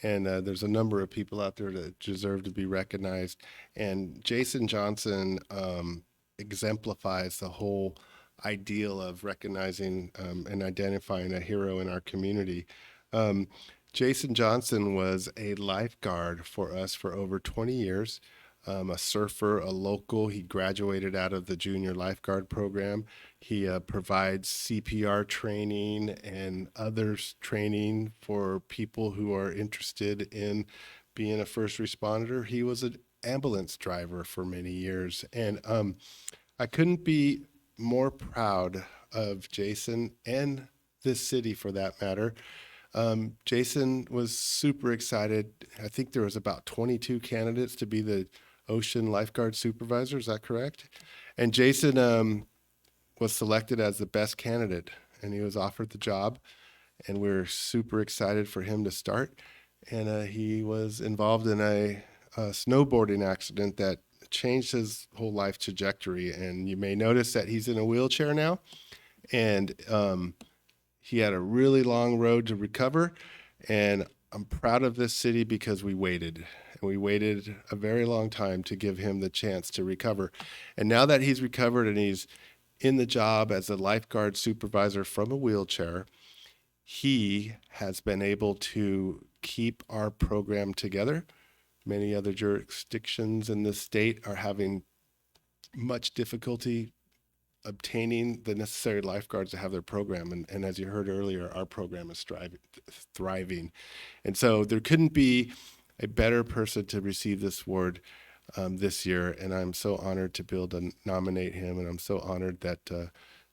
And there's a number of people out there that deserve to be recognized. And Jason Johnson exemplifies the whole ideal of recognizing and identifying a hero in our community. Jason Johnson was a lifeguard for us for over 20 years. A surfer, a local. He graduated out of the junior lifeguard program. He provides CPR training and others training for people who are interested in being a first responder. He was an ambulance driver for many years. And I couldn't be more proud of Jason and this city for that matter. Jason was super excited. I think there was about 22 candidates to be the Ocean Lifeguard Supervisor. Is that correct? And Jason was selected as the best candidate, and he was offered the job. And we're super excited for him to start. And he was involved in a snowboarding accident that changed his whole life trajectory. And you may notice that he's in a wheelchair now. And he had a really long road to recover. And I'm proud of this city because we waited. And we waited a very long time to give him the chance to recover. And now that he's recovered and he's in the job as a lifeguard supervisor from a wheelchair, he has been able to keep our program together. Many other jurisdictions in the state are having much difficulty obtaining the necessary lifeguards to have their program. And as you heard earlier, our program is thriving. And so there couldn't be a better person to receive this award this year. And I'm so honored to be able to nominate him. And I'm so honored that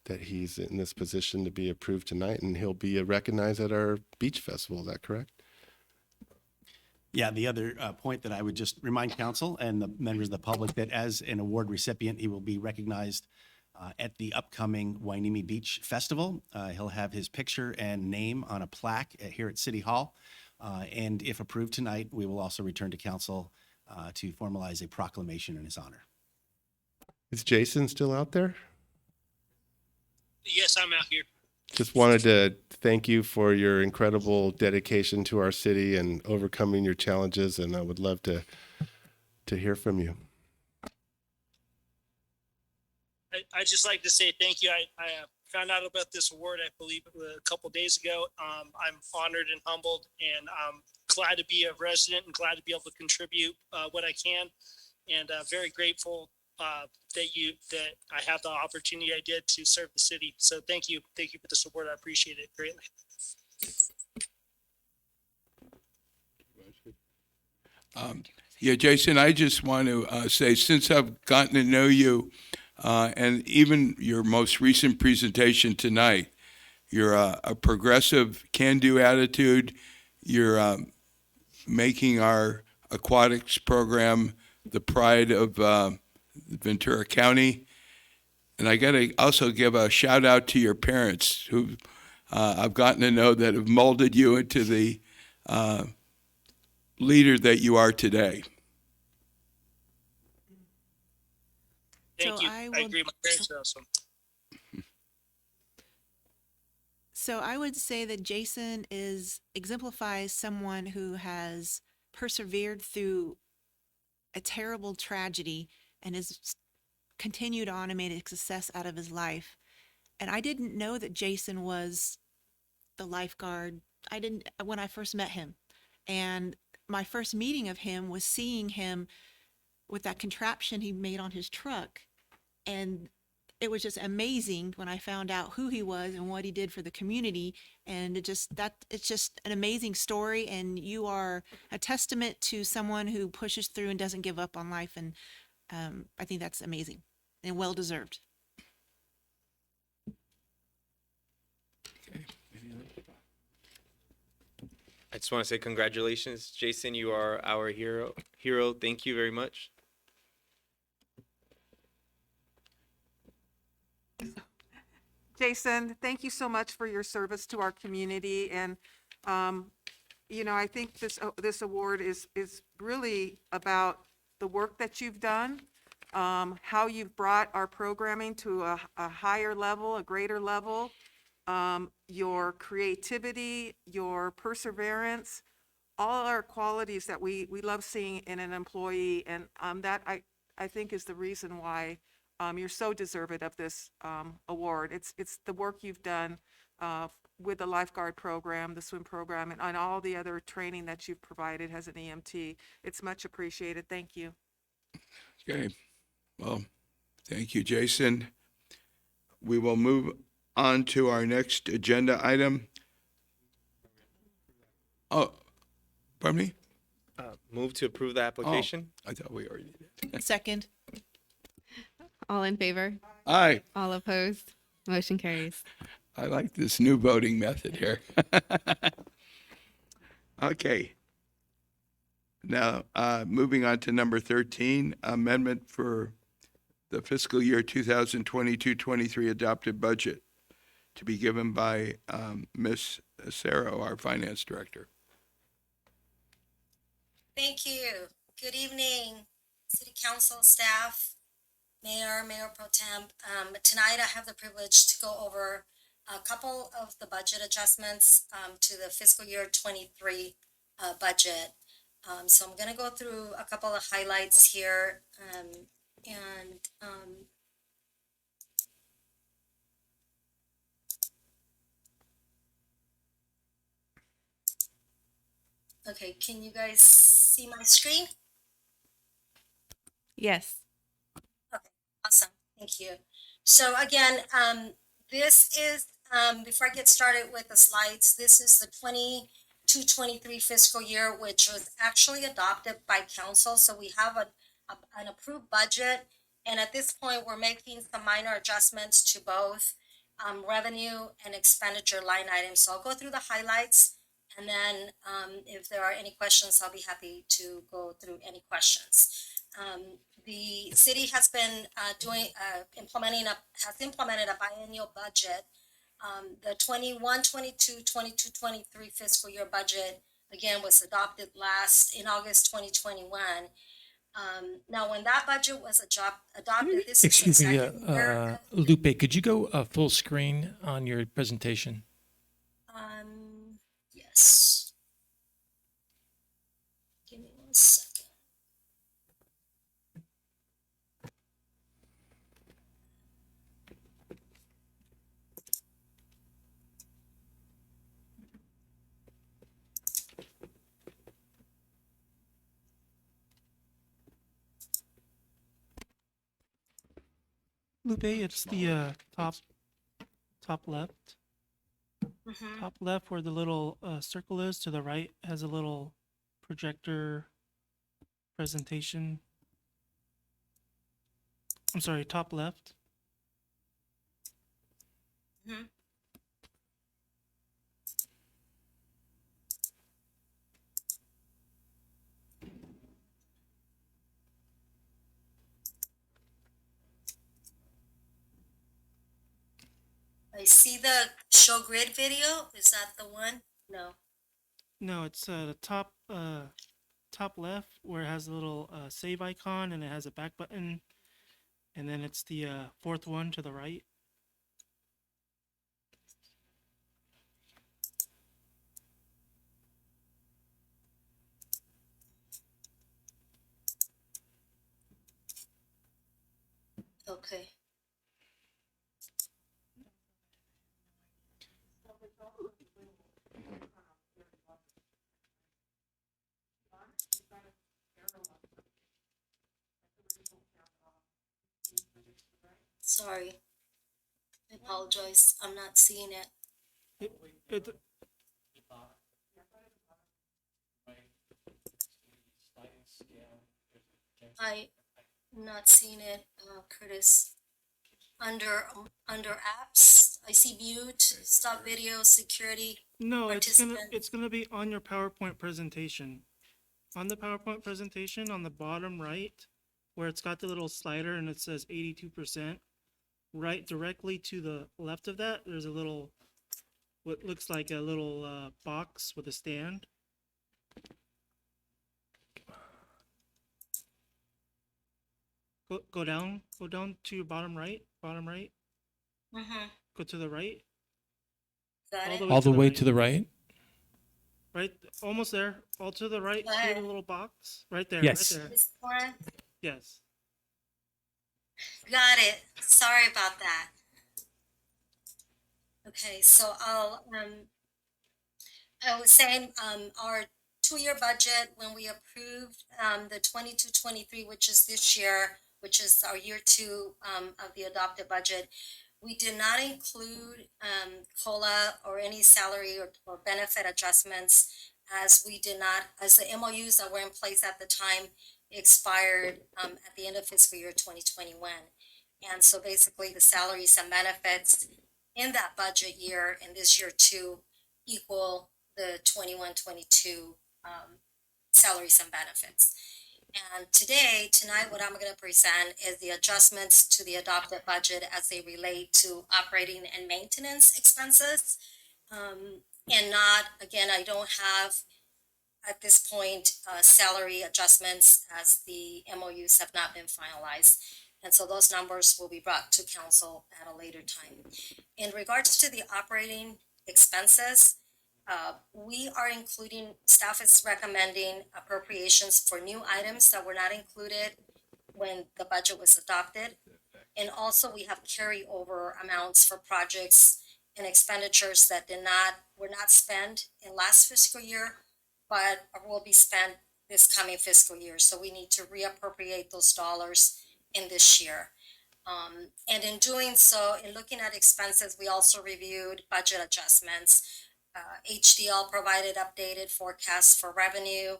that he's in this position to be approved tonight. And he'll be recognized at our beach festival. Is that correct? Yeah, the other point that I would just remind council and the members of the public that as an award recipient, he will be recognized at the upcoming Hueneme Beach Festival. He'll have his picture and name on a plaque here at City Hall. And if approved tonight, we will also return to council to formalize a proclamation in his honor. Is Jason still out there? Yes, I'm out here. Just wanted to thank you for your incredible dedication to our city and overcoming your challenges. And I would love to hear from you. I just like to say thank you. I found out about this award, I believe, a couple days ago. I'm honored and humbled, and I'm glad to be a resident and glad to be able to contribute what I can, and very grateful that I have the opportunity I did to serve the city. So thank you for this award. I appreciate it greatly. Yeah, Jason, I just want to say, since I've gotten to know you, and even your most recent presentation tonight, you're a progressive, can-do attitude. You're making our aquatics program the pride of Ventura County. And I got to also give a shout out to your parents, who I've gotten to know, that have molded you into the leader that you are today. Thank So you. I I will- agree. My parents are awesome. So I would say that Jason exemplifies someone who has persevered through a terrible tragedy and has continued on and made a success out of his life. And I didn't know that Jason was the lifeguard. I didn't when I first met him. And my first meeting of him was seeing him with that contraption he made on his truck. And it was just amazing when I found out who he was and what he did for the community. And it's just an amazing story. And you are a testament to someone who pushes through and doesn't give up on life. And I think that's amazing and well deserved. I just want to say congratulations, Jason. You are our hero. Thank you very much. Jason, thank you so much for your service to our community. And, I think this award is really about the work that you've done, how you've brought our programming to a higher level, a greater level, your creativity, your perseverance, all our qualities that we love seeing in an employee. And that I think is the reason why you're so deserving of this award. It's the work you've done with the lifeguard program, the swim program, and all the other training that you've provided as an EMT. It's much appreciated. Thank you. Okay. Well, thank you, Jason. We will move on to our next agenda item. Oh, pardon me? Move to approve the application. I thought we already did. Second. All in favor? Aye. All opposed? Motion carries. I like this new voting method here. Okay. Now, moving on to number 13, amendment for the fiscal year 2022-23 adopted budget to be given by Ms. Acero, our finance director. Thank you. Good evening, City Council staff, Mayor Pro Tem. Tonight I have the privilege to go over a couple of the budget adjustments to the fiscal year 23 budget. So I'm going to go through a couple of highlights here okay, can you guys see my screen? Yes. Okay, awesome. Thank you. So again, this is, before I get started with the slides, this is the 22-23 fiscal year, which was actually adopted by council. So we have an approved budget. And at this point, we're making some minor adjustments to both revenue and expenditure line items. So I'll go through the highlights. And then if there are any questions, I'll be happy to go through any questions. The city has been implemented a biennial budget. The 22-23 fiscal year budget, again, was adopted in August 2021. Now, when that budget was adopted, this Excuse is me, the second year. Lupe, could you go full screen on your presentation? Yes. Give me 1 second. Lupe, it's the top left. Mhm. Top left where the little circle is to the right has a little projector presentation. I'm sorry, top left. Mhm. I see the show grid video. Is that the one? No. No, it's the top left where it has a little save icon and it has a back button, and then it's the fourth one to the right. Okay. Sorry. I apologize. I'm not seeing it. It I'm not seeing it, Curtis. Under apps, I see mute, stop video, security. No, participant. it's gonna be on your PowerPoint presentation. On the PowerPoint presentation, on the bottom right, where it's got the little slider and it says 82%, right directly to the left of that, there's a little, what looks like a little box with a stand. Go down to your bottom right, Mm-hmm. go to the right. Got it. All the way to the right. Right, almost there, all to the right, Go see ahead. the little box, right there, Yes. right there. This one? Yes. Got it. Sorry about that. Okay, so I was saying, our 2-year budget, when we approved, the 22-23, which is this year, which is our year 2, of the adopted budget, we did not include, COLA or any salary or benefit adjustments, as the MOUs that were in place at the time expired, at the end of fiscal year 2021. And so basically the salaries and benefits in that budget year and this year 2 equal the 21-22 salaries and benefits. And tonight, what I'm going to present is the adjustments to the adopted budget as they relate to operating and maintenance expenses. And not, again, I don't have at this point salary adjustments as the MOUs have not been finalized. And so those numbers will be brought to council at a later time. In regards to the operating expenses, we are including, staff is recommending appropriations for new items that were not included when the budget was adopted. And also we have carryover amounts for projects and expenditures that were not spent in last fiscal year, but will be spent this coming fiscal year. So we need to reappropriate those dollars in this year. And in doing so, in looking at expenses, we also reviewed budget adjustments. HDL provided updated forecasts for revenue,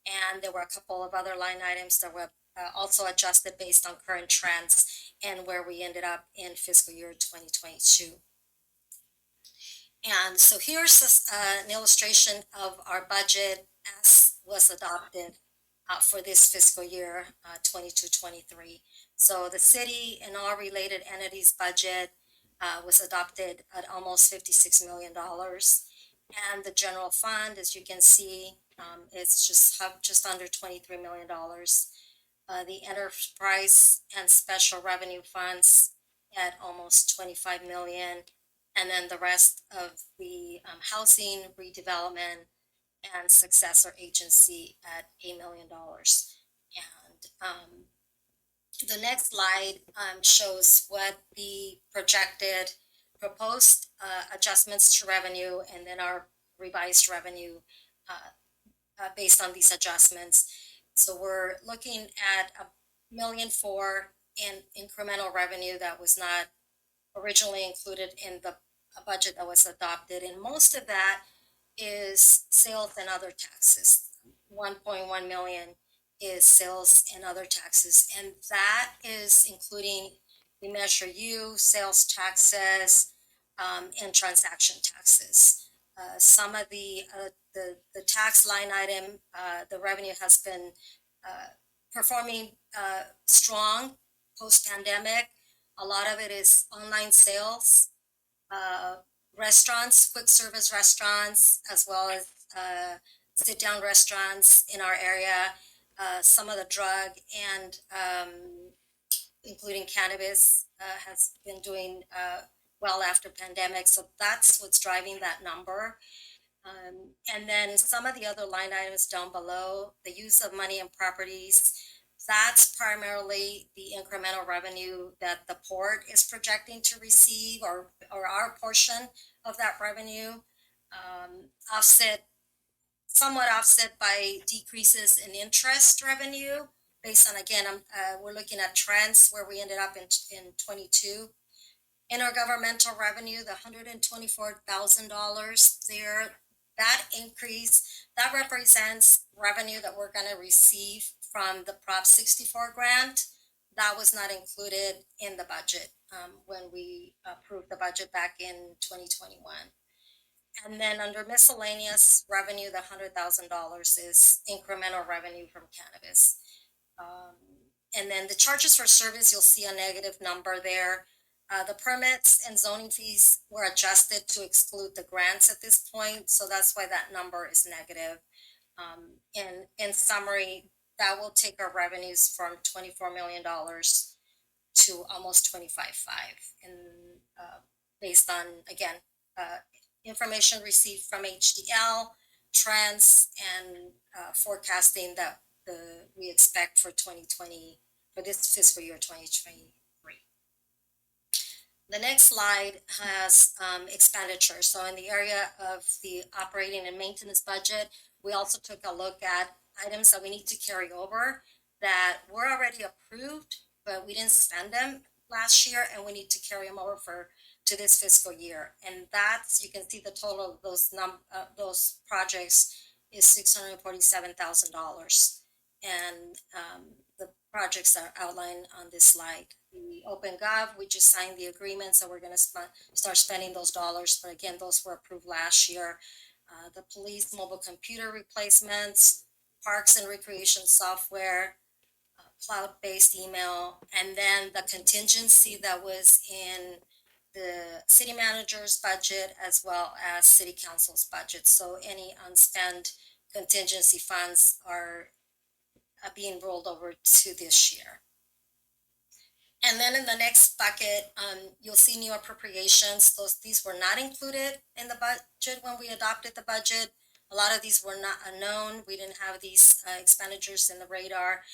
and there were a couple of other line items that were also adjusted based on current trends and where we ended up in fiscal year 2022. And so here's an illustration of our budget as was adopted for this fiscal year 22-23. So the city and all related entities budget was adopted at almost $56 million. And the general fund, as you can see, it's just under $23 million. The enterprise and special revenue funds at almost 25 million. And then the rest of the housing redevelopment and successor agency at $8 million. And the next slide shows what the projected proposed adjustments to revenue and then our revised revenue based on these adjustments. So we're looking at $1,400,000 incremental revenue that was not originally included in the budget that was adopted. And most of that is sales and other taxes. 1.1 million is sales and other taxes. And that is including the Measure U, sales taxes, and transaction taxes. Some of the tax line item, the revenue has been performing strong post-pandemic. A lot of it is online sales, restaurants, quick service restaurants, as well as sit-down restaurants in our area. Some of the drug and including cannabis has been doing well after pandemic. So that's what's driving that number. And then some of the other line items down below, the use of money and properties, that's primarily the incremental revenue that the port is projecting to receive, or our portion of that revenue, somewhat offset by decreases in interest revenue based on, again, we're looking at trends where we ended up in 22. Intergovernmental revenue, the $124,000 there, that increase, that represents revenue that we're going to receive from the Prop 64 grant. That was not included in the budget when we approved the budget back in 2021. And then under miscellaneous revenue, the $100,000 is incremental revenue from cannabis. And then the charges for service, you'll see a negative number there. The permits and zoning fees were adjusted to exclude the grants at this point, so that's why that number is negative. In summary, that will take our revenues from $24 million to almost 25.5, and based on, again, information received from HDL, trends, and forecasting that we expect for 2020, for this fiscal year 2023. The next slide has expenditures. So in the area of the operating and maintenance budget, we also took a look at items that we need to carry over that were already approved, but we didn't spend them last year, and we need to carry them over to this fiscal year. And that's, you can see the total of those projects is $647,000. And the projects are outlined on this slide. The OpenGov, we just signed the agreement, so we're going to start spending those dollars. But again, those were approved last year. The police mobile computer replacements, parks and recreation software, cloud-based email, and then the contingency that was in the city manager's budget as well as city council's budget. So any unspent contingency funds are being rolled over to this year. And then in the next bucket, you'll see new appropriations. These were not included in the budget when we adopted the budget. A lot of these were not unknown. We didn't have these expenditures in the radar.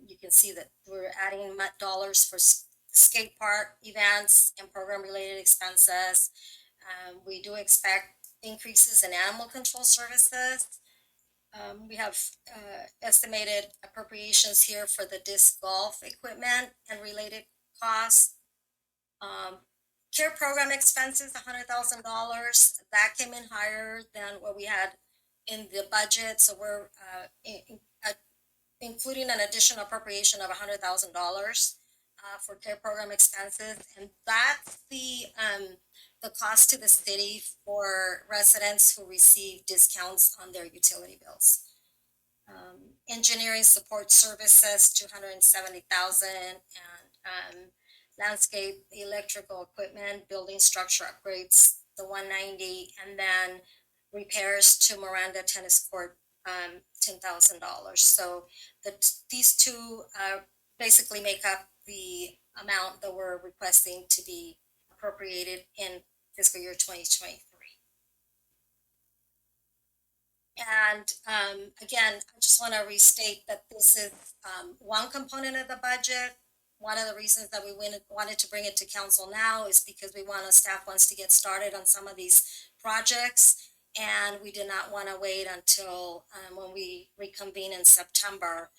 You can see that we're adding dollars for skate park events and program-related expenses. We do expect increases in animal control services. We have estimated appropriations here for the disc golf equipment and related costs. Care program expenses, $100,000. That came in higher than what we had in the budget. So we're including an additional appropriation of $100,000 for care program expenses. And that's the cost to the city for residents who receive discounts on their utility bills. Engineering support services, $270,000, and landscape, electrical equipment, building structure upgrades, the $190,000, and then repairs to Miranda Tennis Court, $10,000. So these two basically make up the amount that we're requesting to be appropriated in fiscal year 2023. And again, I just want to restate that this is one component of the budget. One of the reasons that we wanted to bring it to council now is because staff wants to get started on some of these projects. And we did not want to wait until when we reconvene in September.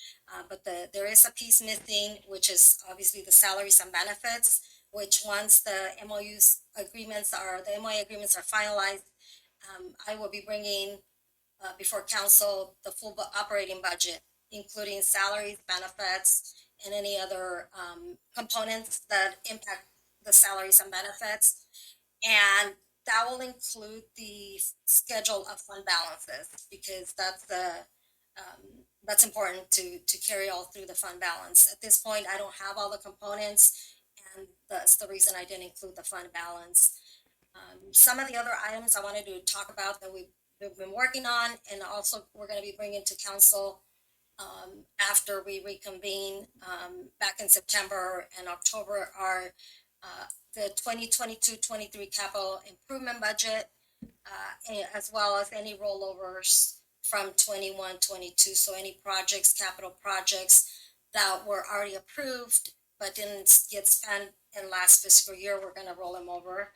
But there is a piece missing, which is obviously the salaries and benefits, which once the MOU agreements are finalized, I will be bringing before council the full operating budget, including salaries, benefits, and any other components that impact the salaries and benefits. And that will include the schedule of fund balances, because that's important to carry all through the fund balance. At this point, I don't have all the components, and that's the reason I didn't include the fund balance. Some of the other items I wanted to talk about that we've been working on, and also we're going to be bringing to council after we reconvene back in September and October, are the 2022-23 capital improvement budget, as well as any rollovers from 21-22. So any projects, capital projects that were already approved but didn't get spent in last fiscal year, we're going to roll them over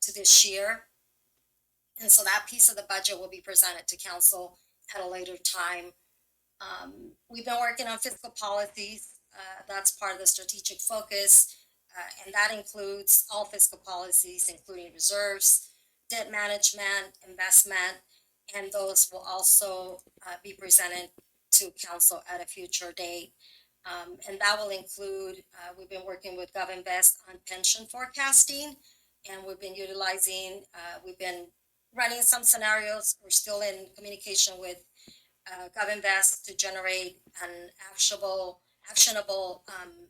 to this year. And so that piece of the budget will be presented to council at a later time. We've been working on fiscal policies. That's part of the strategic focus. And that includes all fiscal policies, including reserves, debt management, investment, and those will also be presented to council at a future date. And that will include, we've been working with GovInvest on pension forecasting, and we've been we've been running some scenarios. We're still in communication with GovInvest to generate an actionable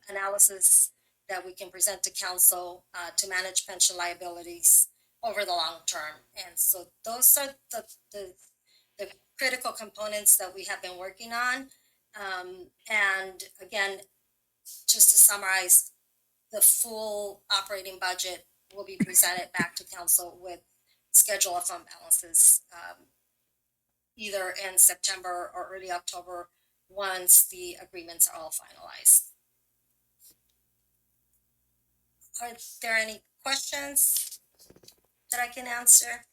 analysis that we can present to council to manage pension liabilities over the long term. And so those are the critical components that we have been working on. And again, just to summarize, the full operating budget will be presented back to council with schedule of fund balances either in September or early October once the agreements are all finalized. Are there any questions that I can answer?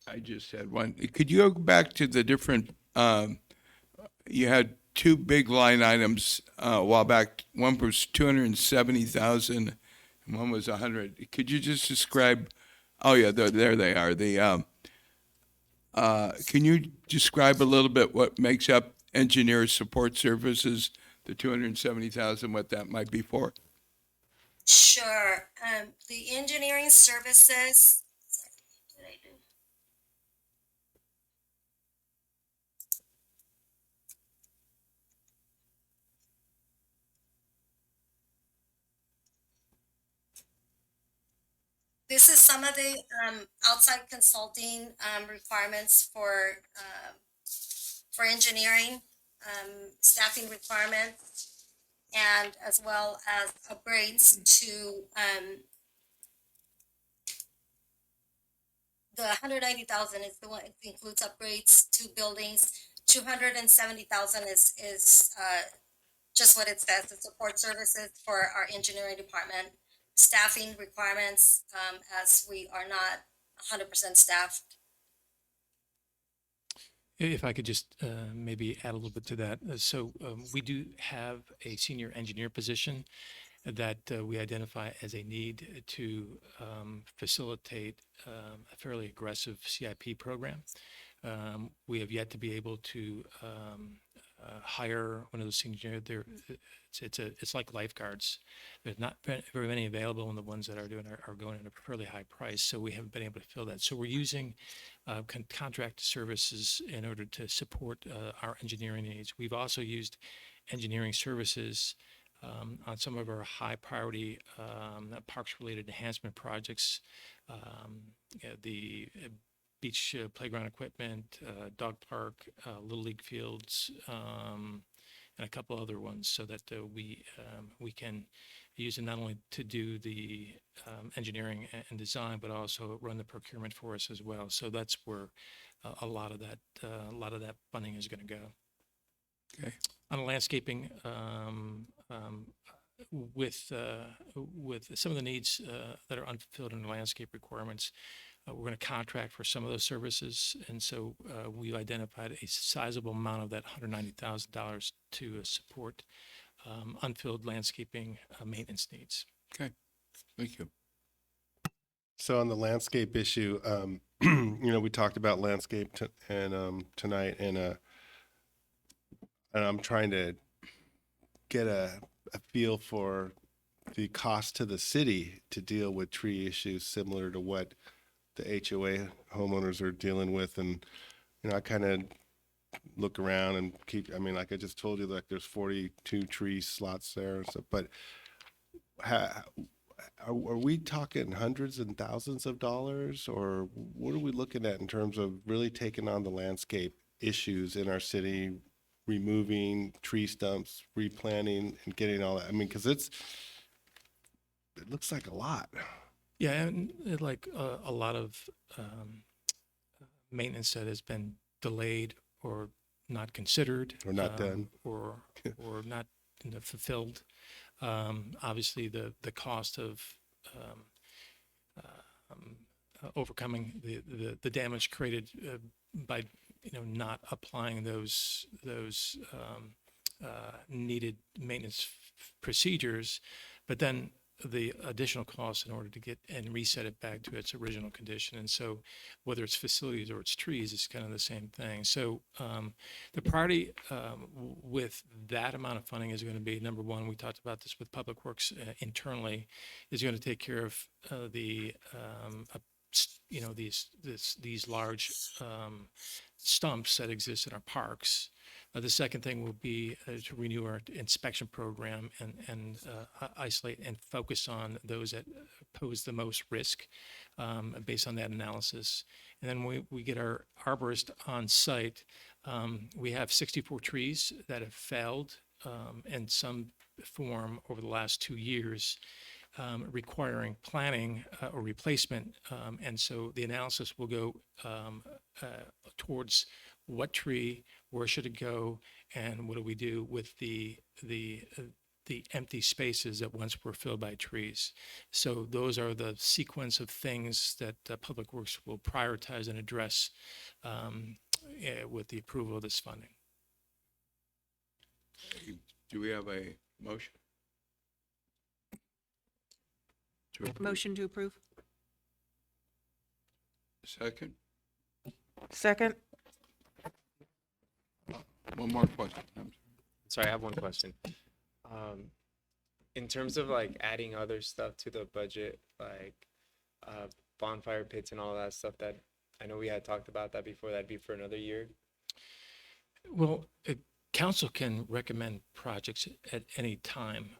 I just had one. Could you go back to the different, you had two big line items a while back. One was 270,000 and one was 100. Could you just describe, oh yeah, there they are. Can you describe a little bit what makes up engineer support services, the 270,000, what that might be for? Sure. The engineering services. What did I do? This is some of the outside consulting requirements for engineering, staffing requirements, and as well as upgrades to the 190,000 is the one. It includes upgrades to buildings. 270,000 is just what it says. The support services for our engineering department. Staffing requirements, as we are not 100% staffed. If I could just maybe add a little bit to that. So we do have a senior engineer position that we identify as a need to facilitate a fairly aggressive CIP program. We have yet to be able to hire one of those senior. It's like lifeguards. There's not very many available, and the ones that are doing are going at a fairly high price. So we haven't been able to fill that. So we're using contract services in order to support our engineering needs. We've also used engineering services on some of our high priority parks related enhancement projects, the beach playground equipment, dog park, Little League fields, and a couple other ones, so that we can use it not only to do the engineering and design, but also run the procurement for us as well. So that's where a lot of that funding is going to go. Okay. On landscaping, with some of the needs that are unfulfilled in the landscape requirements, we're going to contract for some of those services. And so we've identified a sizable amount of that $190,000 to support unfilled landscaping maintenance needs. Okay, thank you. So on the landscape issue, you know, we talked about landscape tonight, and I'm trying to get a feel for the cost to the city to deal with tree issues similar to what the HOA homeowners are dealing with. And, you know, I kind of look around and I mean, like I just told you, like there's 42 tree slots there and stuff, but are we talking hundreds and thousands of dollars, or what are we looking at in terms of really taking on the landscape issues in our city, removing tree stumps, replanting, and getting all that? I mean, because it looks like a lot. Yeah, and like a lot of maintenance that has been delayed or not considered, Or not done. or not fulfilled. Obviously, the cost of overcoming the damage created by not applying those needed maintenance procedures, but then the additional costs in order to get and reset it back to its original condition. And so whether it's facilities or it's trees, it's kind of the same thing. So the priority with that amount of funding is going to be, number one, we talked about this with Public Works internally, is going to take care of these large stumps that exist in our parks. The second thing will be to renew our inspection program and isolate and focus on those that pose the most risk based on that analysis. And then we get our arborist on site. We have 64 trees that have failed in some form over the last 2 years, requiring planning or replacement. And so the analysis will go towards what tree, where should it go, and what do we do with the empty spaces that once were filled by trees. So those are the sequence of things that Public Works will prioritize and address with the approval of this funding. Do we have a motion? Motion to approve. Second? Second. One more question. Sorry, I have one question. In terms of like adding other stuff to the budget, like bonfire pits and all that stuff, that I know we had talked about that before, that'd be for another year. Well, council can recommend projects at any time.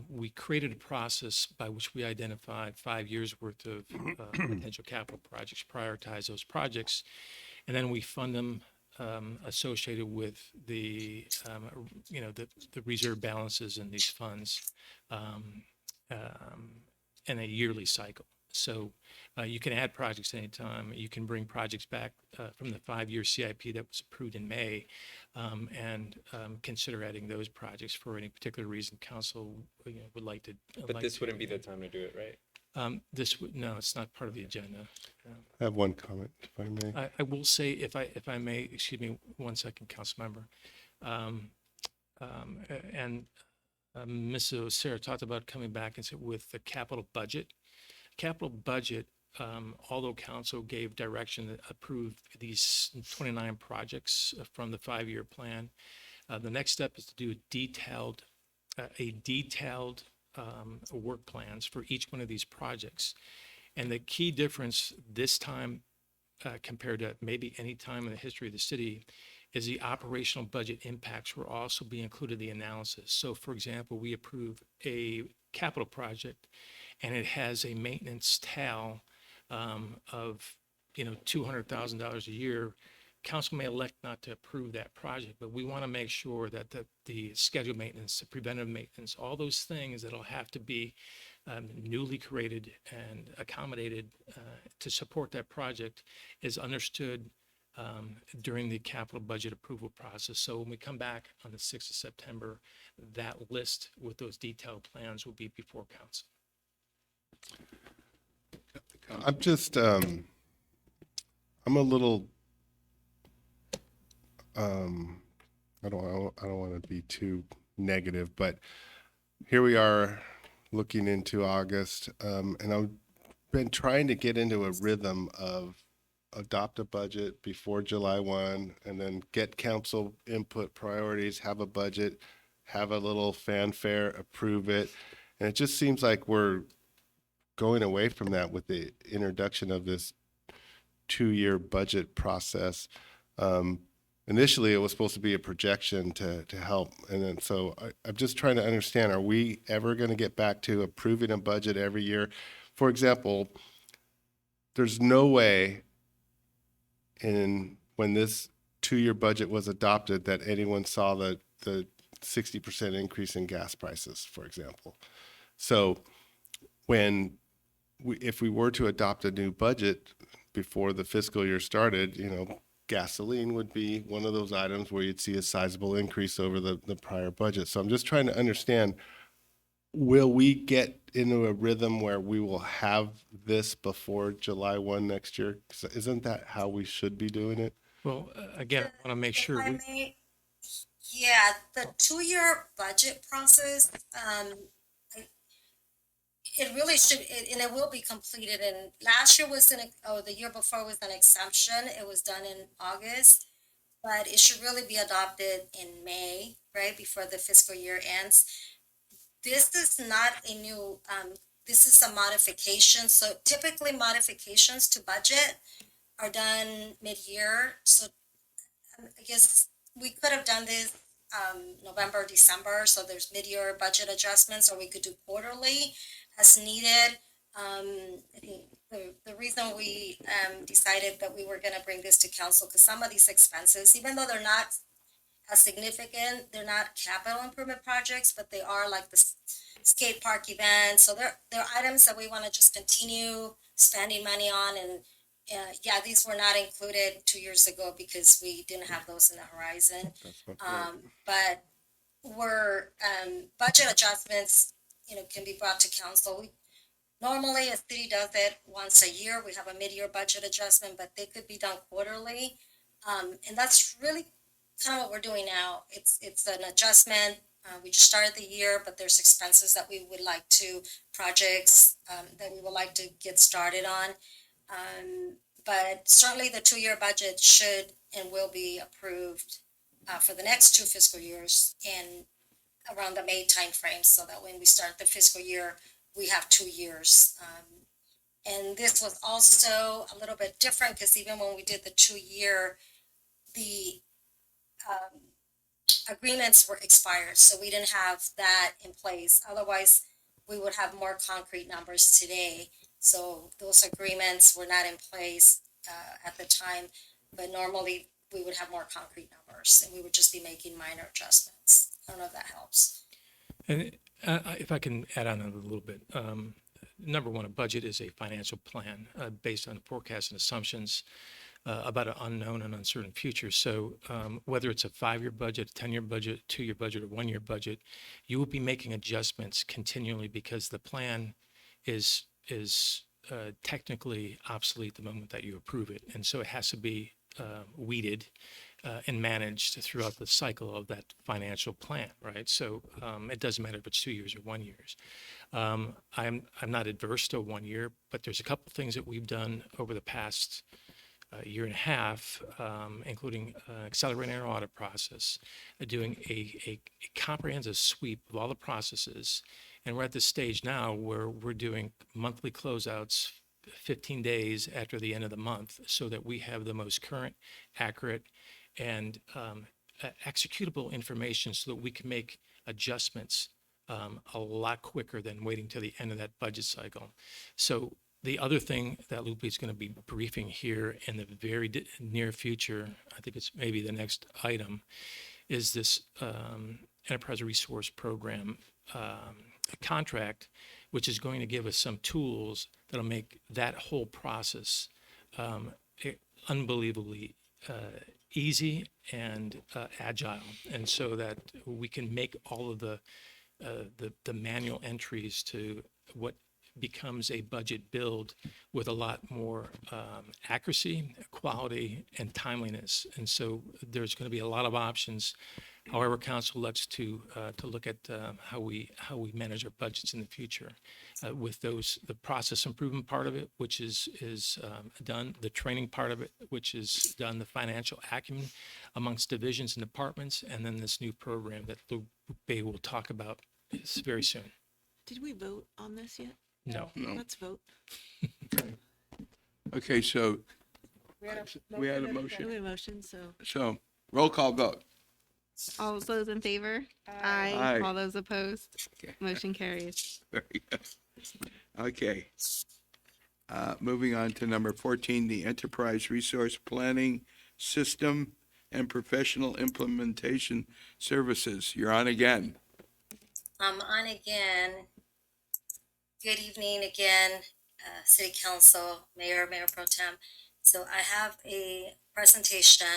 We created a process by which we identified 5 years worth of potential capital projects, prioritize those projects, and then we fund them associated with the reserve balances in these funds in a yearly cycle. So you can add projects anytime. You can bring projects back from the 5-year CIP that was approved in May and consider adding those projects for any particular reason council would like to. But this wouldn't be the time to do it, right? No, it's not part of the agenda. I have one comment, if I may. I will say, if I may, excuse me, 1 second, council member. Ms. O'Sara talked about coming back and said with the capital budget. Capital budget, although council gave direction that approved these 29 projects from the 5-year plan, the next step is to do a detailed work plans for each one of these projects. And the key difference this time compared to maybe any time in the history of the city is the operational budget impacts will also be included in the analysis. So for example, we approve a capital project and it has a maintenance tail of $200,000 a year. Council may elect not to approve that project, but we want to make sure that the scheduled maintenance, the preventive maintenance, all those things that'll have to be newly created and accommodated to support that project is understood during the capital budget approval process. So when we come back on the 6th of September, that list with those detailed plans will be before council. I'm just, I'm a little, I don't want to be too negative, but here we are looking into August, and I've been trying to get into a rhythm of adopt a budget before July 1 and then get council input priorities, have a budget, have a little fanfare, approve it. And it just seems like we're going away from that with the introduction of this 2-year budget process. Initially, it was supposed to be a projection to help. And then, so I'm just trying to understand, are we ever going to get back to approving a budget every year? For example, there's no way when this 2-year budget was adopted that anyone saw the 60% increase in gas prices, for example. So if we were to adopt a new budget before the fiscal year started, gasoline would be one of those items where you'd see a sizable increase over the prior budget. So I'm just trying to understand, will we get into a rhythm where we will have this before July 1 next year? 'Cause isn't that how we should be doing it? Well, again, I want to make sure. Yeah, the 2-year budget process, it really should, and it will be completed in, last year was the year before was an exemption. It was done in August, but it should really be adopted in May, right, before the fiscal year ends. This is not a new, this is a modification. So typically modifications to budget are done mid-year. So I guess we could have done this November, December. So there's mid-year budget adjustments, or we could do quarterly as needed. I think the reason we decided that we were going to bring this to council, because some of these expenses, even though they're not as significant, they're not capital improvement projects, but they are like the skate park events. So they're items that we want to just continue spending money on. And yeah, these were not included 2 years ago because we didn't have those in the horizon. But we're budget adjustments, can be brought to council. Normally, a city does it once a year. We have a mid-year budget adjustment, but they could be done quarterly. And that's really kind of what we're doing now. It's an adjustment. We just started the year, but there's expenses that we would like to, projects that we would like to get started on. But certainly the 2-year budget should and will be approved for the next 2 fiscal years in around the May timeframe, so that when we start the fiscal year, we have 2 years. And this was also a little bit different because even when we did the 2-year, the agreements were expired, so we didn't have that in place. Otherwise, we would have more concrete numbers today. So those agreements were not in place at the time, but normally we would have more concrete numbers, and we would just be making minor adjustments. I don't know if that helps. And if I can add on a little bit, number one, a budget is a financial plan based on forecasts and assumptions about an unknown and uncertain future. So whether it's a 5-year budget, a 10-year budget, 2-year budget, or 1-year budget, you will be making adjustments continually because the plan is technically obsolete the moment that you approve it. And so it has to be weeded and managed throughout the cycle of that financial plan, right? So it doesn't matter if it's 2 years or 1 year. I'm not adverse to 1 year, but there's a couple things that we've done over the past year and a half, including accelerating our audit process, doing a comprehensive sweep of all the processes. And we're at this stage now where we're doing monthly closeouts 15 days after the end of the month so that we have the most current, accurate, and executable information so that we can make adjustments a lot quicker than waiting till the end of that budget cycle. So the other thing that Lupe is going to be briefing here in the very near future, I think it's maybe the next item, is this Enterprise Resource Program contract, which is going to give us some tools that'll make that whole process unbelievably easy and agile, and so that we can make all of the manual entries to what becomes a budget build with a lot more accuracy, quality, and timeliness. And so there's going to be a lot of options. However, council looks to look at how we manage our budgets in the future, with the process improvement part of it, which is done, the training part of it, which is done, the financial acumen amongst divisions and departments, and then this new program that Lupe will talk about very soon. Did we vote on this yet? No. No. Let's vote. Okay, so We had we had a We motion. have a motion, so. So roll call vote. All those in favor? Aye. Aye. All those opposed? Okay. Motion carries. Very good. Okay. Moving on to number 14, the Enterprise Resource Planning System and Professional Implementation Services. You're on again. I'm on again. Good evening again, City Council, Mayor Pro Tem. So I have a presentation.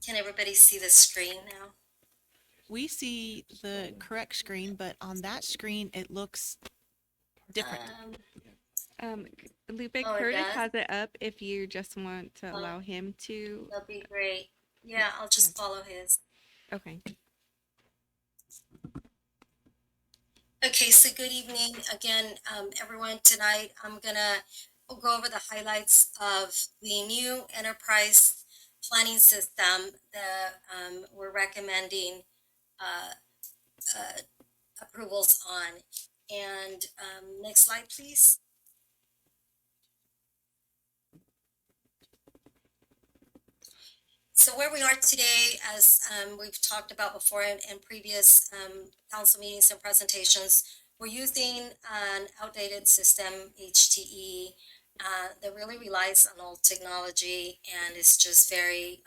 Can everybody see the screen now? We see the correct screen, but on that screen, it looks different. Lupe, Oh, it Curtis does? has it up if you just want to allow him to. That'd be great. Yeah, I'll just follow his. Okay. Okay, so good evening again, everyone. Tonight, I'm gonna go over the highlights of the new enterprise planning system that we're recommending approvals on. And next slide, please. So where we are today, as we've talked about before in previous council meetings and presentations, we're using an outdated system, HTE, that really relies on old technology and is just very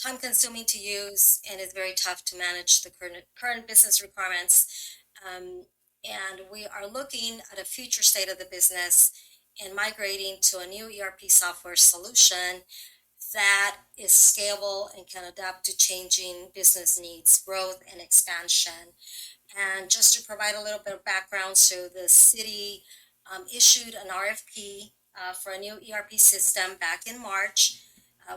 time consuming to use and is very tough to manage the current business requirements. And we are looking at a future state of the business and migrating to a new ERP software solution that is scalable and can adapt to changing business needs, growth, and expansion. And just to provide a little bit of background, so the city issued an RFP for a new ERP system back in March.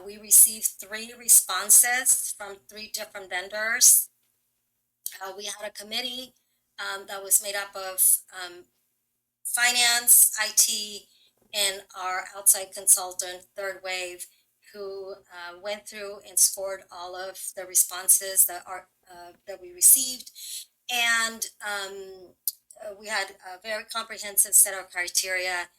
We received 3 responses from 3 different vendors. We had a committee that was made up of finance, IT, and our outside consultant, Third Wave, who went through and scored all of the responses that we received. And we had a very comprehensive set of criteria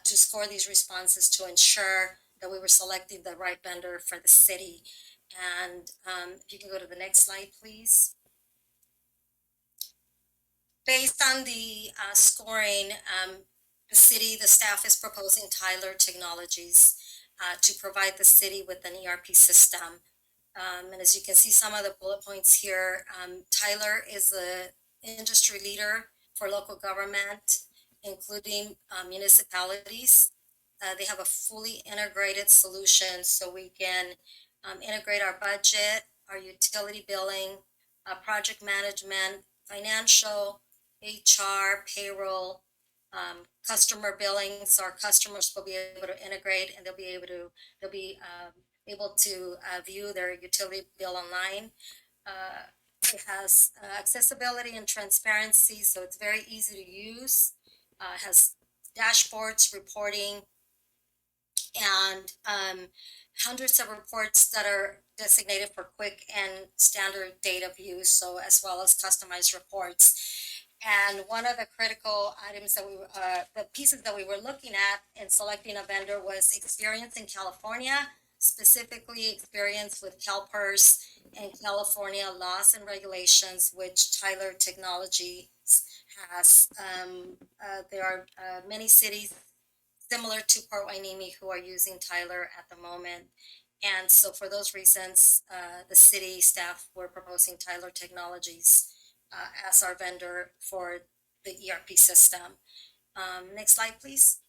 to score these responses to ensure that we were selecting the right vendor for the city. And if you can go to the next slide, please. Based on the scoring, the staff is proposing Tyler Technologies to provide the city with an ERP system. And as you can see, some of the bullet points here, Tyler is the industry leader for local government, including municipalities. They have a fully integrated solution so we can integrate our budget, our utility billing, project management, financial, HR, payroll, customer billing. So our customers will be able to integrate and they'll be able to view their utility bill online. It has accessibility and transparency, so it's very easy to use. It has dashboards, reporting, and hundreds of reports that are designated for quick and standard data views, so as well as customized reports. And one of the critical items that the pieces that we were looking at in selecting a vendor was experience in California. specifically experience with CalPERS and California laws and regulations, which Tyler Technologies has. There are many cities similar to Port Hueneme who are using Tyler at the moment. And so for those reasons, the city staff were proposing Tyler Technologies as our vendor for the ERP system. Next slide, please.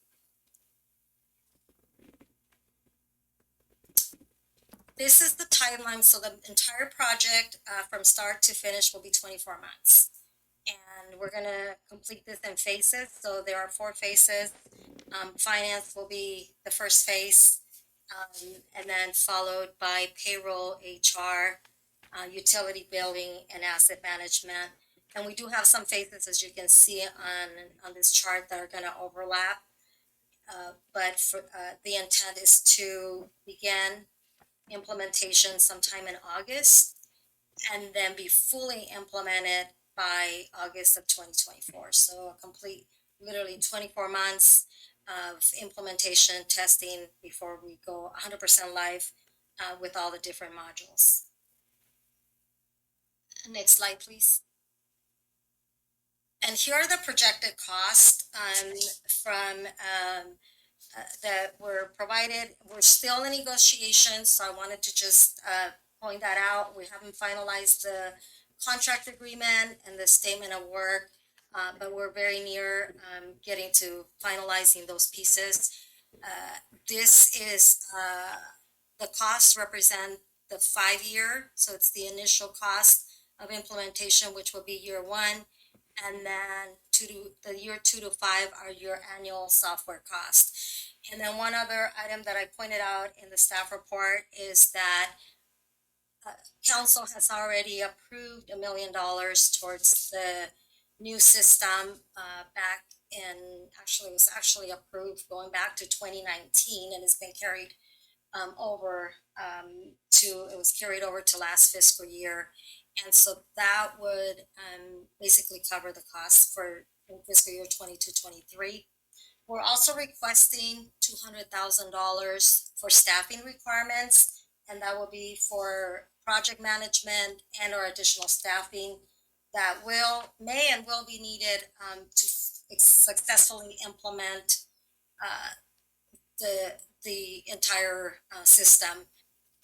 This is the timeline. So the entire project from start to finish will be 24 months. And we're going to complete this in phases. So there are 4 phases. Finance will be the first phase, and then followed by payroll, HR, utility billing, and asset management. And we do have some phases, as you can see on this chart, that are going to overlap. But for, the intent is to begin implementation sometime in August and then be fully implemented by August of 2024. So a complete, literally 24 months of implementation testing before we go 100% live with all the different modules. Next slide, please. And here are the projected costs from that were provided. We're still in negotiations, so I wanted to just point that out. We haven't finalized the contract agreement and the statement of work, but we're very near getting to finalizing those pieces. This is the costs represent the 5-year, so it's the initial cost of implementation, which will be year 1, and then the year 2 to 5 are your annual software costs. And then one other item that I pointed out in the staff report is that council has already approved $1 million towards the new system back in, it was actually approved going back to 2019, and it's been carried over it was carried over to last fiscal year. And so that would basically cover the costs for fiscal year 22-23. We're also requesting $200,000 for staffing requirements, and that will be for project management and or additional staffing that may and will be needed to successfully implement the entire system.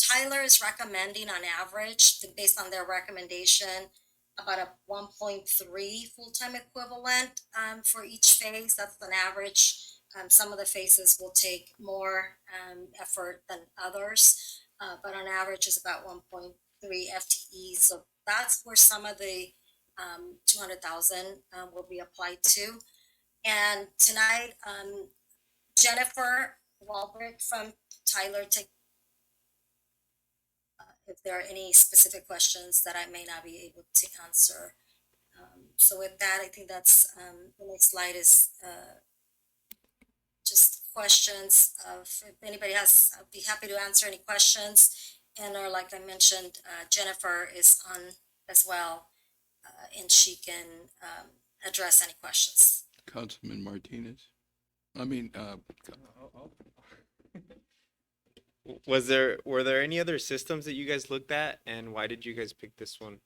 Tyler is recommending on average, based on their recommendation, about a 1.3 full-time equivalent for each phase. That's an average. Some of the phases will take more effort than others, but on average is about 1.3 FTEs. So that's where some of the 200,000 will be applied to. And tonight, Jennifer Walbrick from Tyler if there are any specific questions that I may not be able to answer. So with that, I think that's the next slide is just questions if anybody has, I'd be happy to answer any questions. And or like I mentioned, Jennifer is on as well, and she can address any questions. Councilman Martinez. Were there any other systems that you guys looked at, and why did you guys pick this one?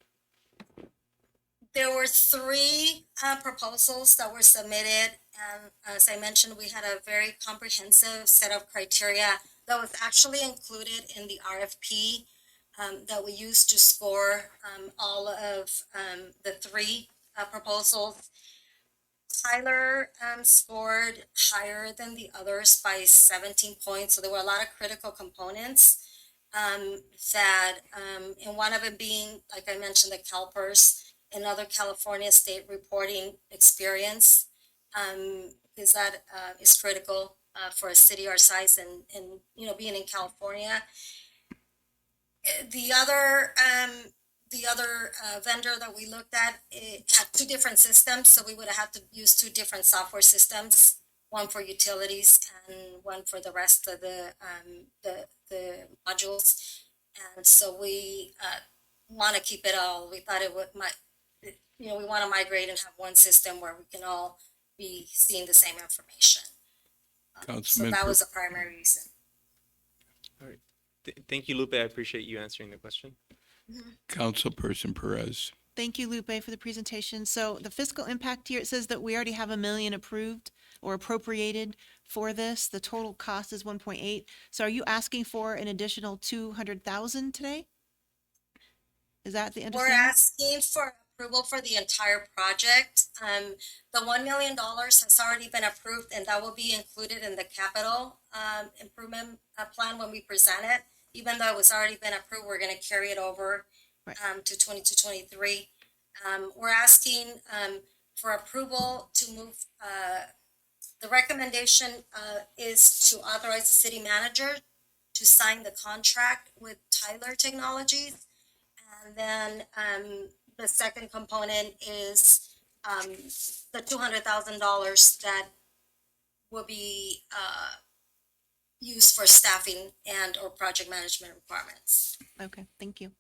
There were 3 proposals that were submitted, and as I mentioned, we had a very comprehensive set of criteria that was actually included in the RFP that we used to score all of the 3 proposals. Tyler scored higher than the others by 17 points, so there were a lot of critical components that, and one of them being, like I mentioned, the CalPERS, another California state reporting experience, is that is critical for a city our size and being in California. The other vendor that we looked at, it had 2 different systems, so we would have had to use 2 different software systems, one for utilities and one for the rest of the modules. And so we want to keep it all. We thought we want to migrate and have one system where we can all be seeing the same information. So that was the primary reason. All right. Thank you, Lupe. I appreciate you answering the question. Councilperson Perez. Thank you, Lupe, for the presentation. So the fiscal impact here, it says that we already have $1 million approved or appropriated for this. The total cost is 1.8. So are you asking for an additional 200,000 today? Is that the We're understanding? asking for approval for the entire project. The $1 million has already been approved, and that will be included in the capital improvement plan when we present it. Even though it was already been approved, we're going to carry it over to 22-23. We're asking for approval to move. The recommendation is to authorize the city manager to sign the contract with Tyler Technologies. And then the second component is the $200,000 that will be used for staffing and or project management requirements. Okay, thank you.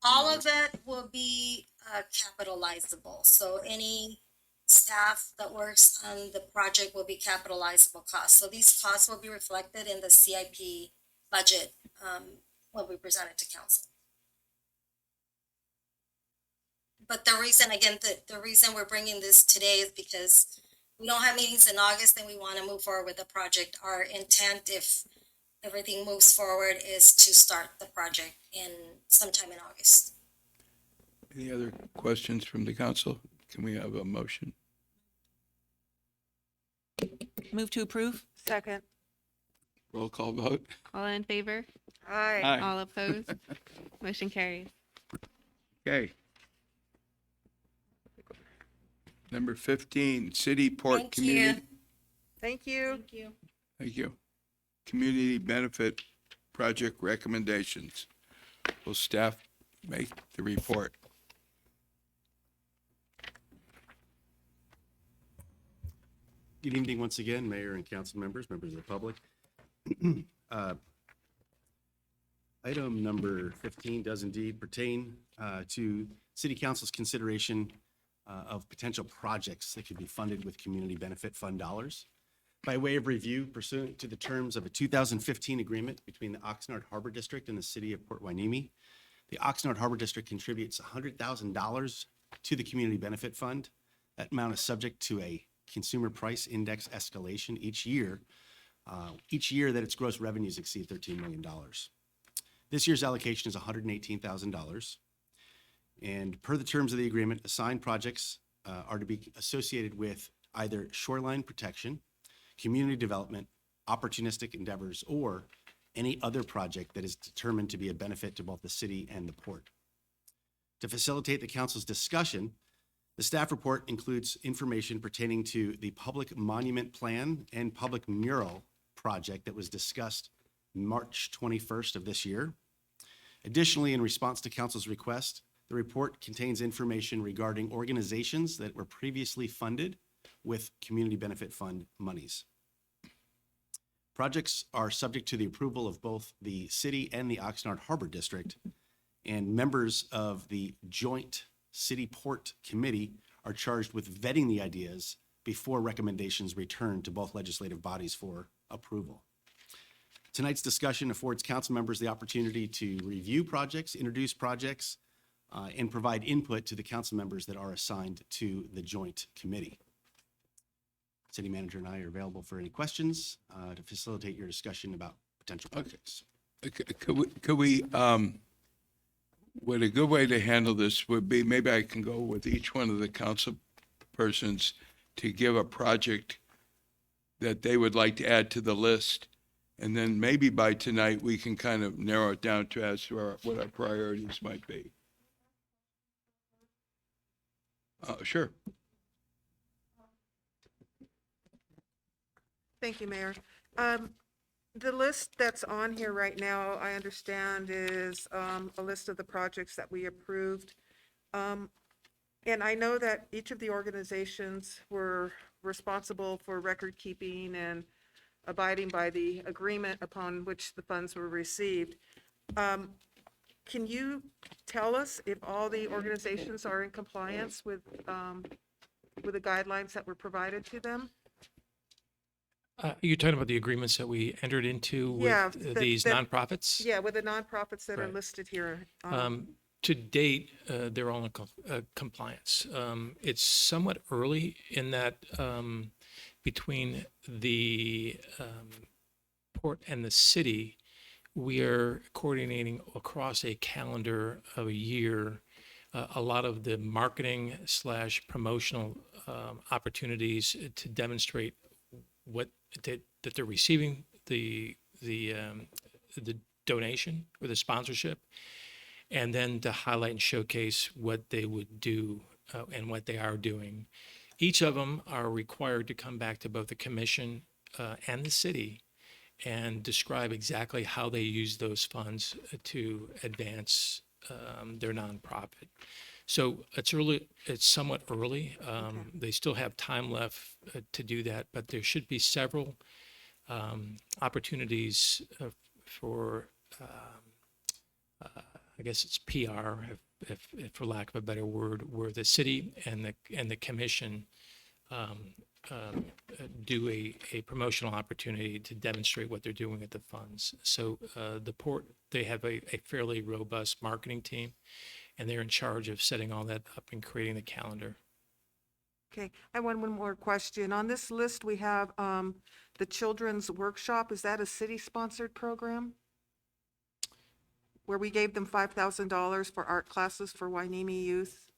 All of it will be capitalizable. So any staff that works on the project will be capitalizable costs. So these costs will be reflected in the CIP budget when we present it to council. But the reason, again, the reason we're bringing this today is because we don't have meetings in August and we want to move forward with the project. Our intent, if everything moves forward, is to start the project in sometime in August. Any other questions from the council? Can we have a motion? Move to approve? Second. Roll call vote? All in favor? Aye. Aye. All opposed? Motion carries. Okay. Number 15, City Port Thank Community. Thank you. Thank you. Community Benefit Project Recommendations. Will staff make the report? Good evening once again, Mayor and council members, members of the public. Item number 15 does indeed pertain to City Council's consideration of potential projects that could be funded with Community Benefit Fund dollars. By way of review, pursuant to the terms of a 2015 agreement between the Oxnard Harbor District and the City of Port Hueneme, the Oxnard Harbor District contributes $100,000 to the Community Benefit Fund. That amount is subject to a consumer price index escalation each year that its gross revenues exceed $13 million. This year's allocation is $118,000. And per the terms of the agreement, assigned projects are to be associated with either shoreline protection, community development, opportunistic endeavors, or any other project that is determined to be a benefit to both the city and the port. To facilitate the council's discussion, the staff report includes information pertaining to the public monument plan and public mural project that was discussed March 21st of this year. Additionally, in response to council's request, the report contains information regarding organizations that were previously funded with Community Benefit Fund monies. Projects are subject to the approval of both the city and the Oxnard Harbor District, and members of the joint City Port Committee are charged with vetting the ideas before recommendations return to both legislative bodies for approval. Tonight's discussion affords council members the opportunity to review projects, introduce projects, and provide input to the council members that are assigned to the joint committee. City manager and I are available for any questions to facilitate your discussion about potential projects. Could we, what a good way to handle this would be, maybe I can go with each one of the council persons to give a project that they would like to add to the list. And then maybe by tonight, we can kind of narrow it down to as to what our priorities might be. Sure. Thank you, Mayor. The list that's on here right now, I understand, is a list of the projects that we approved. And I know that each of the organizations were responsible for record keeping and abiding by the agreement upon which the funds were received. Can you tell us if all the organizations are in compliance with the guidelines that were provided to them? You're talking about the agreements that we entered into Yeah, with these nonprofits? Yeah, with the nonprofits that are Right. listed here. To date, they're all in compliance. It's somewhat early in that between the port and the city, we are coordinating across a calendar of a year a lot of the marketing / promotional opportunities to demonstrate that they're receiving the donation or the sponsorship, and then to highlight and showcase what they would do and what they are doing. Each of them are required to come back to both the commission and the city and describe exactly how they use those funds to advance their nonprofit. So it's early, it's somewhat early. They still have time left to do that, but there should be several opportunities for I guess it's PR, if for lack of a better word, where the city and the commission do a promotional opportunity to demonstrate what they're doing with the funds. So the port, they have a fairly robust marketing team, and they're in charge of setting all that up and creating the calendar. Okay, I have one more question. On this list, we have the Children's Workshop. Is that a city-sponsored program? Where we gave them $5,000 for art classes for Hueneme youth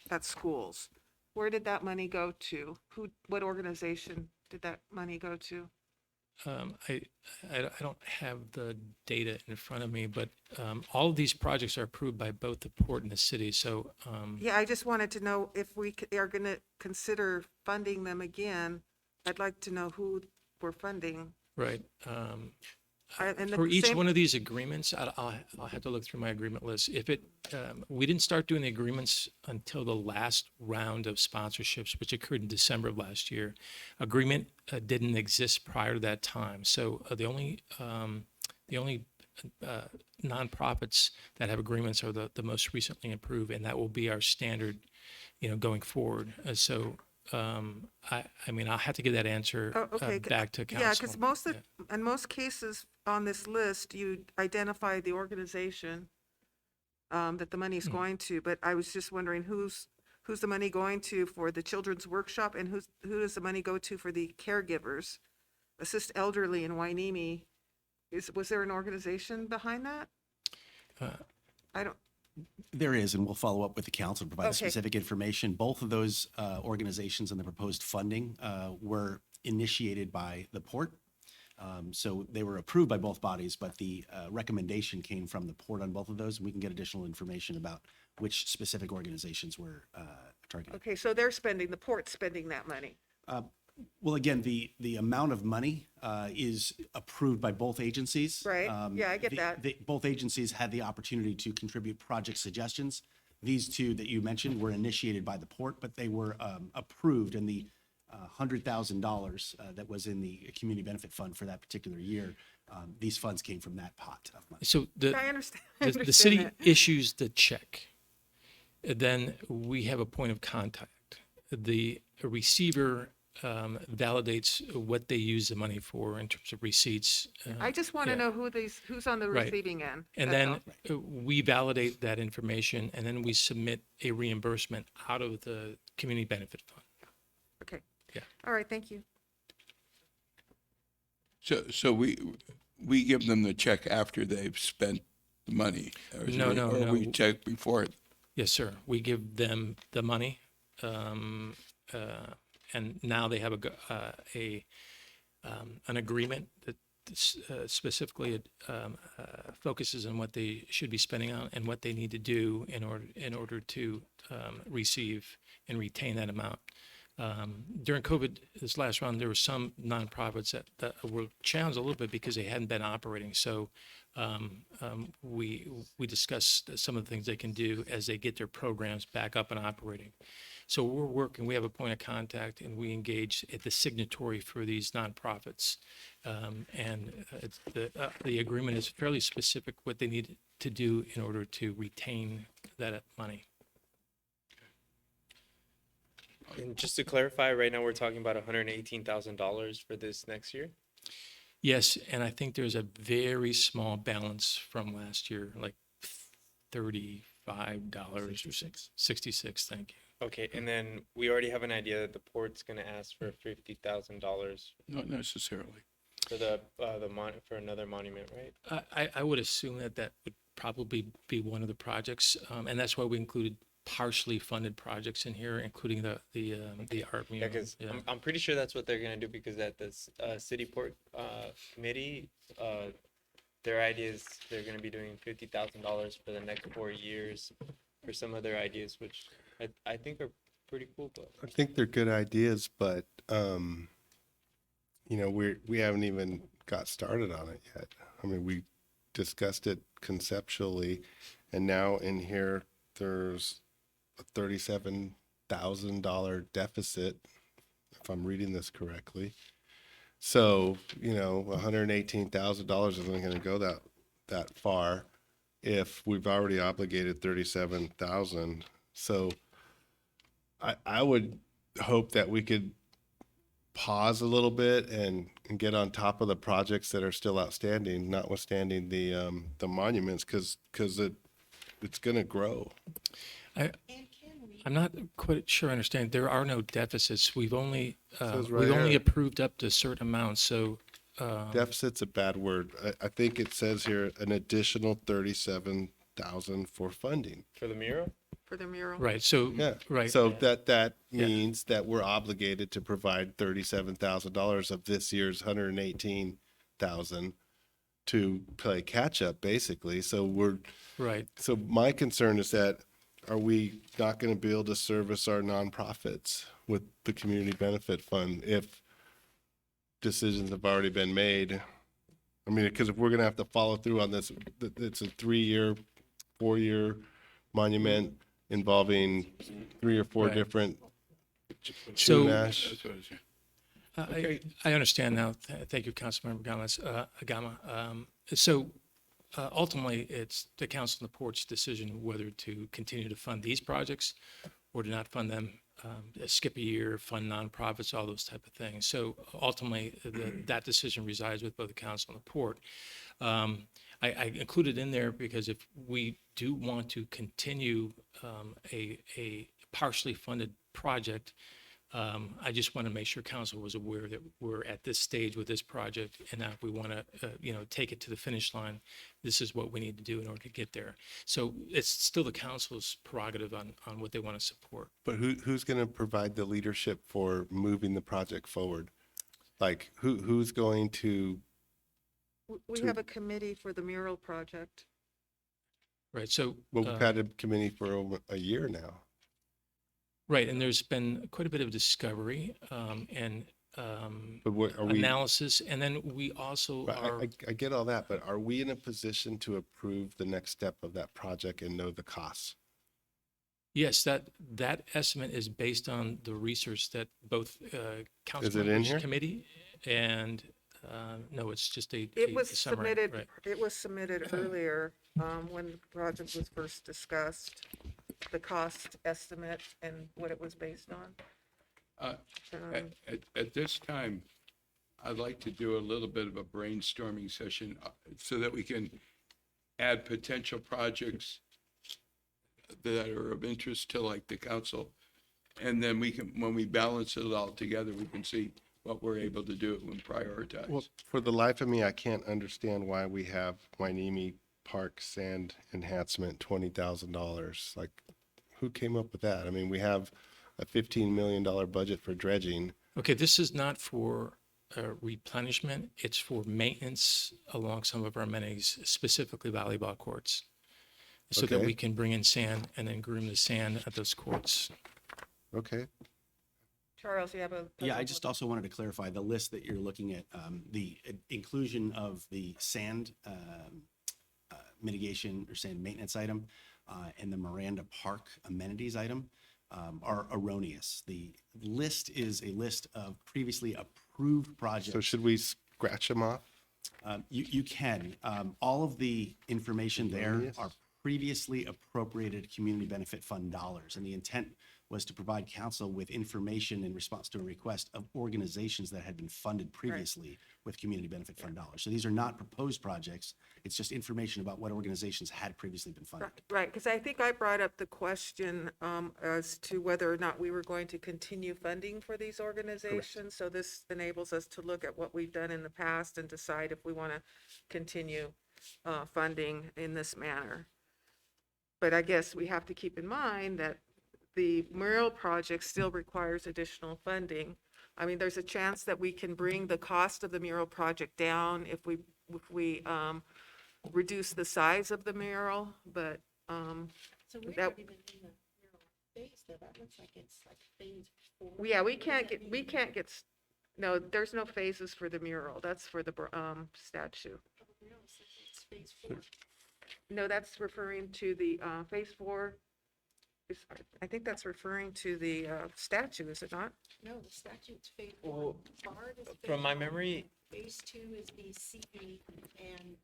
at schools. Where did that money go to? What organization did that money go to? I don't have the data in front of me, but all of these projects are approved by both the port and the city. So Yeah, I just wanted to know if we are going to consider funding them again. I'd like to know who we're funding. right. And the For each same- one of these agreements, I'll have to look through my agreement list. If we didn't start doing the agreements until the last round of sponsorships, which occurred in December of last year. Agreement didn't exist prior to that time. So the only nonprofits that have agreements are the most recently approved, and that will be our standard, going forward. I mean, I'll have to give that answer back to council. Yeah, because in most cases on this list, you identify the organization that the money is going to, but I was just wondering who's the money going to for the Children's Workshop, and who does the money go to for the caregivers? Assist Elderly in Hueneme. Was there an organization behind that? I don't. There is, and we'll follow up with the council to provide Okay. specific information. Both of those organizations and the proposed funding were initiated by the port. So they were approved by both bodies, but the recommendation came from the port on both of those. And we can get additional information about which specific organizations were targeted. Okay, so the port's spending that money. Well, again, the amount of money is approved by both agencies. Right. Yeah, I get that. Both agencies had the opportunity to contribute project suggestions. These two that you mentioned were initiated by the port, but they were approved, and the $100,000 that was in the community benefit fund for that particular year, these funds came from that pot of money. So I understand. I the understand city that. issues the check. Then we have a point of contact. The receiver validates what they use the money for in terms of receipts. I just want to yeah. know who's on the Right. receiving end. And that's then all. we validate that information, and then we submit a reimbursement out of the community benefit fund. Okay. Yeah. All right, thank you. So we give them the check after they've spent the money? No. Or we check before it? Yes, sir. We give them the money, and now they have an agreement that specifically focuses on what they should be spending on and what they need to do in order to receive and retain that amount. During COVID, this last round, there were some nonprofits that were challenged a little bit because they hadn't been operating. So we discussed some of the things they can do as they get their programs back up and operating. So we're working, we have a point of contact, and we engage at the signatory for these nonprofits. The agreement is fairly specific what they need to do in order to retain that money. And just to clarify, right now we're talking about $118,000 for this next year. Yes, and I think there's a very small balance from last year, like $35 or 66, thank you. Okay, and then we already have an idea that the port's gonna ask for $50,000 Not necessarily. for for another monument, right? I would assume that that would probably be one of the projects, and that's why we included partially funded projects in here, including the art Yeah, museum. because I'm pretty sure that's what they're gonna do, because at this city port committee, their ideas, they're gonna be doing $50,000 for the next 4 years for some of their ideas, which I think are pretty cool, but. I think they're good ideas, but, you know, we haven't even got started on it yet. I mean, we discussed it conceptually, and now in here, there's a $37,000 deficit, if I'm reading this correctly. So, you know, $118,000 isn't going to go that far if we've already obligated 37,000. So I would hope that we could pause a little bit and get on top of the projects that are still outstanding, notwithstanding the monuments, because it's going to grow. I'm not quite sure I understand. There are no deficits. We've only, Says right we've only here. approved up to a certain amount, so. Deficit's a bad word. I think it says here an additional 37,000 for funding. For the mural? For the mural. Right, so, Yeah. right. So that means that we're obligated to provide $37,000 of this year's 118,000 to play catch up, basically. So Right. So my concern is that, are we not going to be able to service our nonprofits with the community benefit fund if decisions have already been made? I mean, because if we're going to have to follow through on this, it's a 3-year, 4-year monument involving 3 or 4 Right. different So- Chumash. I understand now. Thank you, Councilmember Agama. So ultimately, it's the council and the port's decision whether to continue to fund these projects or to not fund them, skip a year, fund nonprofits, all those type of things. So ultimately, that decision resides with both the council and the port. I included in there because if we do want to continue a partially funded project, I just want to make sure council was aware that we're at this stage with this project, and that if we want to, take it to the finish line, this is what we need to do in order to get there. So it's still the council's prerogative on what they want to support. But who's going to provide the leadership for moving the project forward? Like, who's going to? We have a committee for the mural project. Right, so. Well, we've had a committee for over a year now. Right, and there's been quite a bit of discovery and But what are we? analysis, and then we also Right, are. I get all that, but are we in a position to approve the next step of that project and know the costs? Yes, that estimate is based on the research that both council Is it in members here? committee and, no, it's just a It was summary, submitted, right. it was submitted earlier, when the project was first discussed, the cost estimate and what it was based on. At this time, I'd like to do a little bit of a brainstorming session so that we can add potential projects that are of interest to like the council. And then we can, when we balance it all together, we can see what we're able to do and prioritize. Well, for the life of me, I can't understand why we have Wainimi Park sand enhancement, $20,000. Like, who came up with that? I mean, we have a $15 million budget for dredging. Okay, this is not for replenishment, it's for maintenance along some of our amenities, specifically volleyball courts. So that Okay. we can bring in sand and then groom the sand at those courts. Okay. Charles, you have a? Yeah, I just also wanted to clarify the list that you're looking at, the inclusion of the sand mitigation or sand maintenance item and the Miranda Park amenities item are erroneous. The list is a list of previously approved projects. So should we scratch them off? You can. All of the information there Erroneous? are previously appropriated community benefit fund dollars. And the intent was to provide council with information in response to a request of organizations that had been funded previously with community benefit fund dollars. So these are not proposed projects. It's just information about what organizations had previously been funded. Right, because I think I brought up the question as to whether or not we were going to continue funding for these organizations. So this enables us to look at what we've done in the past and decide if we want to continue funding in this manner. But I guess we have to keep in mind that the mural project still requires additional funding. I mean, there's a chance that we can bring the cost of the mural project down if we reduce the size of the mural, but So we're that, not even in the mural phase, though. That looks like it's like phase 4. yeah, we can't get, no, there's no phases for the mural. That's for the statue. It's phase 4. No, that's referring to the phase 4. I think that's referring to the statue, is it not? No, the statute's phase Well, 1. BARD is phase from my 1. memory, Phase 2 is BCE and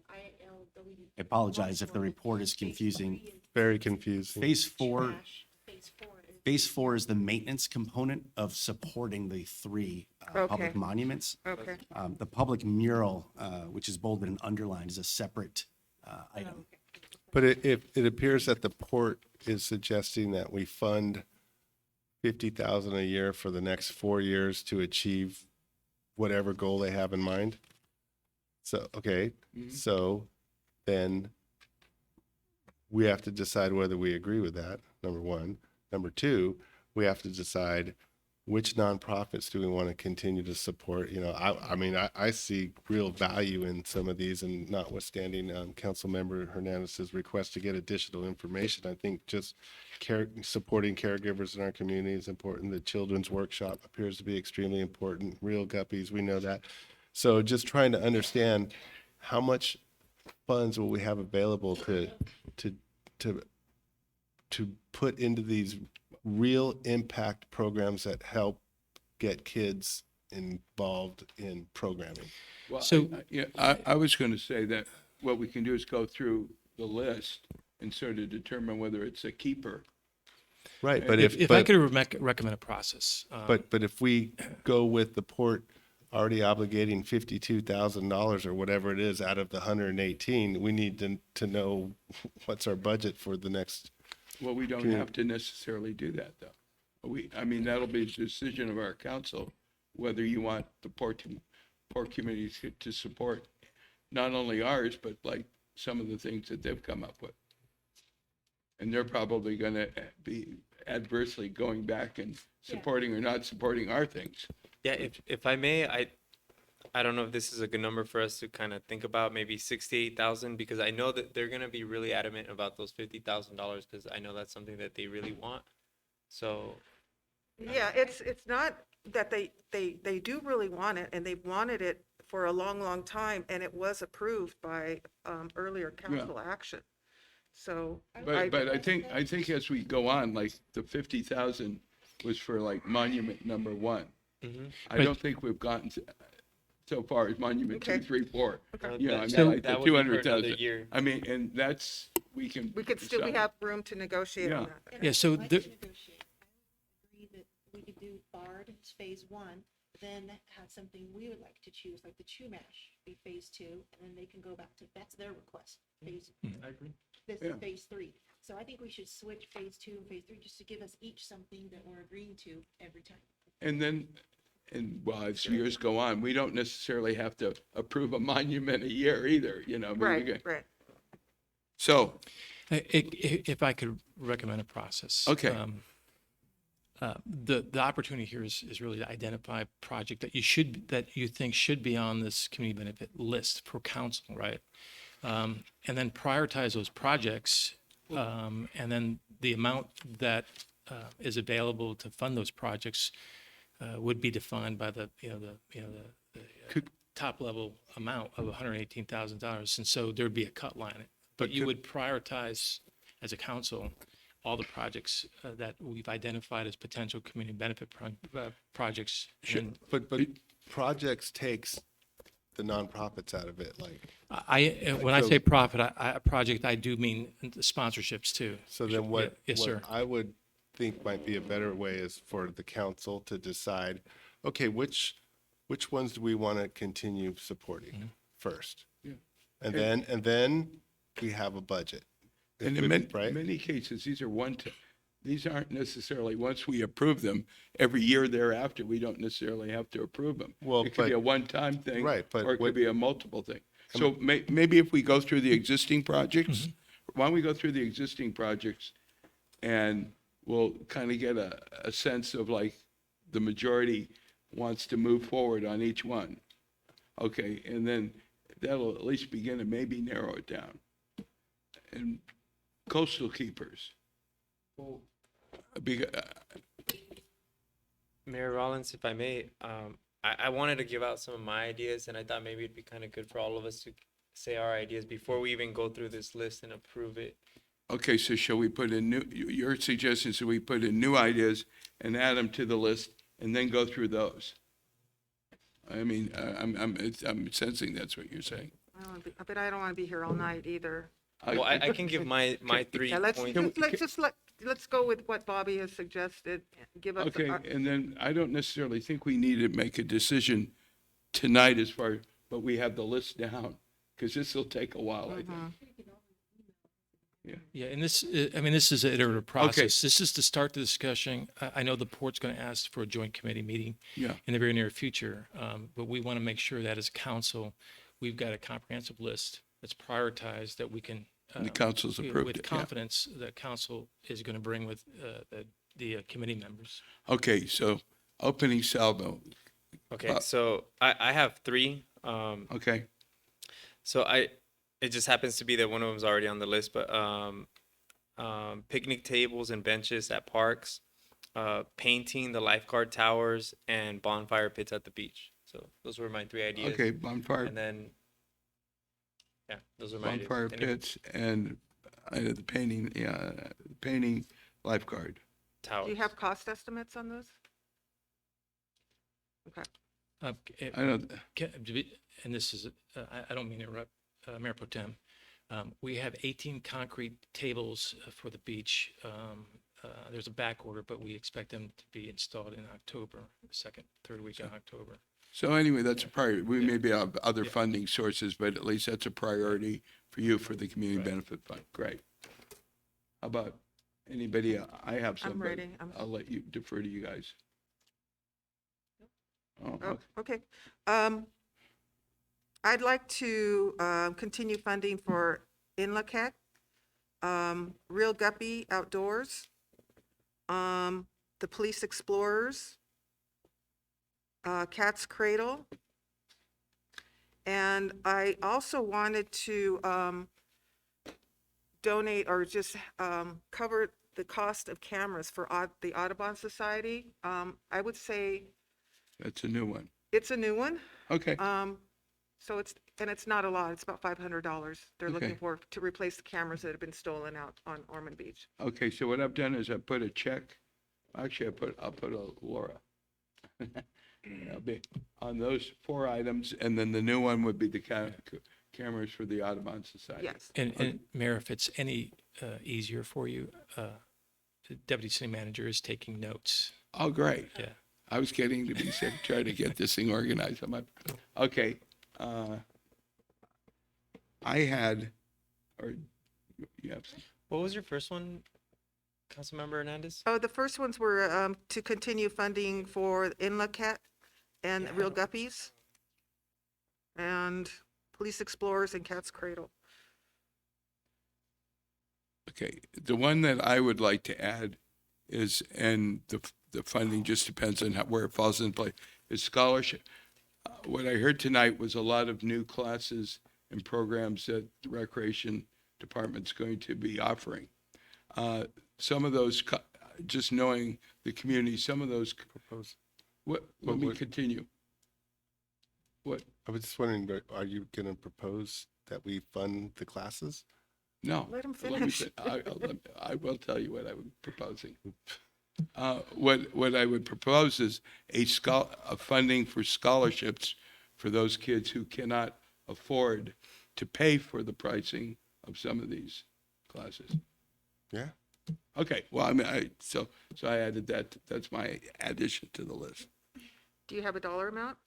ILW. I apologize if the report is confusing. Very confusing. Phase 4, Phase 4 is phase 4 is the maintenance component of supporting the 3 public Okay. monuments. Okay. The public mural, which is bolded and underlined, is a separate item. But it appears that the port is suggesting that we fund 50,000 a year for the next 4 years to achieve whatever goal they have in mind. So, okay, so then we have to decide whether we agree with that, number one. Number two, we have to decide which nonprofits do we want to continue to support? You know, I mean, I see real value in some of these, and notwithstanding Councilmember Hernandez's request to get additional information, I think just supporting caregivers in our community is important. The Children's Workshop appears to be extremely important. Real Guppies, we know that. So just trying to understand how much funds will we have available to put into these real impact programs that help get kids involved in programming. Well, So- I was going to say that what we can do is go through the list and sort of determine whether it's a keeper. Right, but If I could recommend a process. but if we go with the port already obligating $52,000 or whatever it is out of the 118, we need to know what's our budget for the next. Well, we don't have to necessarily do that, though. I mean, that'll be a decision of our council, whether you want the port communities to support not only ours, but like some of the things that they've come up with. And they're probably going to be adversely going back and supporting or not supporting our things. yeah, if I may, I don't know if this is a good number for us to kind of think about, maybe 68,000, because I know that they're gonna be really adamant about those $50,000, because I know that's something that they really want. So, Yeah, it's not that they do really want it, and they've wanted it for a long, long time, and it was approved by earlier council action. So. But I think as we go on, like the 50,000 was for like monument number 1. I But- don't think we've gotten so far as monument 2, Okay. 3, 4. Okay. You know, I mean, So- like the That would be for another 200,000. year. I mean, and that's, we We can we have room to negotiate on Yeah. that. Yeah, so I'd like the- to negotiate. I would agree that we could do BARD as phase 1, then have something we would like to choose, like the Chumash be phase 2, and then they can go back to, that's their request, phase. I agree. This Yeah. is phase 3. So I think we should switch phase 2 and phase 3, just to give us each something that we're agreeing to every time. And then, well, as years go on, we don't necessarily have to approve a monument a year either, you know. I mean, we Right, can- right. So, If I could recommend a process. Okay. The opportunity here is really to identify a project that you think should be on this community benefit list for council, right? And then prioritize those projects, and then the amount that is available to fund those projects would be defined by the top level amount of $118,000. And so there'd be a cut line. But you would prioritize as a council all the projects that we've identified as potential community benefit projects. And But projects takes the nonprofits out of it, like. when I So- say profit, project, I do mean the sponsorships too. So then what? Yes, what sir. I would think might be a better way is for the council to decide, okay, which ones do we want to continue supporting first? Yeah. And then we have a budget. And in many cases, these aren't necessarily, once we approve them, every year thereafter, we don't necessarily have to approve them. Well, It could be a one-time thing. Right, but or it what- could be a multiple thing. So maybe if we go through the existing projects, why don't we go through the existing projects and we'll kind of get a sense of like the majority wants to move forward on each one. Okay, and then that'll at least begin to maybe narrow it down. And coastal keepers. Well, Mayor Rollins, if I may, I wanted to give out some of my ideas, and I thought maybe it'd be kind of good for all of us to say our ideas before we even go through this list and approve it. Okay, so shall we put in your suggestion, so we put in new ideas and add them to the list and then go through those? I mean, I'm sensing that's what you're saying. But I don't want to be here all night either. Well, I can give my 3 Yeah, let's points. let's go with what Bobby has suggested. Give us. Okay, and then I don't necessarily think we need to make a decision tonight as far, but we have the list down, because this will take a while, I think. Yeah, and this, this is an iterative process. This is to start the discussion. I know the port's going to ask for a joint committee meeting Yeah. in the very near future, but we want to make sure that as a council, we've got a comprehensive list that's prioritized that we can. And the council's approved with it, yeah. confidence, the council is going to bring with the committee members. Okay, so opening salvo. Okay, so I have 3. Okay. So it just happens to be that one of them's already on the list, but picnic tables and benches at parks, painting the lifeguard towers, and bonfire pits at the beach. So those were my 3 ideas. Okay, bonfire. And then, yeah, those are my Bonfire ideas. pits and the painting lifeguard. Towers. Do you have cost estimates on those? Okay. I don't- And this is, I don't mean to interrupt, Mayor Pro Tem. We have 18 concrete tables for the beach. There's a back order, but we expect them to be installed in October, the third week of October. So anyway, that's a priority. We maybe have other funding sources, but at least that's a priority for you for the community benefit fund. Great. How about anybody? I have some. I'm ready. I'll let you defer to you guys. Oh, Okay. I'd like to continue funding for Inlaket, Real Guppy Outdoors, the Police Explorers, Cat's Cradle. And I also wanted to donate or just cover the cost of cameras for the Audubon Society. I would say That's a new one. it's a new one. Okay. So it's not a lot. It's about $500. They're looking Okay. for to replace the cameras that have been stolen out on Ormond Beach. Okay, so what I've done is I put a check. Actually, I'll put a Laura. I'll be on those 4 items, and then the new one would be the cameras for the Audubon Society. Yes. And Mayor, if it's any easier for you, the Deputy City Manager is taking notes. Oh, great. Yeah. I was getting to be secretary to get this thing organized. Okay. I had, or you have some? What was your first one, Councilmember Hernandez? Oh, the first ones were to continue funding for Inlaket and Real Guppies and Police Explorers and Cat's Cradle. Okay, the one that I would like to add is, and the funding just depends on where it falls in place, is scholarship. What I heard tonight was a lot of new classes and programs that the Recreation Department's going to be offering. Some of those, just knowing the community, some of those. Let me continue. What? I was just wondering, are you going to propose that we fund the classes? No. Let him me finish. fin- I will tell you what I was proposing. What I would propose is a funding for scholarships for those kids who cannot afford to pay for the pricing of some of these classes. Yeah. Okay, well, I mean, so I added that, that's my addition to the list. Do you have a dollar amount?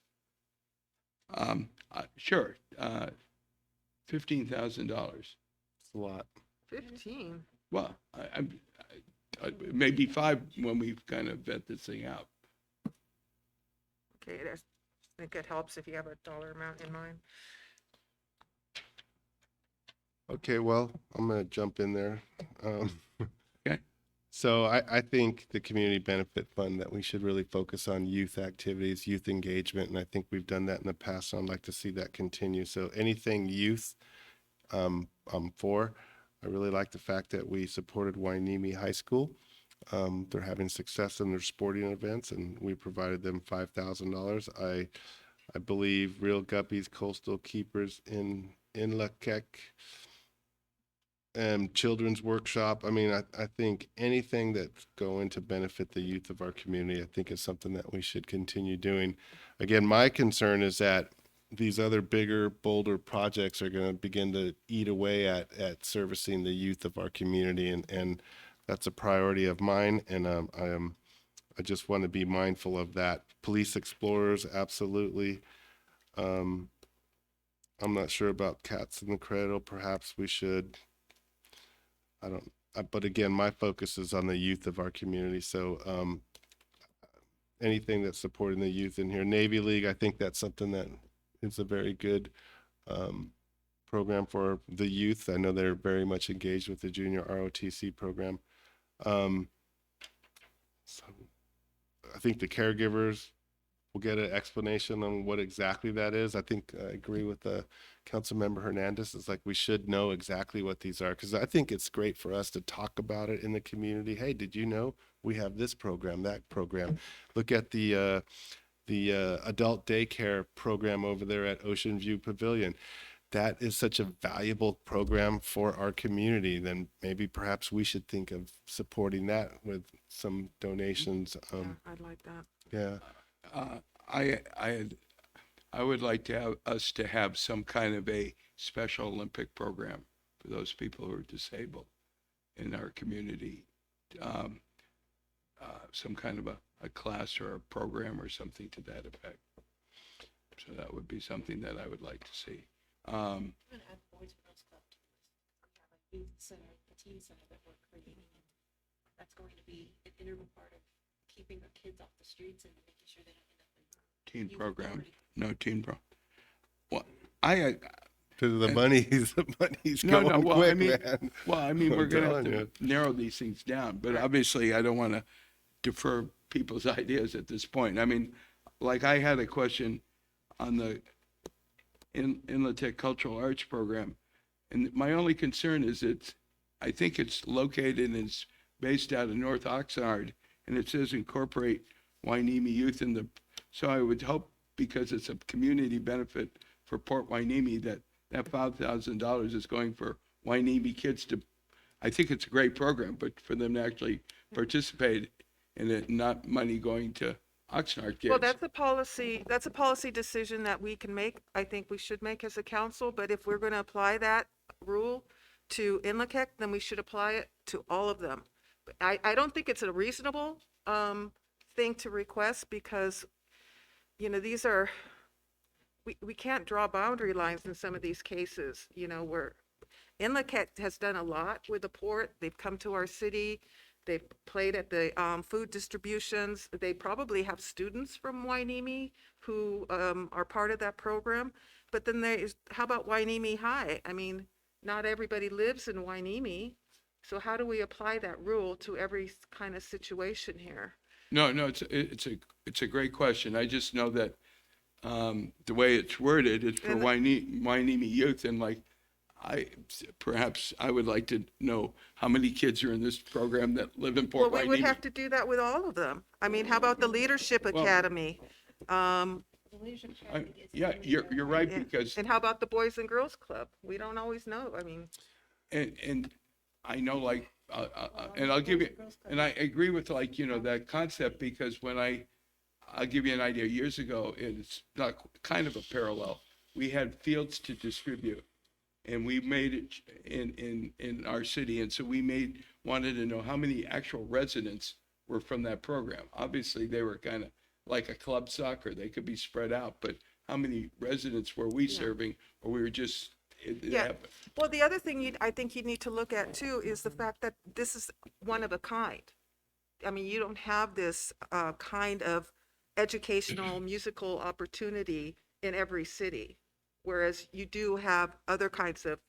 Sure, $15,000. It's a lot. 15. Well, maybe 5 when we kind of vet this thing out. Okay, I think it helps if you have a dollar amount in mind. Okay, well, I'm gonna jump in there. Okay. So I think the Community Benefit Fund, that we should really focus on youth activities, youth engagement, and I think we've done that in the past, and I'd like to see that continue. So anything youth, I'm for. I really like the fact that we supported Hueneme High School. They're having success in their sporting events, and we provided them $5,000. I believe Real Guppies, Coastal Keepers in Lakek, children's workshop. I mean, I think anything that's going to benefit the youth of our community, I think is something that we should continue doing. Again, my concern is that these other bigger, bolder projects are going to begin to eat away at servicing the youth of our community, and that's a priority of mine. And I just want to be mindful of that. Police explorers, absolutely. I'm not sure about Cats in the Cradle. Perhaps we should. But again, my focus is on the youth of our community. So anything that's supporting the youth in here. Navy League, I think that's something that is a very good program for the youth. I know they're very much engaged with the junior ROTC program. So I think the caregivers will get an explanation on what exactly that is. I think I agree with the Councilmember Hernandez. It's like we should know exactly what these are, because I think it's great for us to talk about it in the community. Hey, did you know we have this program, that program? Look at the adult daycare program over there at Ocean View Pavilion. That is such a valuable program for our community. Then maybe perhaps we should think of supporting that with some donations. Yeah, I'd like that. Yeah. I would like to have us to have some kind of a Special Olympic program for those people who are disabled in our community. Some kind of a class or a program or something to that effect. So that would be something that I would like to see. That's going to be an integral part of keeping our kids off the streets and making sure they don't end up in Teen youth program, authority. no teen pro. Well, Because the money's no, going well, quick, I mean, man. well, I mean, we're I'm gonna have telling to you. narrow these things down, but obviously I don't want to defer people's ideas at this point. I mean, like I had a question on the Inlatech Cultural Arts Program, and my only concern is I think it's located and it's based out of North Oxnard, and it says incorporate Hueneme youth in the, so I would hope, because it's a community benefit for Port Hueneme, that $5,000 is going for Hueneme kids to, I think it's a great program, but for them to actually participate in it, not money going to Oxnard kids. Well, that's a policy decision that we can make. I think we should make as a council, but if we're going to apply that rule to Inlakek, then we should apply it to all of them. I don't think it's a reasonable thing to request, because, you know, these are, we can't draw boundary lines in some of these cases, you know, where Inlakek has done a lot with the port. They've come to our city. They've played at the food distributions. They probably have students from Hueneme who are part of that program. But then how about Hueneme High? I mean, not everybody lives in Hueneme. So how do we apply that rule to every kind of situation here? No, it's a great question. I just know that the way it's worded, it's for Hueneme youth, and like, perhaps I would like to know how many kids are in this program that live in Port Well, we would Hueneme. have to do that with all of them. I mean, how about the Leadership Academy? Yeah, you're right, because And how about the Boys and Girls Club? We don't always know. I mean, and I know, like, and I'll give you, and I agree with, like, you know, that concept, because when I'll give you an idea. Years ago, it's not kind of a parallel. We had fields to distribute, and we made it in our city, and so wanted to know how many actual residents were from that program. Obviously, they were kind of like a club soccer; they could be spread out, but how many residents were we serving, or we were just? Yeah. Well, the other thing I think you need to look at too is the fact that this is one of a kind. I mean, you don't have this kind of educational musical opportunity in every city, whereas you do have other kinds of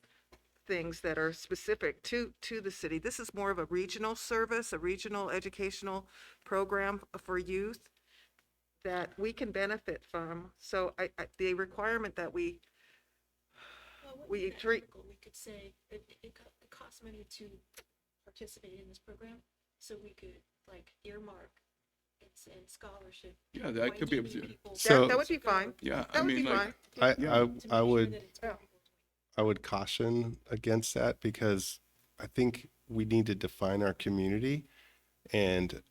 things that are specific to the city. This is more of a regional service, a regional educational program for youth that we can benefit from. So the requirement that we treat. We could say it costs money to participate in this program, so we could like earmark and scholarship. Yeah, that could be. So- That would be fine. Yeah, That I would mean, be like, fine. I would caution against that because I think we need to define our community. And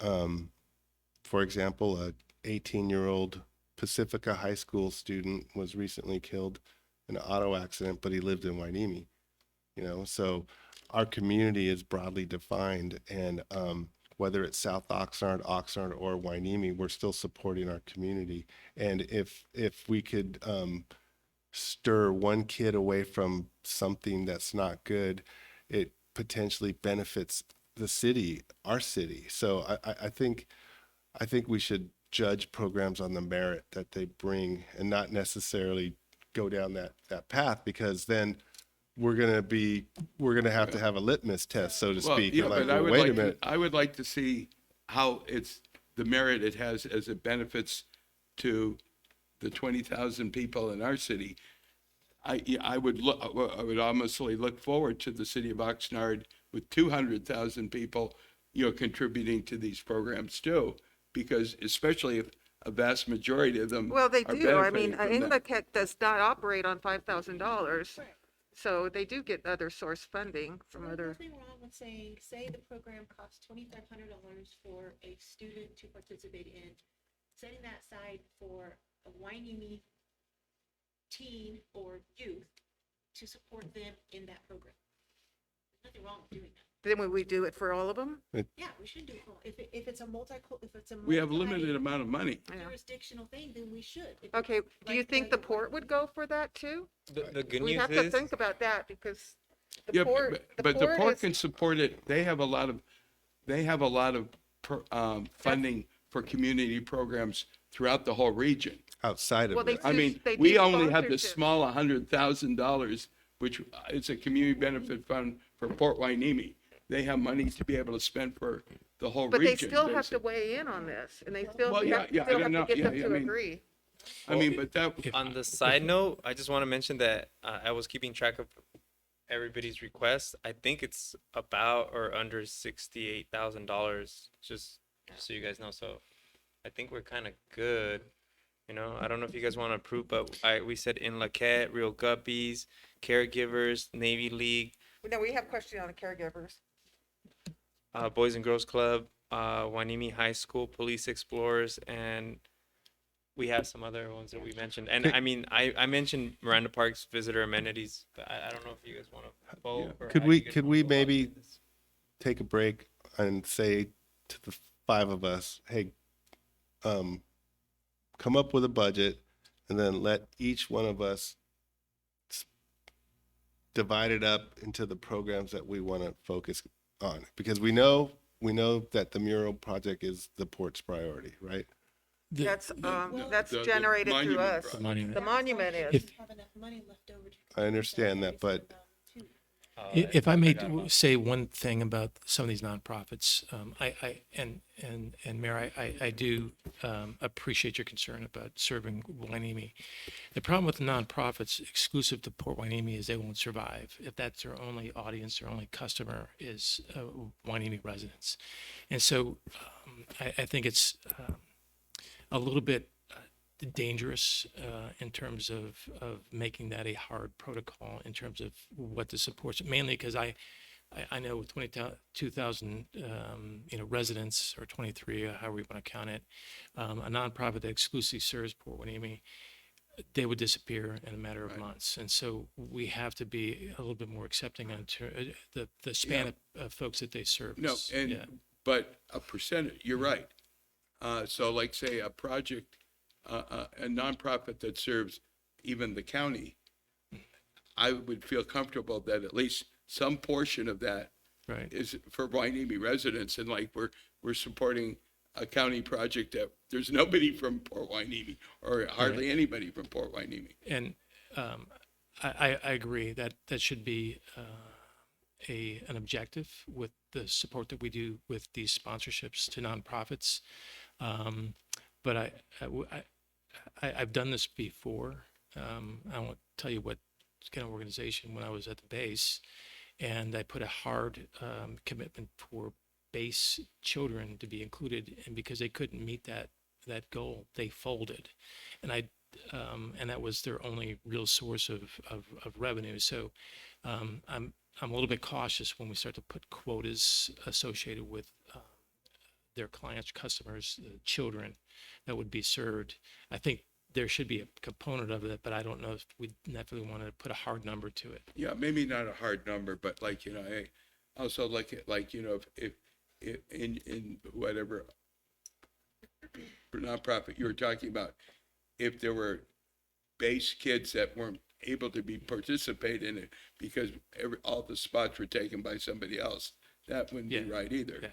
for example, a 18-year-old Pacifica High School student was recently killed in an auto accident, but he lived in Hueneme. So our community is broadly defined, and whether it's South Oxnard, or Hueneme, we're still supporting our community. And if we could stir one kid away from something that's not good, it potentially benefits the city, our city. So I think we should judge programs on the merit that they bring and not necessarily go down that path, because then we're gonna have to have a litmus test, so to speak. Yeah, Like, but well, wait a minute. I would like to see how the merit it has as it benefits to the 20,000 people in our city. I would honestly look forward to the city of Oxnard with 200,000 people, contributing to these programs too, because especially if a vast majority of them Well, they are do. I mean, benefiting from that. Inglacet does not operate on $5,000. So they do get other source funding from There's other. nothing wrong with saying, say the program costs $2,500 for a student to participate in, setting that aside for a Hueneme teen or youth to support them in that program. There's nothing wrong with doing that. Then would we do it for all of them? Yeah, we should do it. If it's a We have a limited amount of money. jurisdictional thing, then we should. If Okay, it's do you like think the port would go for that too? The good We news have to is, think about that because the Yeah, port, but the port is- can support it. They have a lot of funding for community programs throughout the whole region. Outside of Well, they it. I do- mean, they we do only have the sponsorship. small $100,000, which is a community benefit fund for Port Hueneme. They have money to be able to spend for the whole But they region. still have to weigh in on this and they still Well, yeah, have yeah, I still don't have know. to get Yeah, them yeah, to I mean, agree. I mean, but that, on the side note, I just want to mention that I was keeping track of everybody's request. I think it's about or under $68,000, just so you guys know. So I think we're kind of good. I don't know if you guys want to approve, but we said Inglacet, Real Guppies, Caregivers, Navy League, No, we have question on the caregivers. Boys and Girls Club, Hueneme High School, Police Explorers, and we have some other ones that we mentioned. And I mean, I mentioned Miranda Park's visitor amenities, but I don't know if you guys want to vote. Or Could how we, you guys could wanna we go about maybe this. take a break and say to the five of us, hey, come up with a budget and then let each one of us divide it up into the programs that we want to focus on? Because we know that the mural project is the port's priority, right? That's the generated through monument us. project. The monument is. If have enough money left over to. I understand that, but If I may say one thing about some of these nonprofits, and Mayor, I do appreciate your concern about serving Hueneme. The problem with the nonprofits exclusive to Port Hueneme is they won't survive if that's their only audience, their only customer is Hueneme residents. And so I think it's a little bit dangerous in terms of making that a hard protocol in terms of what the supports, mainly because I know with 22,000 residents, or 23, however we want to count it, a nonprofit that exclusively serves Port Hueneme, they would disappear in a matter of Right. months. And so we have to be a little bit more accepting on the span of folks that they serve. No, Yeah. but a percentage, you're right. So like say a project, a nonprofit that serves even the county, I would feel comfortable that at least some portion of that Right. is for Hueneme residents, and like we're supporting a county project that there's nobody from Port Hueneme or hardly anybody from Port Hueneme. And I agree that that should be an objective with the support that we do with these sponsorships to nonprofits. But I've done this before. I won't tell you what kind of organization when I was at the base, and I put a hard commitment for base children to be included, and because they couldn't meet that goal, they folded, and and that was their only real source of revenue. So I'm a little bit cautious when we start to put quotas associated with their clients, customers, children that would be served. I think there should be a component of it, but I don't know if we definitely want to put a hard number to it. Yeah, maybe not a hard number, but like, I also like it, like, if in whatever nonprofit you were talking about, if there were base kids that weren't able to participate in it because all the spots were taken by somebody else, that wouldn't be right either. Yeah.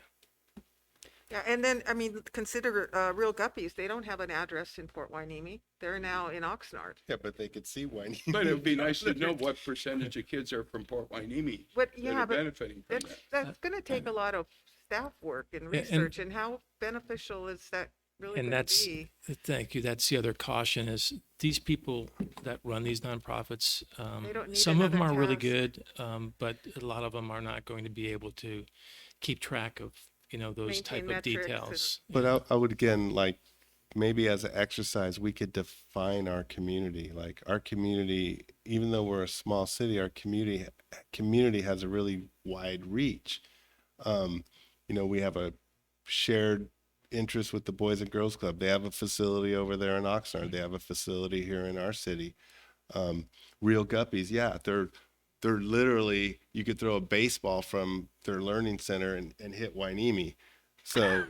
Yeah, and then, I mean, consider Real Guppies. They don't have an address in Port Hueneme. They're now in Oxnard. Yeah, but they could see Hueneme. But it would be nice to know what percentage of kids are from Port Hueneme But that yeah, are but benefiting from that. that's going to take a lot of staff work and And- research, and how beneficial is that really And going that's, to be? thank you, that's the other caution is these people that run these nonprofits, They don't need some of them another are really task. good, but a lot of them are not going to be able to keep track of, those Maintain type of metrics and- details. But I would again, like, maybe as an exercise, we could define our community. Like our community, even though we're a small city, our community has a really wide reach. We have a shared interest with the Boys and Girls Club. They have a facility over there in Oxnard. They have a facility here in our city. Real Guppies, yeah, they're literally, you could throw a baseball from their learning center and hit Hueneme. So,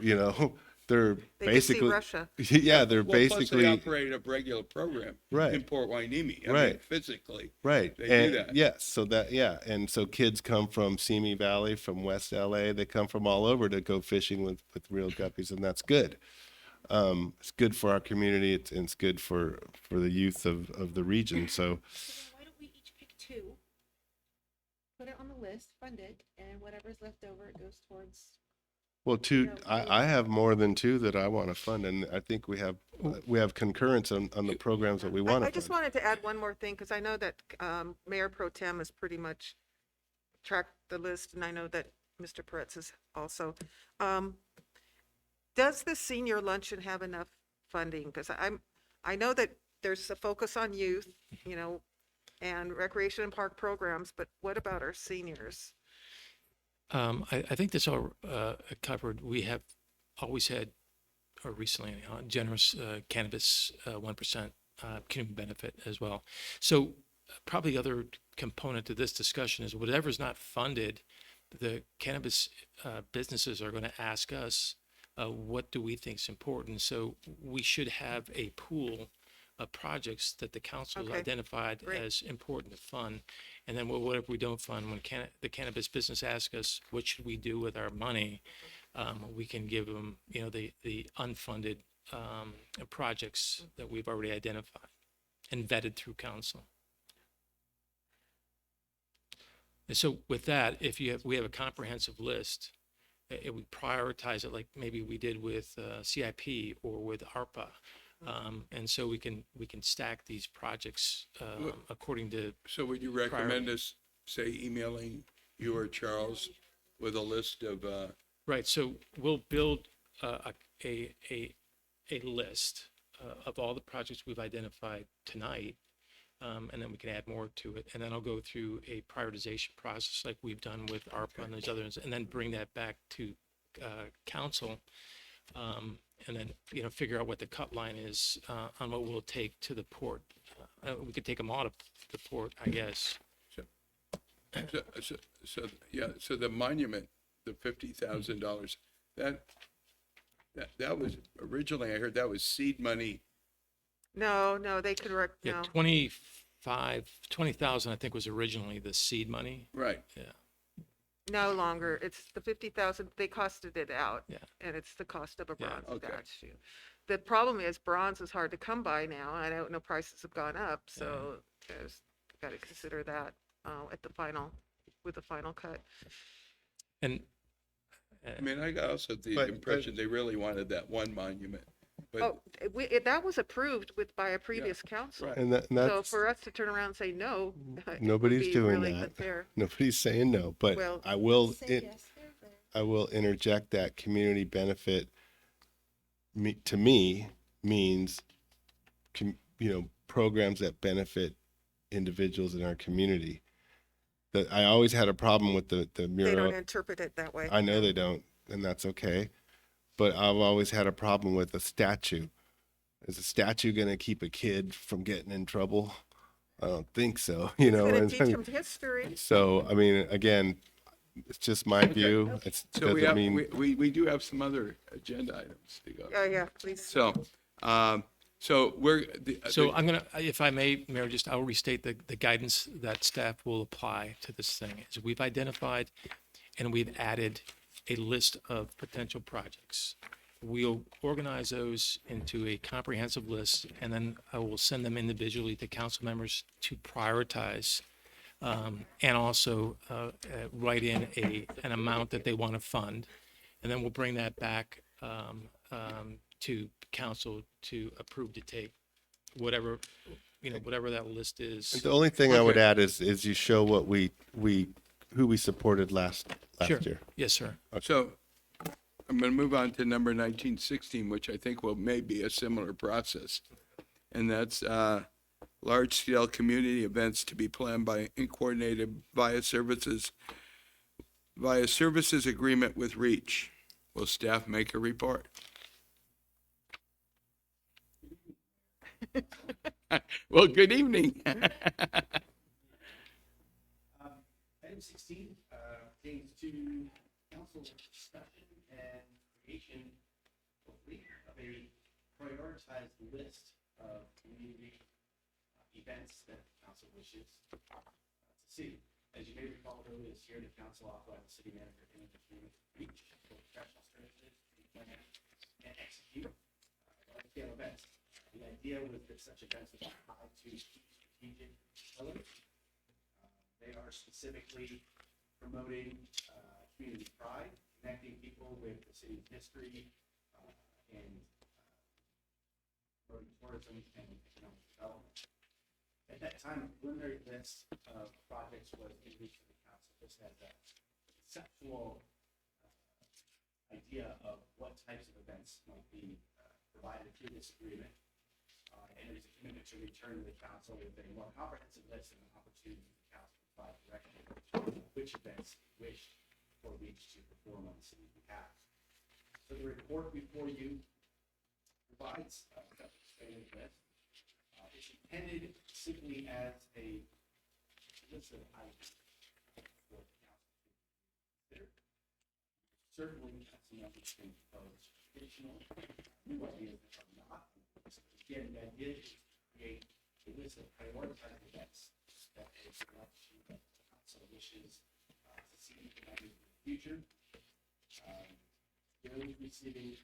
they're They can see basically, Russia. yeah, they're Well, plus basically, they operate a regular program Right. in Port Hueneme. I mean, Right. physically. right. They and do that. Yes, so that, yeah. And so kids come from Simi Valley, from West LA, they come from all over to go fishing with Real Guppies, and that's good. It's good for our community. It's good for the youth of the region. So, So then why don't we each pick two, put it on the list, fund it, and whatever's left over, it goes towards. well, I have more than two that I want to fund, and I think we have concurrence on the programs that we want I to just fund. wanted to add one more thing, because I know that Mayor Pro Tem has pretty much tracked the list, and I know that Mr. Peretz is also. Does the senior luncheon have enough funding? Because I know that there's a focus on youth, and recreation and park programs, but what about our seniors? I think that's all covered. We have always had, or recently, generous cannabis 1% community benefit as well. So probably the other component to this discussion is whatever's not funded, the cannabis businesses are going to ask us, what do we think is important? So we should have a pool of projects that the council has Okay, identified great. as important to fund. And then whatever we don't fund, when the cannabis business asks us, what should we do with our money? We can give them, the unfunded projects that we've already identified and vetted through council. And so with that, we have a comprehensive list, we prioritize it like maybe we did with CIP or with ARPA. And so we can stack these projects according to. So would you recommend us, say, emailing you or Charles with a list of, Right, so we'll build a list of all the projects we've identified tonight, and then we can add more to it. And then I'll go through a prioritization process like we've done with ARPA and those others, and then bring that back to council. And then, figure out what the cut line is on what we'll take to the port we could take them all to port, I guess. So the monument, the $50,000, that was originally, I heard that was seed money. No, they correct, Yeah, no. 20,000, I think, was originally the seed money. Right. Yeah. No longer. It's the 50,000, they costed it out. Yeah. And it's the cost of a Yeah, bronze okay. statue. The problem is bronze is hard to come by now. I don't know, prices have gone up, so there's got to consider that with the final cut. And I mean, I got also the But- impression they really wanted that one monument. But Oh, that was approved by a previous council. right. And So that's, for us to turn around and say no, it would nobody's be doing really that. unfair. Nobody's saying no, but Well, I will, I will interject that community benefit to me means, programs that benefit individuals in our community. That I always had a problem with the They mural. don't interpret it that way. I know they don't, and that's okay. But I've always had a problem with a statue. Is a statue going to keep a kid from getting in trouble? I don't think so, It's gonna and- teach them history. So, I mean, again, it's just my view. It So we doesn't have, mean, we do have some other agenda items to go. Yeah, please. So, so we're. so I'm gonna, if I may, Mayor, I'll restate the guidance that staff will apply to this thing. Is we've identified and we've added a list of potential projects. We'll organize those into a comprehensive list, and then I will send them individually to council members to prioritize, and also write in an amount that they want to fund, and then we'll bring that back to council to approve to take whatever that list is. the only thing I would Okay. add is you show what who we supported last Sure. year. Yes, sir. So I'm going to move on to number 1916, which I think may be a similar process. And that's large-scale community events to be planned by and coordinated via services agreement with REACH. Will staff make a report? Well, good evening. Item 16 pertains to council discussion and creation, hopefully, of a prioritized list of community events that the council wishes to see. As you may recall, earlier this year, the council authorized the city manager to enter agreement with REACH for professional services to plan and execute large-scale events. The idea was that such events would be tied to strategic pillars. They are specifically promoting community pride, connecting people with the city's history, and promoting tourism and economic development. At that time, a preliminary list of projects was introduced to the council just as a conceptual idea of what types of events might be provided through this agreement. And there's a commitment to return to the council with a more comprehensive list and an opportunity for the council to provide direction on which events you wish for REACH to perform on the city's behalf. So the report before you provides a expanded list. It's intended simply as a list of items for the council to consider. Certainly, council members can propose additional new ideas that are not. Again, the idea is to create a list of prioritized events that is election that the council wishes to see implemented in the future. Those receiving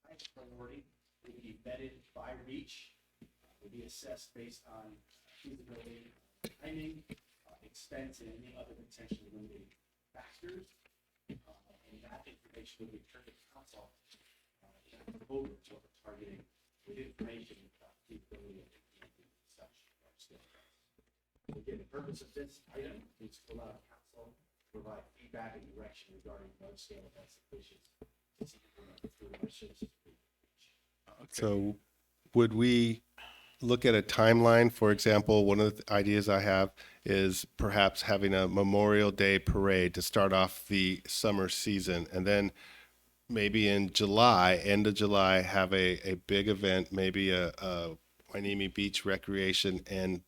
highest priority will be vetted by REACH, will be assessed based on feasibility, timing, expense, and any other potentially limiting factors. And that information will be returned to council in October to what we're targeting with information about feasibility of implementing such large-scale events. Again, the purpose of this item is to allow council to provide feedback and direction regarding large-scale events and wishes to see implemented through our services. So would we look at a timeline? For example, one of the ideas I have is perhaps having a Memorial Day parade to start off the summer season, and then maybe in July, end of July, have a big event, maybe a Hueneme Beach Recreation and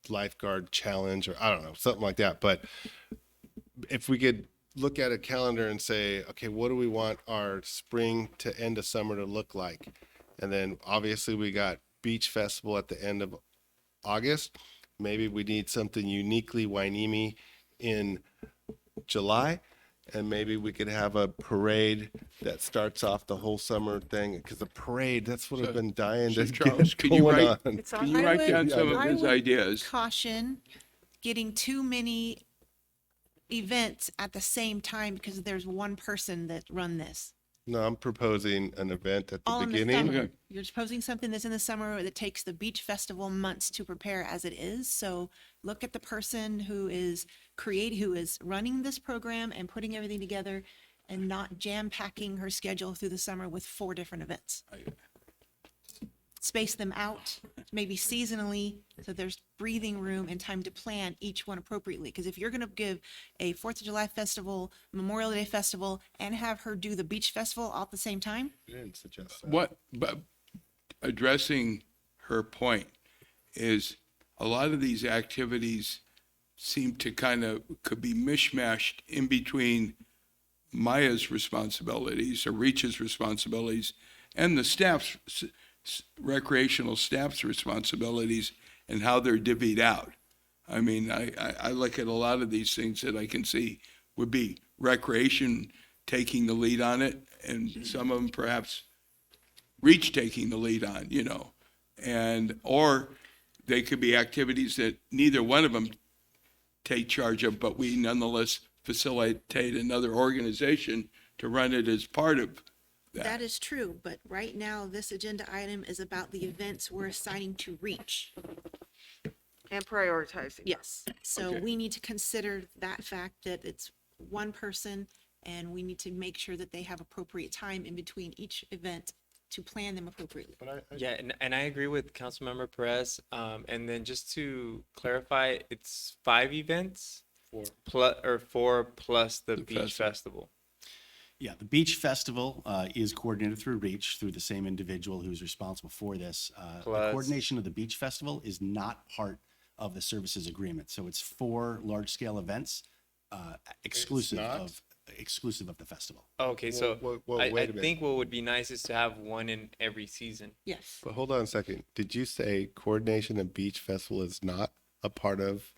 Lifeguard Challenge, or I don't know, something like that. But if we could look at a calendar and say, okay, what do we want our spring to end of summer to look like? And then obviously we got Beach Festival at the end of August. Maybe we need something uniquely Hueneme in July. And maybe we could have a parade that starts off the whole summer thing, because the parade, that's what I've been dying to Charles, get can you going write, on. can you write down some of his ideas? Caution getting too many events at the same time because there's one person that run this. No, I'm proposing an event at the All in the beginning. summer. You're proposing something that's in the summer that takes the beach festival months to prepare as it is. So look at the person who is who is running this program and putting everything together, and not jam packing her schedule through the summer with 4 different events. Space them out, maybe seasonally, so there's breathing room and time to plan each one appropriately. Because if you're going to give a 4th of July festival, Memorial Day festival, and have her do the beach festival all at the same time, I didn't suggest that. What, but addressing her point is a lot of these activities seem to could be mishmashed in between Maya's responsibilities or Reach's responsibilities and the staff's, recreational staff's responsibilities and how they're divvied out. I mean, I look at a lot of these things that I can see would be recreation taking the lead on it, and some of them perhaps Reach taking the lead on, or they could be activities that neither one of them take charge of, but we nonetheless facilitate another organization to run it as part of that. that is true. But right now, this agenda item is about the events we're assigning to Reach. And prioritizing. Yes. So Okay. we need to consider that fact that it's one person, and we need to make sure that they have appropriate time in between each event to plan them appropriately. Yeah, and I agree with Councilmember Perez. And then just to clarify, it's 5 events? 4 plus the beach festival. Yeah, the beach festival is coordinated through Reach, through the same individual who's responsible for this. The Plus- coordination of the beach festival is not part of the services agreement. So it's 4 large-scale events exclusive of the festival. Okay, so Well, I wait a minute. think what would be nice is to have one in every season. Yes. But hold on a second. Did you say coordination of beach festival is not a part of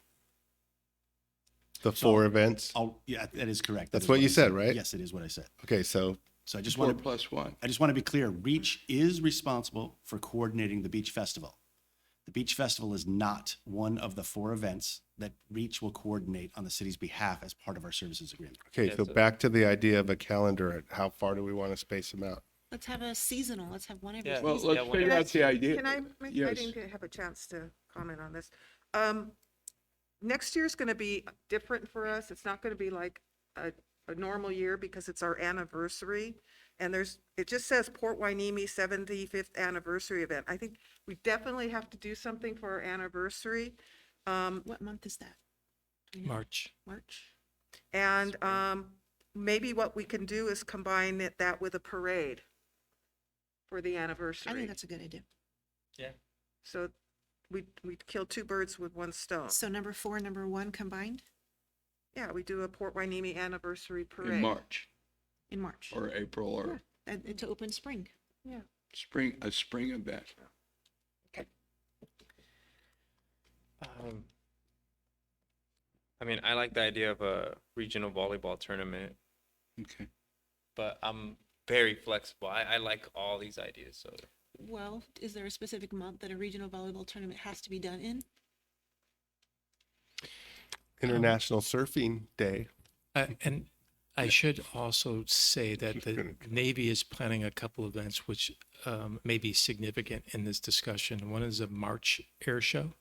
the 4 events? Oh, yeah, that is correct. That That's is what you I said, right? Yes, it is what I said. Okay, so So I just 4 want to, plus 1. I just want to be clear. Reach is responsible for coordinating the beach festival. The beach festival is not one of the 4 events that Reach will coordinate on the city's behalf as part of our services agreement. okay, Yeah, so so- back to the idea of a calendar. How far do we want to space them out? Let's have a seasonal. Let's have one every Yeah. season. Well, let's figure out the idea. Can I make, I Yes. didn't have a chance to comment on this. Next year's going to be different for us. It's not going to be like a normal year because it's our anniversary. And it just says Port Hueneme 75th anniversary event. I think we definitely have to do something for our anniversary. What month is that? Do you know? March. March. And maybe what we can do is combine that with a parade for the anniversary. I think that's a good idea. Yeah. So we'd kill 2 birds with 1 stone. So number 4, number 1 combined Yeah, we do a Port Hueneme anniversary parade. In March in March. or April or And to open spring. Yeah. a spring event. I mean, I like the idea of a regional volleyball tournament, Okay. but I'm very flexible. I like all these ideas, so. Well, is there a specific month that a regional volleyball tournament has to be done in? International Surfing Day. And I should also say that the Navy is planning a couple events which may be significant in this discussion. One is a March air show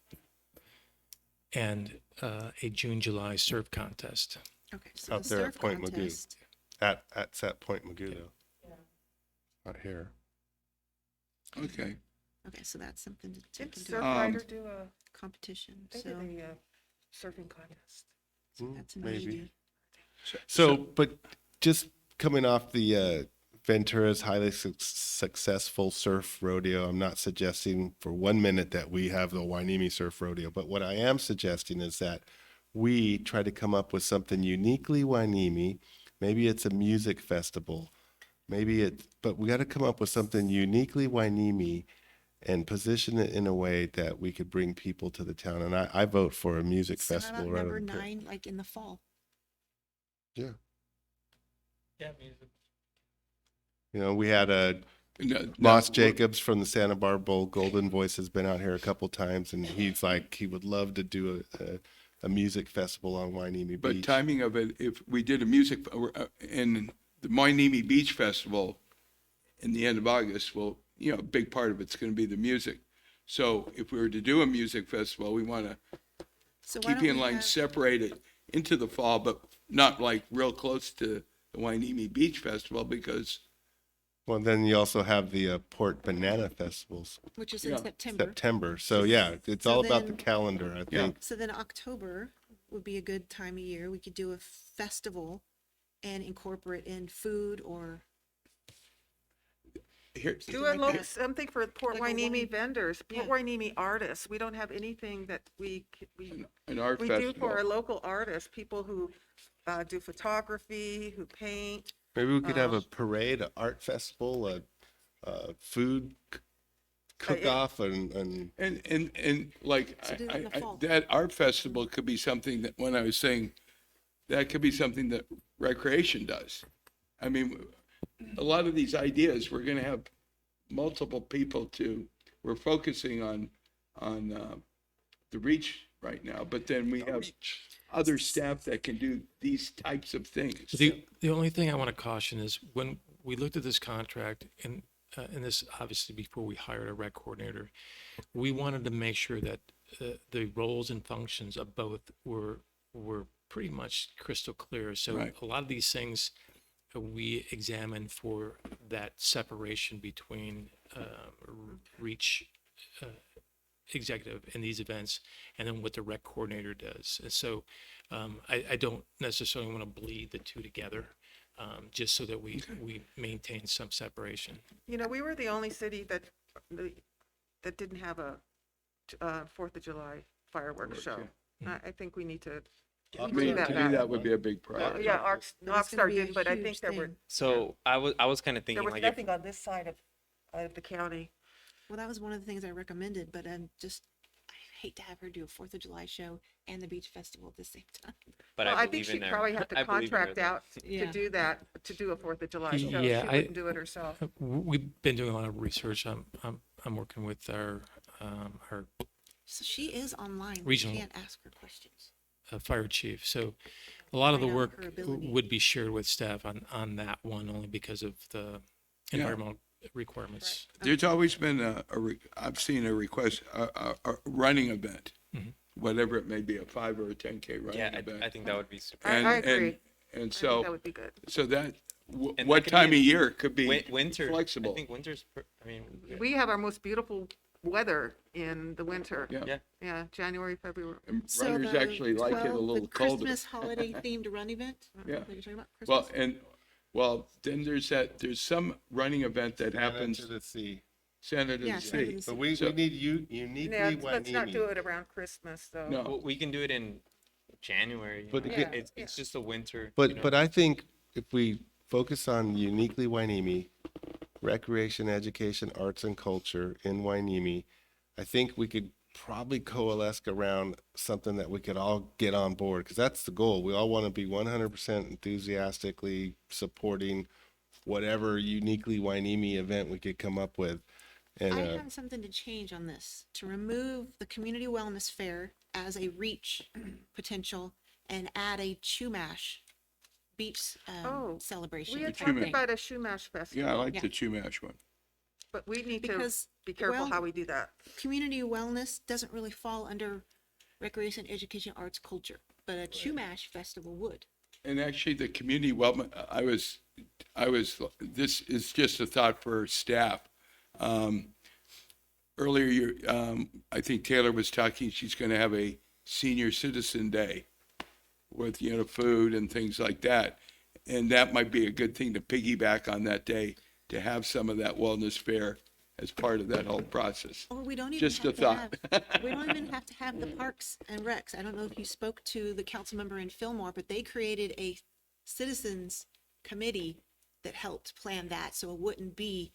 and a June-July surf contest. Okay, so Out the there at surf Point Magoo. contest. At Set Point Magoo, though. Not here. Okay. Okay, so that's something to take Didn't into Surfrider do a, competition. they So did a surfing contest. that's a Maybe. Navy. So, but just coming off the Ventura's highly successful surf rodeo. I'm not suggesting for 1 minute that we have the Hueneme Surf Rodeo, but what I am suggesting is that we try to come up with something uniquely Hueneme. Maybe it's a music festival. But we got to come up with something uniquely Hueneme and position it in a way that we could bring people to the town. And I vote for a music So how festival about rather number than. 9, like in the fall? Yeah. Yeah, music. You know, we had Moss Jacobs from the Santa Barbara Bowl Golden Voice has been out here a couple times, and he's like, he would love to do a music festival on Hueneme But Beach. timing of it, if we did a music, in the Hueneme Beach Festival in the end of August, well, you know, a big part of it's going to be the music. So if we were to do a music festival, we want to So why keep don't in we line have- separated into the fall, but not like real close to the Hueneme Beach Festival because Well, then you also have the Port Banana Festivals. Which is in Yeah. September. So yeah, it's So all about the then- calendar, I think. So then October would be a good time of year. We could do a festival and incorporate in food or here, Do a like local, that. something for Port Like a Hueneme wine- vendors, Port yeah. Hueneme artists. We don't have anything that we an art we festival. do for our local artists, people who do photography, who paint. Maybe we could have Uh, a parade, an art festival, a food cook-off, and And like, So do it in the fall. that art festival could be something that, when I was saying, that could be something that recreation does. I mean, a lot of these ideas, we're gonna have multiple people we're focusing on the reach right now, but then we have other staff that can do these types of things. The only thing I want to caution is when we looked at this contract and this obviously before we hired a rec coordinator, we wanted to make sure that the roles and functions of both were pretty much crystal clear. So Right. a lot of these things we examine for that separation between reach executive in these events and then what the rec coordinator does. And so I don't necessarily want to bleed the two together, just so that we maintain some separation. You know, we were the only city that didn't have a 4th of July fireworks show. I think we need to. To bring me, that to me, back. that would be a big priority. Yeah, But it's gonna Oxnard be a did, but I huge think there were, thing. So I was kind of there thinking was like nothing on this side of the county. Well, that was one of the things I recommended, but I hate to have her do a 4th of July show and the beach festival at the same time. but Well, I I think believe in she'd her. probably have to I believe in her, contract though. out Yeah. to do that, to do a 4th of July show. Yeah, She I- wouldn't do it herself. We've been doing a lot of research. I'm working with our So she is online. We Regional. can't ask her questions. fire chief. So a lot of the Find out work her ability. would be shared with staff on that one only because of the Yeah. environmental requirements. There's always been I've seen a request, a running event, Mhm. whatever it may be, a 5 or a 10K running Yeah, event. I think that would be super. I agree. And I think so, that would be good. so that, And what that could time be of year could be winter. flexible? I think winter's. I mean, We have our most beautiful weather in the winter. Yeah. yeah. Yeah, January, February. And So runners the actually like it a 12 little the colder. Christmas holiday themed run event? Yeah. That you're talking about? Well, Christmas? then there's some running event that happens, To the sea. Santa to Yeah, the Santa to Sea. the But we So- need uniquely Yeah, let's not do Hueneme. it around Christmas, though. No. Well, we can do it in January. But you know, again- it's just a winter. But I think if we focus on uniquely Hueneme, recreation, education, arts, and culture in Hueneme, I think we could probably coalesce around something that we could all get on board, because that's the goal. We all want to be 100% enthusiastically supporting whatever uniquely Hueneme event we could come up with. And I have something to change on this, to remove the community wellness fair as a reach potential and add a Chumash beach Oh, celebration. We had type talked thing. about a Chumash festival. Yeah, I like Yeah. the Chumash one. But we need to Because, be careful well, how we do that. community wellness doesn't really fall under recreation, education, arts, culture, but a Chumash festival would. And actually, the community development, this is just a thought for staff. Earlier, I think Taylor was talking, she's going to have a senior citizen day with, food and things like that. And that might be a good thing to piggyback on that day, to have some of that wellness fair as part of that whole process. Or we don't even Just a have to thought. have, we don't even have to have the Parks and Recs. I don't know if you spoke to the council member in Fillmore, but they created a citizens committee that helped plan that, so it wouldn't be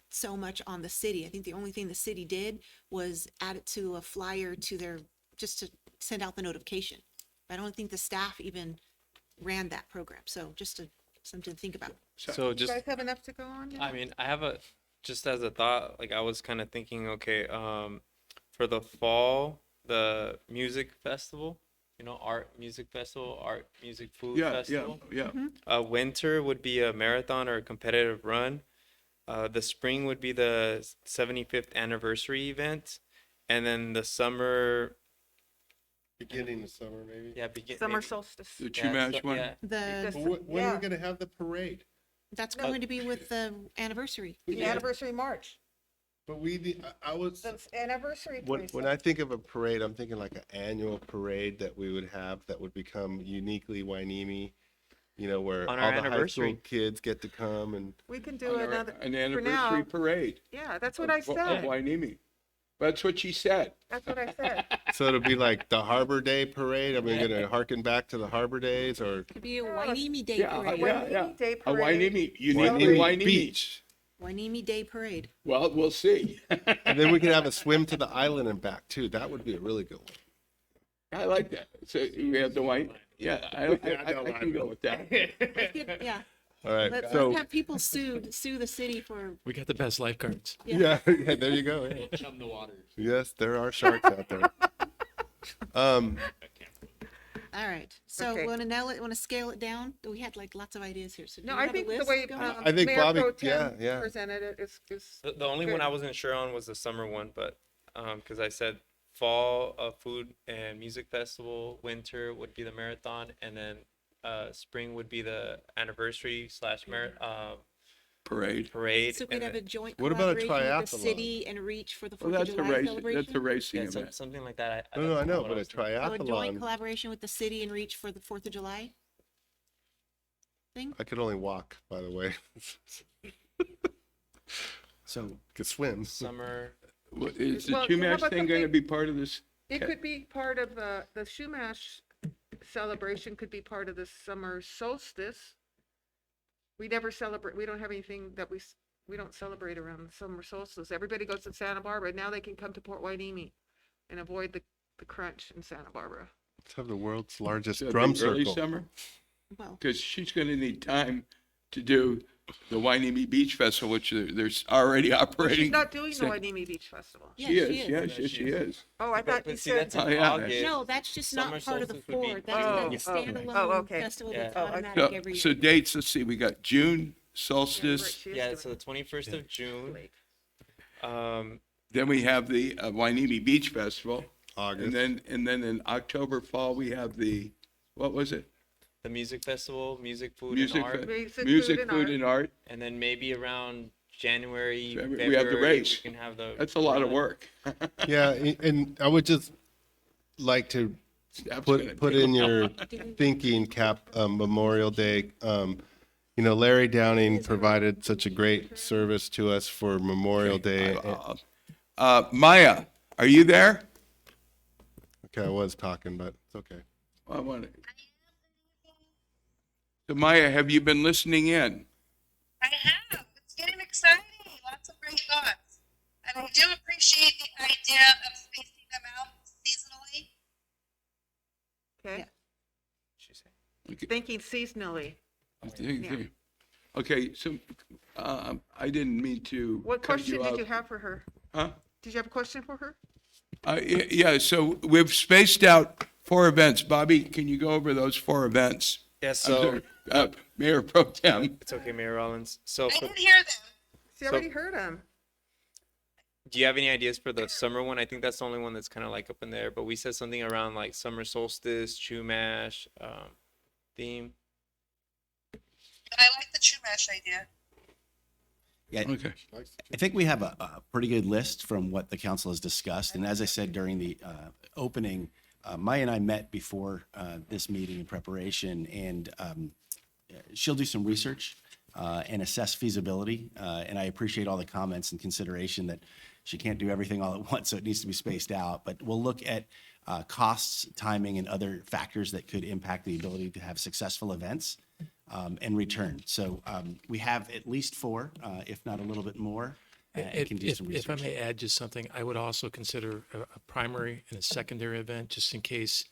so much on the city. I think the only thing the city did was add it to a flyer to their, just to send out the notification. I don't think the staff even ran that program, so just something to think about. So You just, guys have enough to go on? now? I mean, I have just as a thought, like I was kind of thinking, okay, for the fall, the music festival, art music festival, art music food festival. Yeah. Winter would be a marathon or a competitive run. The spring would be the 75th anniversary event, and then the summer. Beginning of summer, maybe? Yeah, Summer maybe. solstice. The Chumash one? Yeah. The, When are we gonna have the parade? that's going to be with the anniversary. The anniversary March. But I was, The anniversary. when I think of a parade, I'm thinking like an annual parade that we would have that would become uniquely Wainimi, where On all our the high school anniversary. kids get to come and. We can do another. An for now. anniversary parade. Yeah, that's what I of said. Wainimi. That's what she said. That's what I said. So it'll be like the Harbor Day parade? Are we gonna harken back to the Harbor Days or? Could be a Wainimi Day Yeah, parade. yeah. Day A parade. Wainimi, uniquely Wainimi. Beach. Wainimi Day parade. Well, we'll see. And then we could have a swim to the island and back too. That would be a really good one. I like that. So we have the white, yeah, I can go with that. Let's get- Yeah, All right, let's so, have people sue the city for, We got the best lifeguards. yeah, there you go. Yeah. Chum the waters. Yes, there are sharks out there. all right. So Okay. want to scale it down? We had like lots of ideas here. So do No, you I have a think the list way going? I think Mayor Bobby- Pro Tem yeah. presented it is The only one Good. I wasn't sure on was the summer one, but because I said fall food and music festival, winter would be the marathon, and then spring would be the anniversary / Parade. parade. So we'd have a joint What about a collaboration with the triathlon? city and Reach for the Well, 4th of that's a July race, celebration? that's a racing Yeah, event. something like that. No, that's I know, what but a was thinking. So a joint triathlon, collaboration with the city and Reach for the 4th of July thing? I could only walk, by the way. So Could swim. Summer. Is the Well, how Chumash about thing going to something- be part of this? It Okay. could be part of the Shumash celebration could be part of the summer solstice. We never celebrate, we don't have anything that we don't celebrate around the summer solstice. Everybody goes to Santa Barbara. Now they can come to Port Wainimi and avoid the crunch in Santa Barbara. Let's have the world's largest So it'll drum be early circle. summer? Well, Because she's going to need time to do the Wainimi Beach Festival, which there's already But operating. she's not doing the Sa- Wainimi Beach Festival. yeah, She is, yes, she is. Oh, I thought But you see, said. that's in Oh, yeah. August. no, that's just Summer not part of the solstice would be- 4. That's Oh, a oh, standalone okay. festival Yeah. that's Oh, okay. automatic every year. So dates, let's see, we got June Yeah, solstice, she is Yeah, doing so the 21st of June. Wait. then we have the Wainimi Beach Festival. August. And then in October, fall, we have what was it? The music festival, music, food, Music, and art. Music, food, and art. And then maybe around January, February, we have the February, race. We can have the. That's a lot of run. work. Yeah, and I would just like to Staff's gonna put do in it. your thinking cap, Memorial Day. Larry Downing provided such a great service to us for Memorial Day. Maya, are you there? Okay, I was talking, but it's okay. I want to. So Maya, have you been listening in? I have. It's getting exciting. Lots of great thoughts. And I do appreciate the idea of spacing them out seasonally. Okay. Okay. Thinking seasonally. Yeah. Okay, so I didn't mean to. What cut question did off. you have for her? Huh? Did you have a question for her? Yeah, so we've spaced out 4 events. Bobby, can you go over those 4 events? Yeah, I'm so sorry, Mayor Pro Tem. it's okay, Mayor Rollins. So, I didn't hear them. She already heard him. do you have any ideas for the summer one? I think that's the only one that's kind of like up in there. But we said something around like summer solstice, Chumash theme. I like the Chumash idea. Yeah, Okay. I think we have a pretty good list from what the council has discussed. And as I said during the opening, Maya and I met before this meeting in preparation, and she'll do some research and assess feasibility. And I appreciate all the comments and consideration that she can't do everything all at once, so it needs to be spaced out. But we'll look at costs, timing, and other factors that could impact the ability to have successful events and return. So we have at least 4, if not a little bit more. And can do some If I research. may add just something, I would also consider a primary and a secondary event, just in case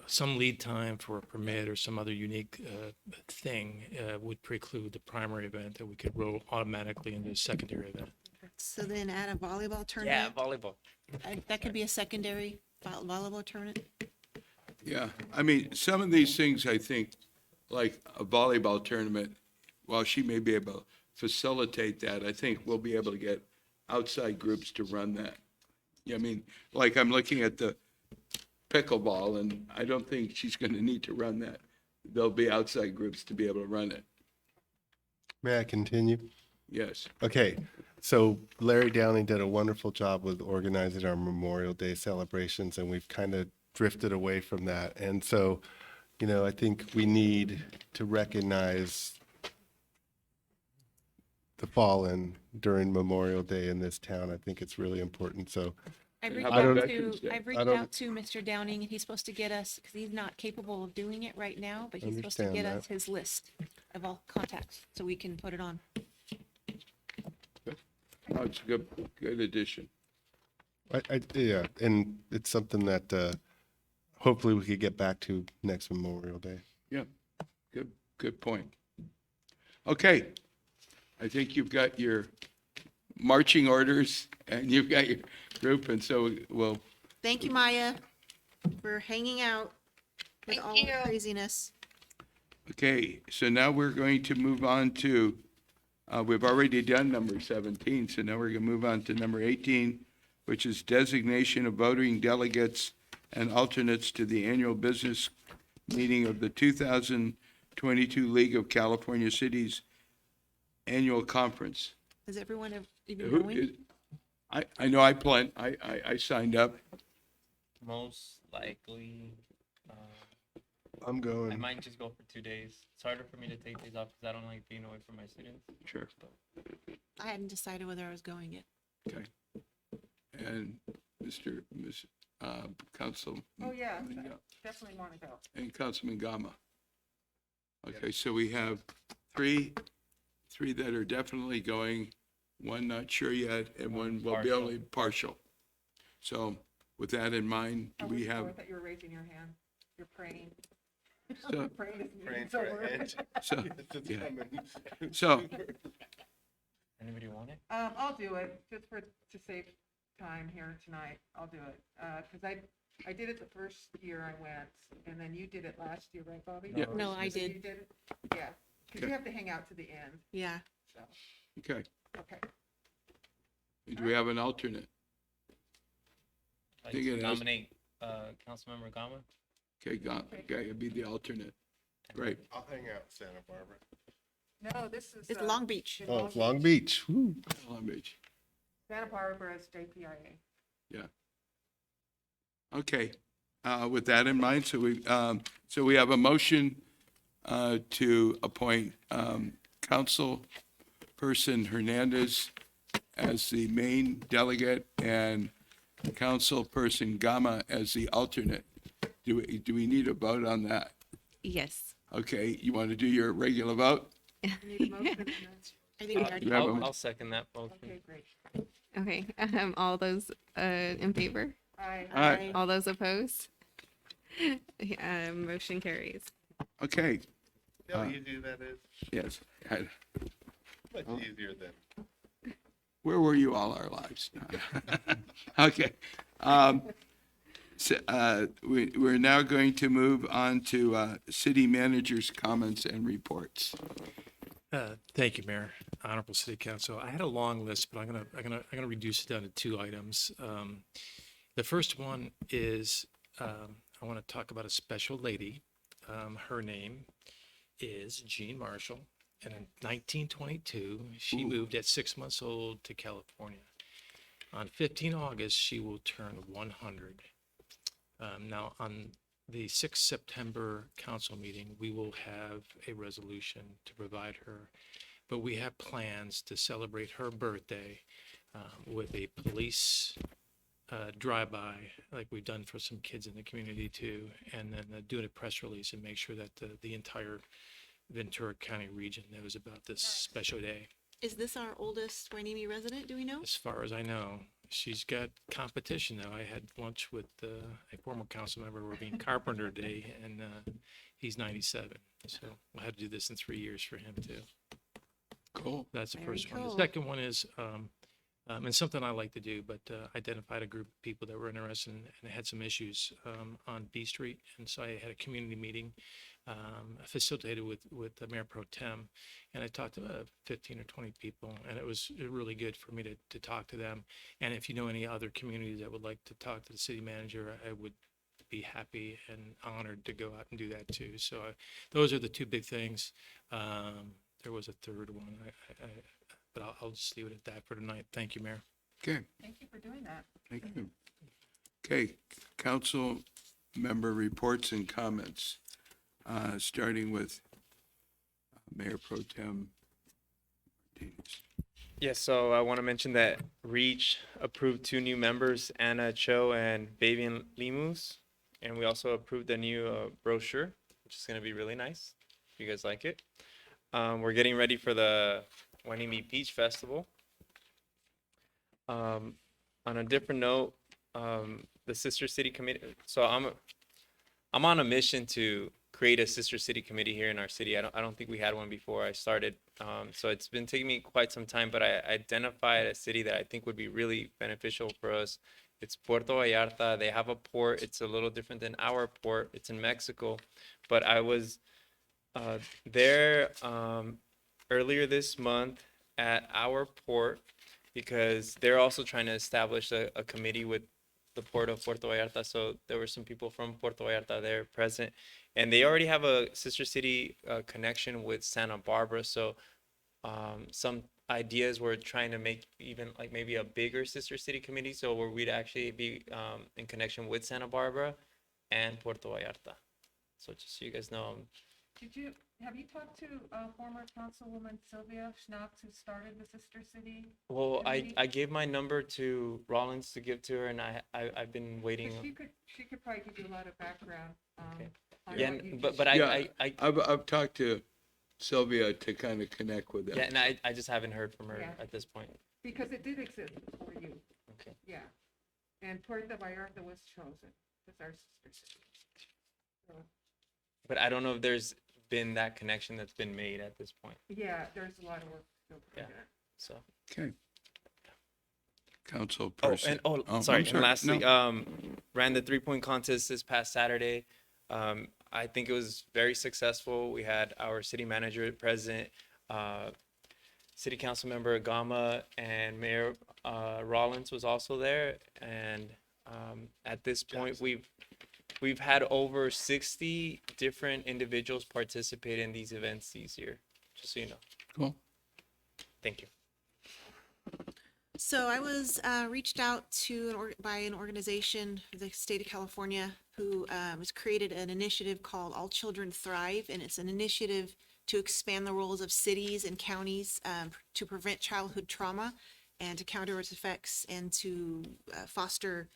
some lead time for a permit or some other unique thing would preclude the primary event, that we could roll automatically into a secondary event. So then add a volleyball tournament? volleyball. That could be a secondary volleyball tournament? Yeah, I mean, some of these things, I think, like a volleyball tournament, while she may be able to facilitate that, I think we'll be able to get outside groups to run that. Yeah, I mean, like I'm looking at the pickleball, and I don't think she's going to need to run that. There'll be outside groups to be able to run it. May I continue? Yes. Okay, so Larry Downing did a wonderful job with organizing our Memorial Day celebrations, and we've kind of drifted away from that. And so, you know, I think we need to recognize the fallen during Memorial Day in this town. I think it's really important. So I've And reached how about out Veterans to, Day? I've I reached don't- out to Mr. Downing, and he's supposed to get us, because he's not capable of doing it right now, but he's supposed to Understand get that. us his list of all contacts, so we can put it on. Oh, it's a good addition. yeah, and it's something that hopefully we could get back to next Memorial Day. Yeah, good point. Okay, I think you've got your marching orders and you've got your group, and so we'll, Thank you, Maya, for hanging out with Thank all the you. craziness. okay, so now we're going to move on to, we've already done number 17, so now we're going to move on to number 18, which is designation of voting delegates and alternates to the annual business meeting of the 2022 League of California Cities Annual Conference. Is everyone even Who going? is- I know I signed up. Most likely, I'm I going. might just go for 2 days. It's harder for me to take days off because I don't like being away from my students. Sure. I hadn't decided whether I was going yet. Okay. And Council. Oh, yeah, definitely want to go. And Councilman Gama. Okay, so we have three that are definitely going, one not sure yet, and one will be only partial. So with that in mind, do we have, I thought you were raising your hand. You're praying. So- Praying this Praying meeting's for over. an end. so, It's yeah. coming. So, Anybody want it? I'll do it, just to save time here tonight. I'll do it. Because I did it the first year I went, and then you did it last year, right, Bobby? Yeah. No, I So you did. it? Yeah, because you Okay. have to hang out to the end, Yeah. so, okay, okay. do we have an alternate? I'd Think it like to has- nominate Councilmember Gama. Okay, it'd be the alternate. Great. I'll hang out in Santa Barbara. No, this is. It's Long Beach. Oh, it's Long Beach. Woo. Long Beach. Santa Barbara is JPIA. Yeah. Okay, with that in mind, so we have a motion to appoint Councilperson Hernandez as the main delegate and Councilperson Gama as the alternate. Do we need a vote on that? Yes. Okay, you want to do your regular vote? I think we already. You have a- I'll second that motion. Okay, great. Okay, all those in favor? Aye. All those opposed? Motion carries. Okay, You know how easy that is? yes. Much easier than. Where were you all our lives? Okay. We're now going to move on to city manager's comments and reports. Thank you, Mayor, Honorable City Council. I had a long list, but I'm gonna reduce it down to 2 items. The first one is, I want to talk about a special lady. Her name is Jean Marshall, and in 1922, she moved at 6 months old to California. On 15 August, she will turn 100. Now, on the 6th September council meeting, we will have a resolution to provide her. But we have plans to celebrate her birthday with a police drive-by, like we've done for some kids in the community too, and then doing a press release and make sure that the entire Ventura County region knows about this special day. Is this our oldest Wainimi resident, do we know? As far as I know, she's got competition though. I had lunch with a former council member, Rabin Carpenter today, and he's 97. So we'll have to do this in 3 years for him too. Cool. That's the Very first one. cool. The second one is, and something I like to do, but identified a group of people that were interested and had some issues on B Street. And so I had a community meeting facilitated with the Mayor Pro Tem. And I talked to 15 or 20 people, and it was really good for me to talk to them. And if you know any other communities that would like to talk to the city manager, I would be happy and honored to go out and do that too. So those are the two big things. There was a third one, but I'll just leave it at that for tonight. Thank you, Mayor. Okay, Thank you for doing that. thank you. Okay, council member reports and comments, starting with Mayor Pro Tem Martinez. Yes, so I want to mention that REACH approved 2 new members, Anna Cho and Fabian Limus. And we also approved a new brochure, which is going to be really nice, if you guys like it. We're getting ready for the Wainimi Beach Festival. On a different note, the Sister City Committee, so I'm on a mission to create a Sister City Committee here in our city. I don't think we had one before I started. So it's been taking me quite some time, but I identified a city that I think would be really beneficial for us. It's Puerto Vallarta. They have a port. It's a little different than our port. It's in Mexico. But I was there earlier this month at our port because they're also trying to establish a committee with the port of Puerto Vallarta. So there were some people from Puerto Vallarta there present, and they already have a sister city connection with Santa Barbara. So some ideas we're trying to make even like maybe a bigger sister city committee, so where we'd actually be in connection with Santa Barbara and Puerto Vallarta. So just so you guys know, Have you talked to former Councilwoman Sylvia Schnapps, who started the Sister City? well, committee? I gave my number to Rollins to give to her, and I've been waiting. 'Cause she could probably give you a lot of background. Okay. on Yeah, what you but just- I've talked to Sylvia to kind of connect with them. Yeah, and I just haven't heard from her Yeah. at this point. Because it did exist before you. Okay. Yeah. And Puerto Vallarta was chosen as our sister city. So, But I don't know if there's been that connection that's been made at this point. yeah, there's a lot of work still to be Yeah. done. So. Okay. Council Oh, person. and I'm sorry. And lastly, No. ran the 3-point contest this past Saturday. I think it was very successful. We had our city manager present, city council member Gama, and Mayor Rollins was also there. And at this point, we've had over 60 different individuals participate in these events this year. Just so you know. Cool. Thank you. So I was reached out to by an organization, the state of California, who has created an initiative called All Children Thrive, and it's an initiative to expand the roles of cities and counties to prevent childhood trauma and to counter its effects and to foster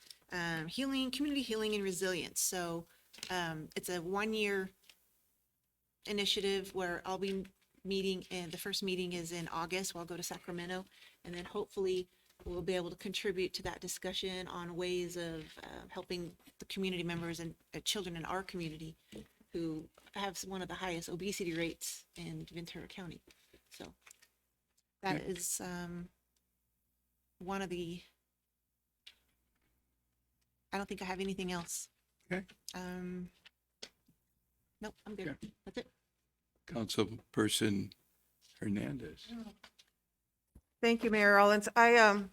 healing, community healing, and resilience. So it's a 1-year initiative where I'll be meeting, and the first meeting is in August, where I'll go to Sacramento, and then hopefully we'll be able to contribute to that discussion on ways of helping the community members and children in our community who have one of the highest obesity rates in Ventura County. So that is one of the, I don't think I have anything else. Okay. Nope, I'm good. Okay. That's it. Councilperson Hernandez. Thank you, Mayor Rollins. I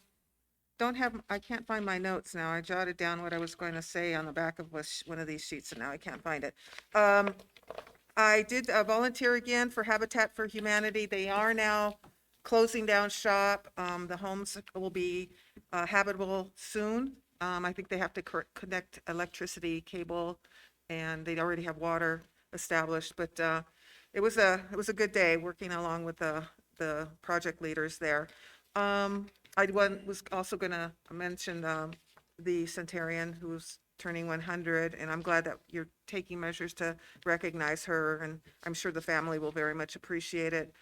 can't find my notes now. I jotted down what I was going to say on the back of one of these sheets, and now I can't find it. I did volunteer again for Habitat for Humanity. They are now closing down shop. The homes will be habitable soon. I think they have to connect electricity cable and they already have water established, but it was a good day working along with the project leaders there. Was also going to mention the Centenarian who's turning 100, and I'm glad that you're taking measures to recognize her, and I'm sure the family will very much appreciate it.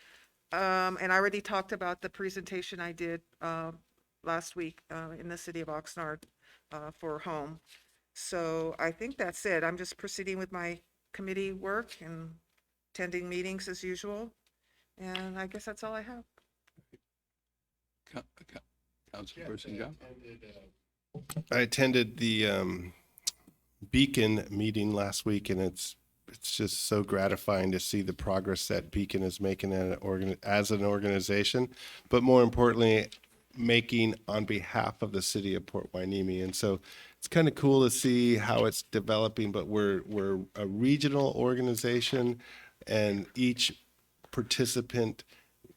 And I already talked about the presentation I did last week in the city of Oxnard for home. So I think that's it. I'm just proceeding with my committee work and attending meetings as usual. And I guess that's all I have. Councilperson John? I attended the Beacon meeting last week, and it's just so gratifying to see the progress that Beacon is making as an organization, but more importantly, making on behalf of the city of Port Hueneme. And so it's kind of cool to see how it's developing, but we're a regional organization, and each participant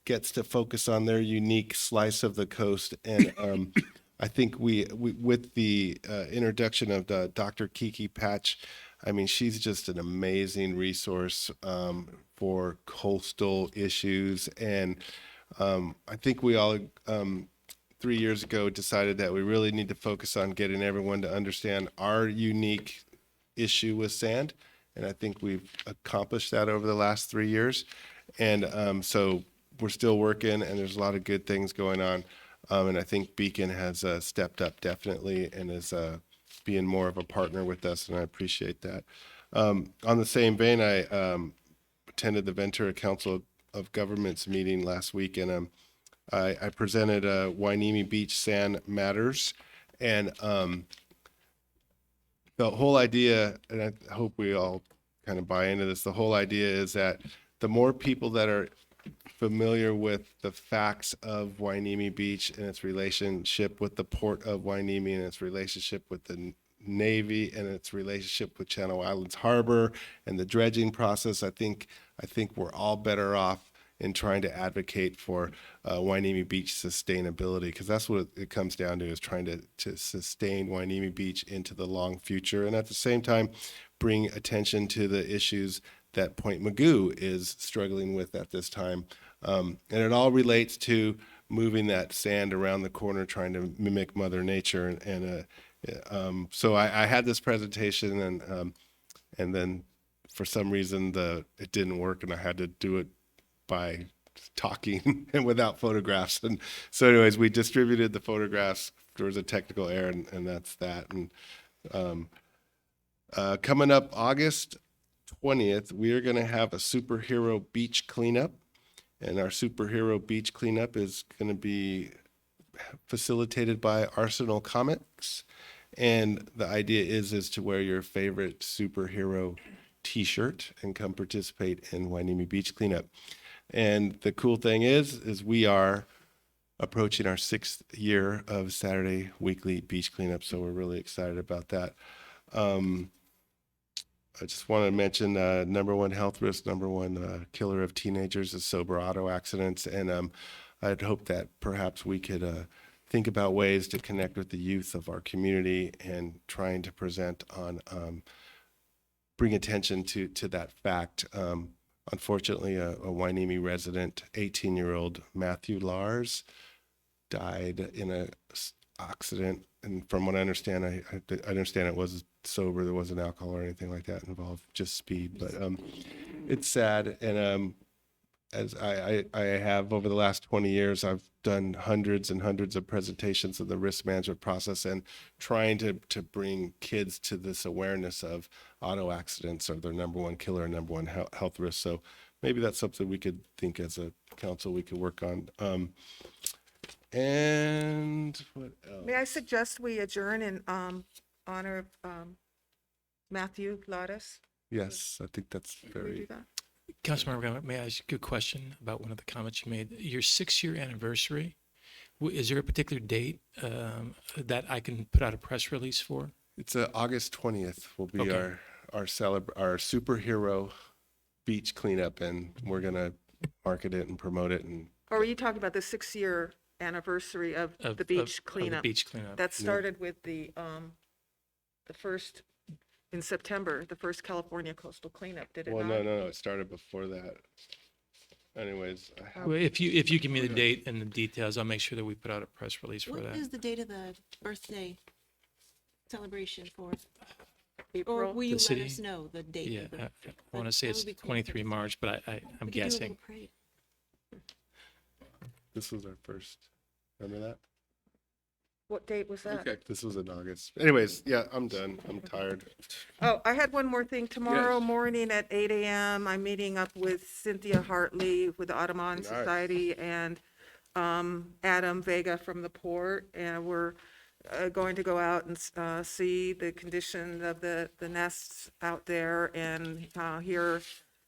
gets to focus on their unique slice of the coast. And I think we with the introduction of Dr. Kiki Patch, I mean, she's just an amazing resource for coastal issues. And I think we all 3 years ago decided that we really need to focus on getting everyone to understand our unique issue with sand. And I think we've accomplished that over the last 3 years. And so we're still working, and there's a lot of good things going on. And I think Beacon has stepped up definitely and is being more of a partner with us, and I appreciate that. On the same vein, I attended the Ventura Council of Governments meeting last week, and I presented Hueneme Beach Sand Matters, and the whole idea, and I hope we all kind of buy into this, the whole idea is that the more people that are familiar with the facts of Hueneme Beach and its relationship with the port of Hueneme and its relationship with the Navy and its relationship with Channel Islands Harbor and the dredging process, I think we're all better off in trying to advocate for Hueneme Beach sustainability, because that's what it comes down to, is trying to sustain Hueneme Beach into the long future, and at the same time bring attention to the issues that Point Mugu is struggling with at this time. And it all relates to moving that sand around the corner, trying to mimic Mother Nature. And so I had this presentation, and then for some reason it didn't work, and I had to do it by talking and without photographs. And so anyways, we distributed the photographs. There was a technical error, and that's that. And coming up August 20th, we are going to have a superhero beach cleanup, and our superhero beach cleanup is going to be facilitated by Arsenal Comics, and the idea is to wear your favorite superhero t-shirt and come participate in Hueneme Beach cleanup. And the cool thing is we are approaching our 6th year of Saturday weekly beach cleanup, so we're really excited about that. I just want to mention number one health risk, number one killer of teenagers is sober auto accidents. And I'd hope that perhaps we could think about ways to connect with the youth of our community and trying to present on, bring attention to that fact. Unfortunately, a Hueneme resident, 18-year-old Matthew Lars, died in an accident. And from what I understand, I understand it was sober. There wasn't alcohol or anything like that involved, just speed. But it's sad. And as I have over the last 20 years, I've done hundreds and hundreds of presentations of the risk management process and trying to bring kids to this awareness of auto accidents are their number one killer, number one health risk. So maybe that's something we could think as a council we could work on. And what else? May I suggest we adjourn in honor of Matthew Ladas? Yes, I think that's Can we do very. that? Councilmember, may I ask you a question about one of the comments you made? Your 6-year anniversary, is there a particular date that I can put out a press release for? It's August 20th will be Okay. our superhero beach cleanup, and we're gonna market it and promote it. And Or were you talking about the 6-year anniversary of the beach Of the cleanup? beach cleanup. That started with the first in September, the first California coastal cleanup, did it Well, not? no, it started before that. Anyways, I have, Well, if you give me the date and the details, I'll make sure that we put out a press release for What that. is the date of the birthday celebration for? Or April? will you The let city? us know the date? Yeah, of the- I want to say that it's would be cool. 23 March, but I'm We could do a guessing. little parade. this was our first, remember that? What date was that? Okay. This was in August. Anyways, yeah, I'm done. I'm tired. Oh, I had one more thing. Tomorrow Yes. morning at 8 a.m., I'm meeting up with Cynthia Hartley with the Audubon Nice. Society and Adam Vega from the port. And we're going to go out and see the condition of the nests out there and hear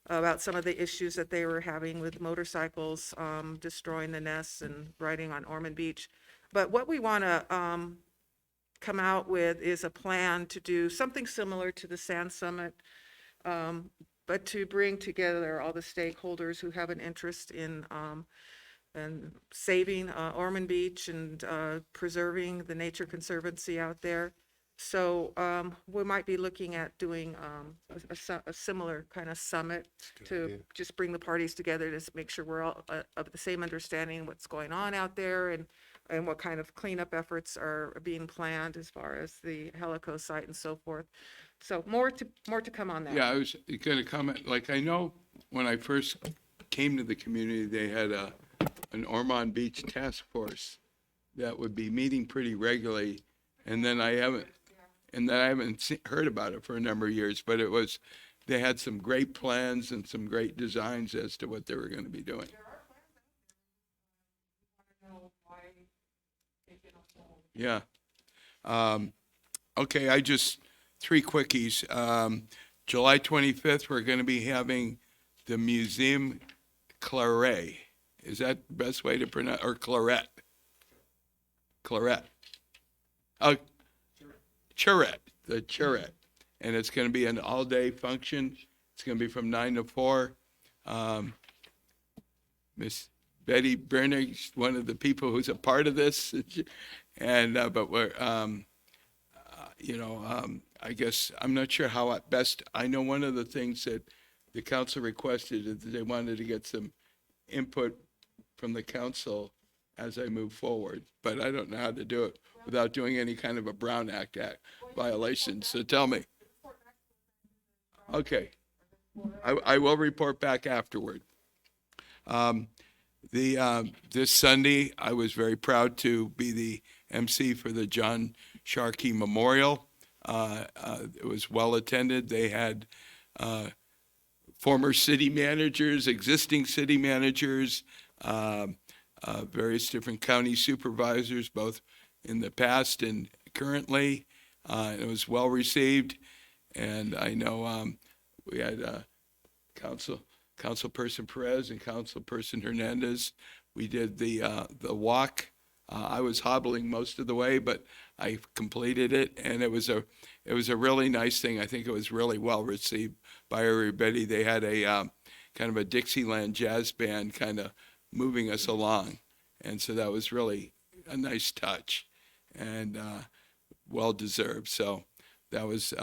about some of the issues that they were having with motorcycles destroying the nests and riding on Ormond Beach. But what we want to come out with is a plan to do something similar to the Sand Summit, but to bring together all the stakeholders who have an interest in saving Ormond Beach and preserving the Nature Conservancy out there. So we might be looking at doing a similar kind of summit to just bring the parties together to make sure we're all of the same understanding what's going on out there and what kind of cleanup efforts are being planned as far as the Helico site and so forth. So more to come on that. Yeah, I was going to comment, like, I know when I first came to the community, they had an Ormond Beach task force that would be meeting pretty regularly, and then I haven't heard about it for a number of years, but they had some great plans and some great designs as to what they were going to be doing. Yeah. Okay, three quickies. July 25th, we're going to be having the Museum Claret. Is that the best way to pronounce, or Claret? Claret. Oh, Charrette, the Charrette. And it's going to be an all-day function. It's going to be from 9 to 4. Miss Betty Bernig's one of the people who's a part of this. And, but we're, I guess, I'm not sure how at best, I know one of the things that the council requested is that they wanted to get some input from the council as I move forward, but I don't know how to do it without doing any kind of a Brown Act violation, so tell me. Okay, I will report back afterward. This Sunday, I was very proud to be the MC for the John Sharkey Memorial. It was well attended. They had former city managers, existing city managers, various different county supervisors, both in the past and currently. It was well received, and I know we had Councilperson Perez and Councilperson Hernandez. We did the walk. I was hobbling most of the way, but I completed it, and it was a really nice thing. I think it was really well received by everybody. They had a kind of a Dixieland jazz band kind of moving us along, and so that was really a nice touch, and well deserved. So that was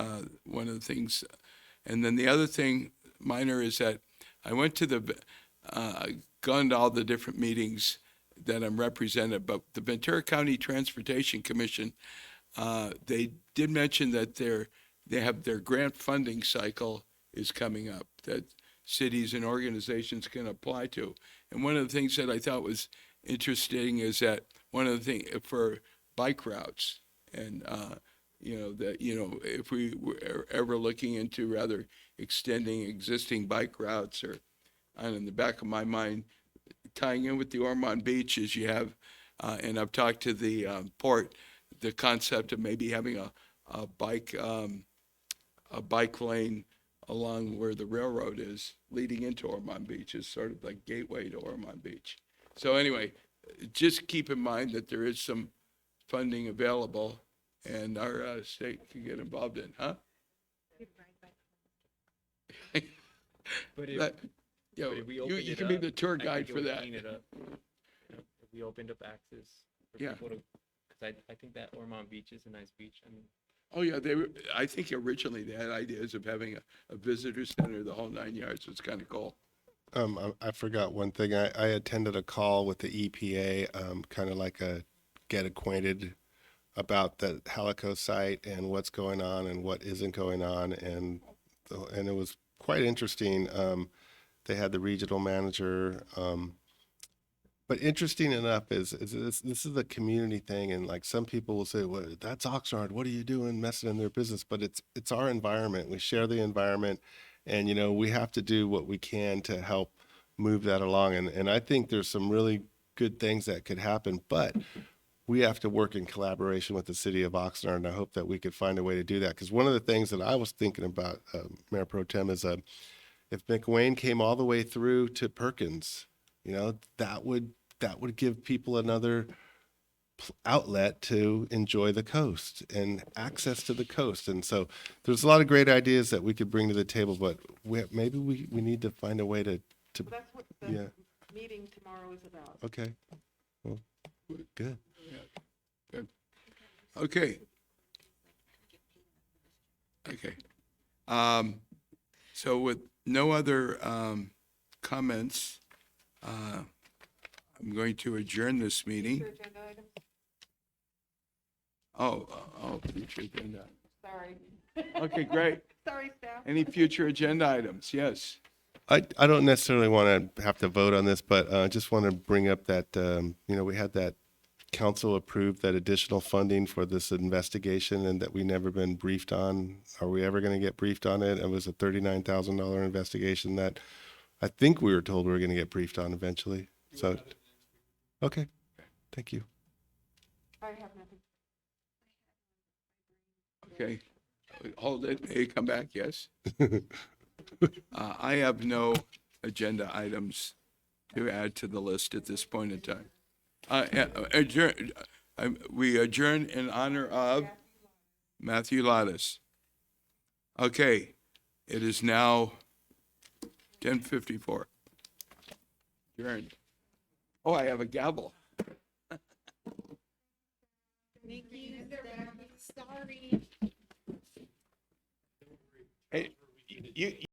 one of the things. And then the other thing, minor, is that I went to gone to all the different meetings that I'm represented, but the Ventura County Transportation Commission, they did mention that they have their grant funding cycle is coming up that cities and organizations can apply to. And one of the things that I thought was interesting is that one of the things for bike routes, and if we were ever looking into rather extending existing bike routes, or in the back of my mind, tying in with the Ormond Beach is you have, and I've talked to the port, the concept of maybe having a bike lane along where the railroad is leading into Ormond Beach is sort of like gateway to Ormond Beach. So anyway, just keep in mind that there is some funding available and our state can get involved in, huh? But You can be the tour guide for that. If we opened up access for Yeah. people to, because I think that Ormond Beach is a nice beach. I mean, Oh, yeah, they were, I think originally they had ideas of having a visitor center, the whole 9 yards. It's kind of cool. I forgot one thing. I attended a call with the EPA, kind of like a get acquainted about the Halico site and what's going on and what isn't going on. And it was quite interesting. They had the regional manager, but interesting enough is this is a community thing, and like some people will say, "Well, that's Oxnard. What are you doing, messing in their business?" But it's our environment. We share the environment, and we have to do what we can to help move that along. And I think there's some really good things that could happen, but we have to work in collaboration with the city of Oxnard, and I hope that we could find a way to do that. Because one of the things that I was thinking about, Mayor Pro Tem, is if McWayne came all the way through to Perkins, that would give people another outlet to enjoy the coast and access to the coast. And so there's a lot of great ideas that we could bring to the table, but maybe we need to find a way to Well, that's what the meeting tomorrow is about. Okay. Well, good. Good. Okay. Okay. So with no other comments, I'm going to adjourn this meeting. Future agenda items? Oh, future agenda. Sorry. Okay, great. Sorry, staff. Any future agenda items? Yes. I don't necessarily want to have to vote on this, but I just want to bring up that, we had that council approved that additional funding for this investigation and that we never been briefed on. Are we ever going to get briefed on it? It was a $39,000 investigation that I think we were told we were going to get briefed on eventually. So, okay. Thank you. I have nothing. Okay. Hold it. May it come back? Yes. I have no agenda items to add to the list at this point in time. We adjourn in honor of Matthew Lattis. Okay, it is now 10:54. Adjourned. Oh, I have a gavel. Thank you. Sorry. Hey, you